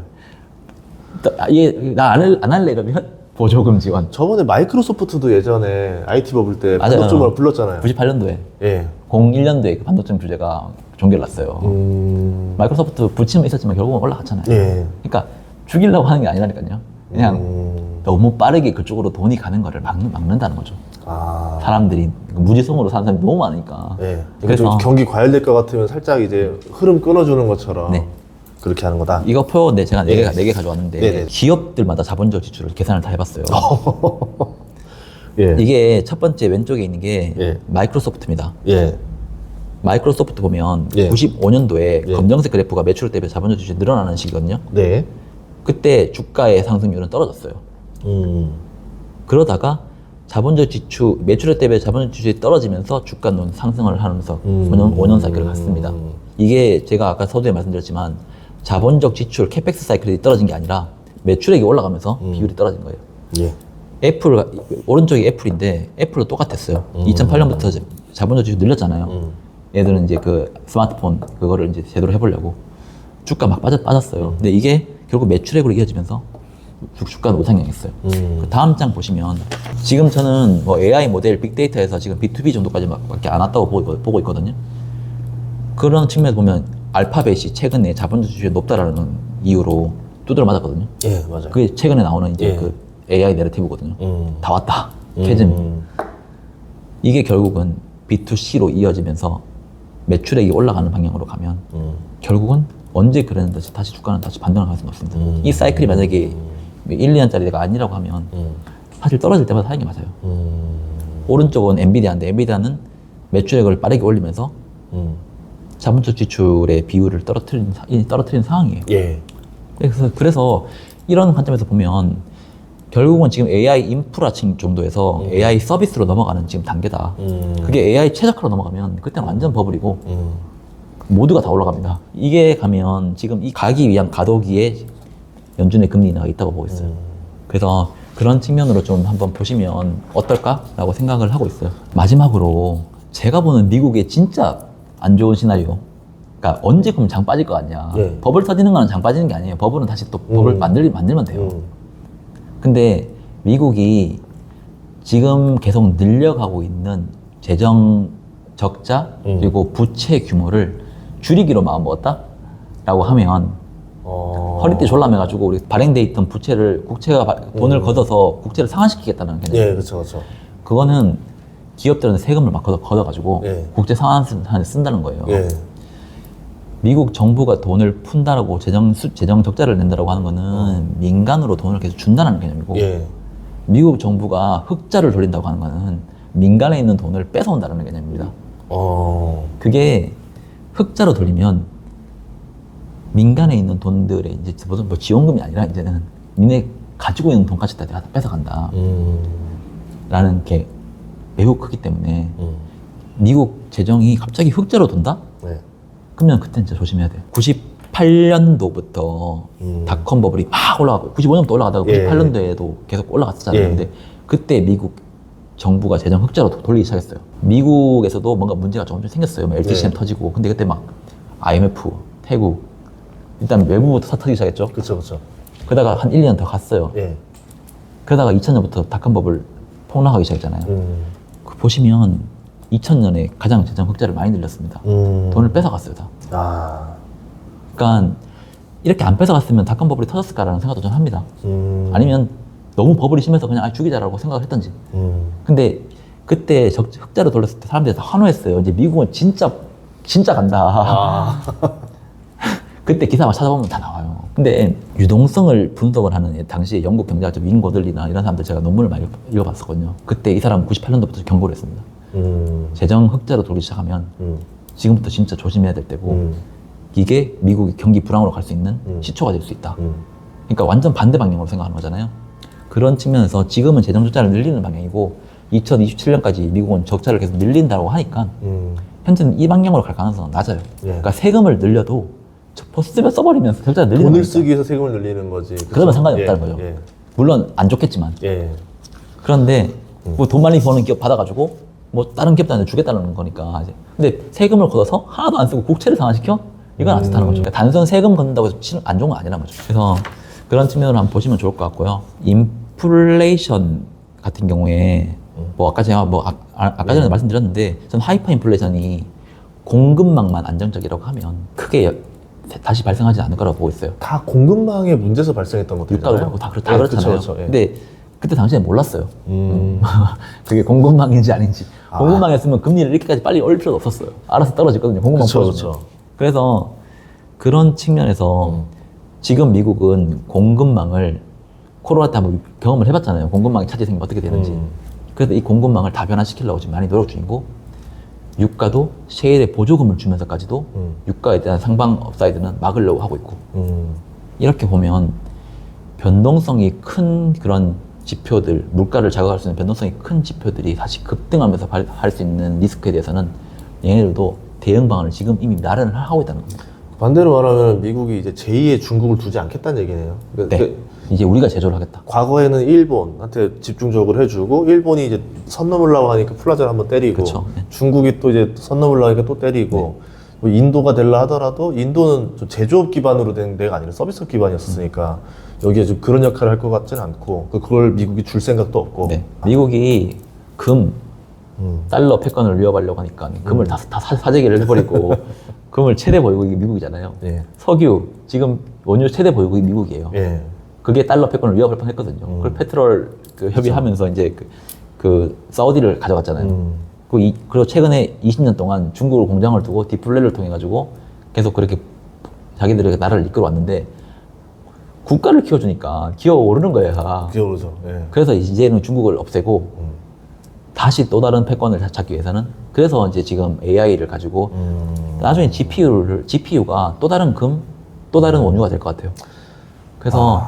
나 안 할래 이러면 보조금 지원. 저번에 마이크로소프트도 예전에 IT 버블 때 맞아요. 반독점을 불렀잖아요. 98년도에 예. 01년도에 그 반독점 규제가 종결났어요. 마이크로소프트 부침은 있었지만 결국은 올라갔잖아요. 예. 그러니까 죽이려고 하는 게 아니라니까요. 그냥 너무 빠르게 그쪽으로 돈이 가는 거를 막는다는 거죠. 아. 사람들이 무지성으로 사는 사람이 너무 많으니까. 예. 그래서 그래서 경기 과열될 것 같으면 살짝 이제 흐름 끊어주는 것처럼 네. 그렇게 하는 거다. 이거 표인데 제가 네. 네 개 가져왔는데 네네. 기업들마다 자본적 지출을 계산을 다 해봤어요. 예. 이게 첫 번째 왼쪽에 있는 게 예. 마이크로소프트입니다. 예. 마이크로소프트 보면 예. 95년도에 예. 검정색 그래프가 매출 대비 자본적 지출이 늘어나는 시기거든요. 네. 그때 주가의 상승률은 떨어졌어요. 그러다가 자본적 지출, 매출액 대비 자본적 지출이 떨어지면서 주가는 상승을 하면서 5년 사이클을 갔습니다. 이게 제가 아까 서두에 말씀드렸지만 자본적 지출, 캐펙스 사이클이 떨어진 게 아니라 매출액이 올라가면서 비율이 떨어진 거예요. 예. 애플, 오른쪽이 애플인데 애플도 똑같았어요. 2008년부터 자본적 지출 늘렸잖아요. 얘들은 이제 그 스마트폰 그거를 이제 제대로 해보려고 주가 막 빠졌어요. 근데 이게 결국 매출액으로 이어지면서 주가는 우상향했어요. 그 다음 장 보시면 지금 저는 뭐 AI 모델 빅데이터에서 지금 B2B 정도까지밖에 안 왔다고 보고 있거든요. 그런 측면에서 보면 알파벳이 최근에 자본적 지출이 높다라는 이유로 두드려 맞았거든요. 예, 맞아요. 그게 최근에 나오는 이제 예. 그 AI 내러티브거든요. 다 왔다. 캐즘. 이게 결국은 B2C로 이어지면서 매출액이 올라가는 방향으로 가면 결국은 언제 그랬는데 다시 주가는 다시 반등을 할 수는 없습니다. 이 사이클이 만약에 1, 2년짜리가 아니라고 하면 사실 떨어질 때마다 사는 게 맞아요. 오른쪽은 엔비디아인데 엔비디아는 매출액을 빠르게 올리면서 자본적 지출의 비율을 떨어뜨리는 상황이에요. 예. 그래서 이런 관점에서 보면 결국은 지금 AI 인프라층 정도에서 AI 서비스로 넘어가는 지금 단계다. 그게 AI 최적화로 넘어가면 그때는 완전 버블이고 모두가 다 올라갑니다. 이게 가면 지금 이 가기 위한 가도기에 연준의 금리 인하가 있다고 보고 있어요. 그래서 그런 측면으로 좀 한번 보시면 어떨까라고 생각을 하고 있어요. 마지막으로 제가 보는 미국의 진짜 안 좋은 시나리오. 그러니까 언제 그럼 장 빠질 거 아니야. 네. 버블 터지는 거는 장 빠지는 게 아니에요. 버블은 다시 또 버블 만들면 돼요. 근데 미국이 지금 계속 늘려가고 있는 재정 적자 그리고 부채 규모를 줄이기로 마음먹었다? 라고 하면 허리띠 졸라매가지고 우리 발행돼 있던 부채를 국채가 돈을 걷어서 국채를 상환시키겠다는 개념. 예, 그렇죠, 그렇죠. 그거는 기업들은 세금을 막 걷어가지고 예. 국채 상환에 쓴다는 거예요. 예. 미국 정부가 돈을 푼다라고 재정 적자를 낸다라고 하는 거는 민간으로 돈을 계속 준다는 개념이고 예. 미국 정부가 흑자를 돌린다고 하는 거는 민간에 있는 돈을 뺏어온다는 개념입니다. 그게 흑자로 돌리면 민간에 있는 돈들의 이제 무슨 뭐 지원금이 아니라 이제는 니네 가지고 있는 돈까지 다 내가 뺏어간다. 라는 게 매우 크기 때문에 미국 재정이 갑자기 흑자로 돈다? 네. 그러면 그때는 진짜 조심해야 돼요. 98년도부터 닷컴 버블이 막 올라가고 95년부터 올라가다가 예. 98년도에도 계속 올라갔었잖아요. 예. 근데 그때 미국 정부가 재정 흑자로 돌리기 시작했어요. 미국에서도 뭔가 문제가 조금씩 생겼어요. 뭐 LTCM 예. 터지고. 근데 그때 막 IMF, 태국 일단 외부부터 터지기 시작했죠. 그렇죠, 그렇죠. 그러다가 한 1, 2년 더 갔어요. 예. 그러다가 2000년부터 닷컴 버블 폭락하기 시작했잖아요. 그 보시면 2000년에 가장 재정 흑자를 많이 늘렸습니다. 돈을 뺏어갔어요, 다. 아. 그러니까 이렇게 안 뺏어갔으면 닷컴 버블이 터졌을까라는 생각도 좀 합니다. 아니면 너무 버블이 심해서 그냥 죽이자라고 생각을 했던지. 근데 그때 흑자로 돌렸을 때 사람들이 다 환호했어요. 이제 미국은 진짜 간다. 아. 그때 기사만 찾아보면 다 나와요. 근데 유동성을 분석을 하는 당시에 영국 경제학자 윈 고들리나 이런 사람들 제가 논문을 많이 읽어봤었거든요. 그때 이 사람은 98년도부터 경고를 했습니다. 재정 흑자로 돌기 시작하면 지금부터 진짜 조심해야 될 때고 이게 미국이 경기 불황으로 갈 수 있는 시초가 될 수 있다. 그러니까 완전 반대 방향으로 생각하는 거잖아요. 그런 측면에서 지금은 재정 적자를 늘리는 방향이고 2027년까지 미국은 적자를 계속 늘린다고 하니까 현재는 이 방향으로 갈 가능성은 낮아요. 그러니까 세금을 늘려도 쓰면 써버리면 적자를 늘리는 돈을 거니까. 쓰기 위해서 세금을 늘리는 거지. 그러면 상관이 없다는 거죠. 물론 안 좋겠지만. 그런데 뭐 돈 많이 버는 기업 받아가지고 뭐 다른 기업들한테 주겠다는 거니까 이제. 근데 세금을 걷어서 하나도 안 쓰고 국채를 상환시켜? 이건 안 좋다는 거죠. 그러니까 단순 세금 걷는다고 해서 안 좋은 건 아니라는 거죠. 그래서 그런 측면으로 한번 보시면 좋을 것 같고요. 인플레이션 같은 경우에 뭐 아까 제가 아까 전에 말씀드렸는데 전 하이퍼 인플레이션이 공급망만 안정적이라고 하면 크게 다시 발생하지 않을 거라고 보고 있어요. 다 공급망의 문제에서 발생했던 것들이잖아요. 유가도 그렇고 다 그렇잖아요. 그쵸, 예. 근데 그때 당시에 몰랐어요. 그게 공급망인지 아닌지. 공급망이었으면 금리를 이렇게까지 빨리 올릴 필요도 없었어요. 알아서 떨어졌거든요. 공급망 풀어주면. 그래서 그런 측면에서 지금 미국은 공급망을 코로나 때 한번 경험을 해봤잖아요. 공급망이 차질이 생기면 어떻게 되는지. 그래서 이 공급망을 다 변화시키려고 지금 많이 노력 중이고 유가도 세일의 보조금을 주면서까지도 유가에 대한 상방 업사이드는 막으려고 하고 있고 이렇게 보면 변동성이 큰 그런 지표들, 물가를 자극할 수 있는 변동성이 큰 지표들이 다시 급등하면서 할 수 있는 리스크에 대해서는 얘네들도 대응 방안을 지금 이미 마련을 하고 있다는 겁니다. 반대로 말하면 미국이 이제 제2의 중국을 두지 않겠다는 얘기네요. 그러니까 네. 이제 우리가 제조를 하겠다. 과거에는 일본한테 집중적으로 해주고 일본이 이제 선 넘으려고 하니까 플라자를 한번 때리고 그쵸. 네. 중국이 또 이제 선 넘으려고 하니까 또 때리고 뭐 인도가 될라 하더라도 인도는 좀 제조업 기반으로 된 데가 아니라 서비스업 기반이었으니까 여기에 좀 그런 역할을 할 것 같지는 않고 그걸 미국이 줄 생각도 없고 네. 미국이 달러 패권을 위협하려고 하니까 금을 다 사재기를 해버리고 금을 최대 보유국이 미국이잖아요. 예. 석유 지금 원유 최대 보유국이 미국이에요. 예. 그게 달러 패권을 위협할 뻔했거든요. 그걸 페트롤 협의하면서 이제 그 사우디를 가져갔잖아요. 그리고 최근에 20년 동안 중국으로 공장을 두고 디플레를 통해 가지고 계속 그렇게 자기들의 나라를 이끌어 왔는데 국가를 키워주니까 기어 오르는 거예요. 기어오르죠. 예. 그래서 이제는 중국을 없애고 다시 또 다른 패권을 찾기 위해서는 그래서 이제 지금 AI를 가지고 나중에 GPU가 또 다른 또 다른 원유가 될 것 같아요. 그래서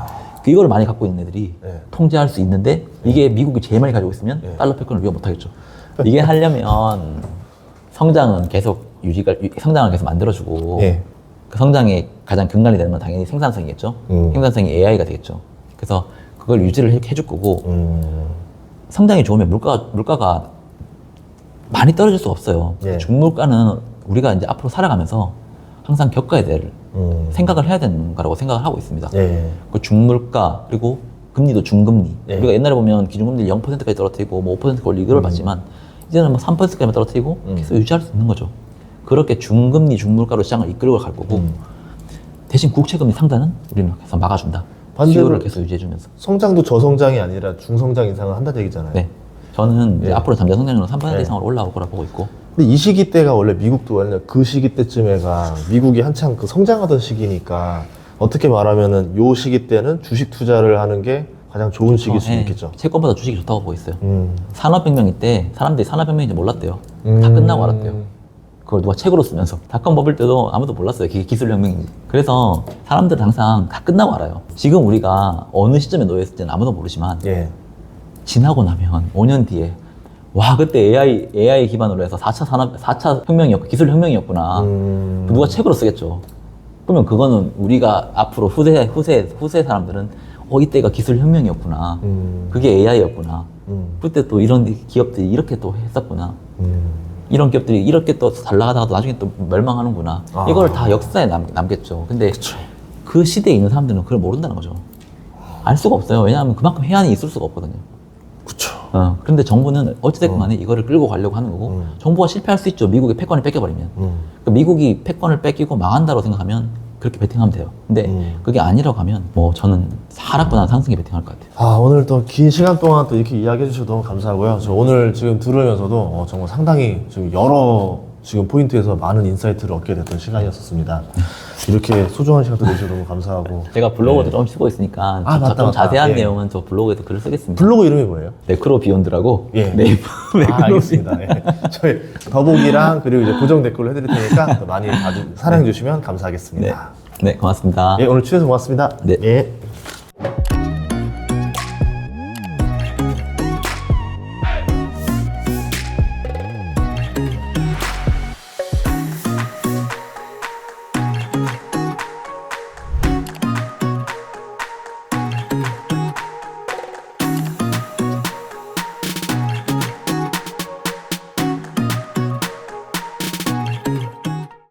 이걸 많이 갖고 있는 애들이 통제할 수 있는데 이게 미국이 제일 많이 가지고 있으면 달러 패권을 위협 못 하겠죠. 이게 하려면 성장은 계속 성장을 계속 만들어주고 그 성장의 가장 근간이 되는 건 당연히 생산성이겠죠. 생산성이 AI가 되겠죠. 그래서 그걸 유지를 해줄 거고 성장이 좋으면 물가가 많이 떨어질 수가 없어요. 중물가는 우리가 이제 앞으로 살아가면서 항상 겪어야 될 생각을 해야 되는 거라고 생각을 하고 있습니다. 그 중물가 그리고 금리도 중금리. 우리가 옛날에 보면 기준금리 0%까지 떨어뜨리고 뭐 5% 올리고 이걸 봤지만 이제는 뭐 3%까지만 떨어뜨리고 계속 유지할 수 있는 거죠. 그렇게 중금리, 중물가로 시장을 이끌고 갈 거고 대신 국채금리 상단은 우리는 계속 막아준다. 수요를 계속 유지해주면서. 성장도 저성장이 아니라 중성장 이상을 한다는 얘기잖아요. 네. 저는 이제 앞으로 잠재 성장률은 3% 이상으로 올라올 거라 보고 있고. 근데 이 시기 때가 원래 미국도 원래 그 시기 때쯤에가 미국이 한창 그 성장하던 시기니까 어떻게 말하면은 요 시기 때는 주식 투자를 하는 게 가장 좋은 시기일 수 있겠죠. 채권보다 주식이 좋다고 보고 있어요. 산업혁명일 때 사람들이 산업혁명인지 몰랐대요. 다 끝나고 알았대요. 그걸 누가 책으로 쓰면서. 닷컴 버블 때도 아무도 몰랐어요. 그게 기술혁명인지. 그래서 사람들은 항상 다 끝나고 알아요. 지금 우리가 어느 시점에 놓여있을지는 아무도 모르지만 지나고 나면 5년 뒤에 와 그때 AI 기반으로 해서 4차 혁명이었고 기술혁명이었구나. 누가 책으로 쓰겠죠. 그러면 그거는 우리가 앞으로 후세 사람들은 이때가 기술혁명이었구나. 그게 AI였구나. 그때 또 이런 기업들이 이렇게 또 했었구나. 이런 기업들이 이렇게 또 잘 나가다가 나중에 또 멸망하는구나. 이걸 다 역사에 남겠죠. 근데 그 시대에 있는 사람들은 그걸 모른다는 거죠. 알 수가 없어요. 왜냐하면 그만큼 해안이 있을 수가 없거든요. 그쵸. 그런데 정부는 어찌됐건 간에 이거를 끌고 가려고 하는 거고 정부가 실패할 수 있죠. 미국의 패권을 뺏겨버리면. 그러니까 미국이 패권을 뺏기고 망한다고 생각하면 그렇게 베팅하면 돼요. 근데 그게 아니라고 하면 뭐 저는 하락보다는 상승에 베팅할 것 같아요. 오늘 또 긴 시간 동안 또 이렇게 이야기해 주셔서 너무 감사하고요. 저 오늘 지금 들으면서도 정말 상당히 지금 여러 지금 포인트에서 많은 인사이트를 얻게 됐던 시간이었습니다. 이렇게 소중한 시간도 내주셔서 너무 감사하고. 제가 블로그도 좀 쓰고 있으니까 아, 맞다, 좀 맞다. 자세한 예. 내용은 저 블로그에도 글을 쓰겠습니다. 블로그 이름이 뭐예요? 매크로 비욘드라고 예. 네이버 매크로 알겠습니다. 예. 저희 더보기랑 그리고 이제 고정 댓글로 해드릴 테니까 또 많이 사랑해 주시면 감사하겠습니다. 네, 고맙습니다. 예, 오늘 출연해서 고맙습니다. 네. 예.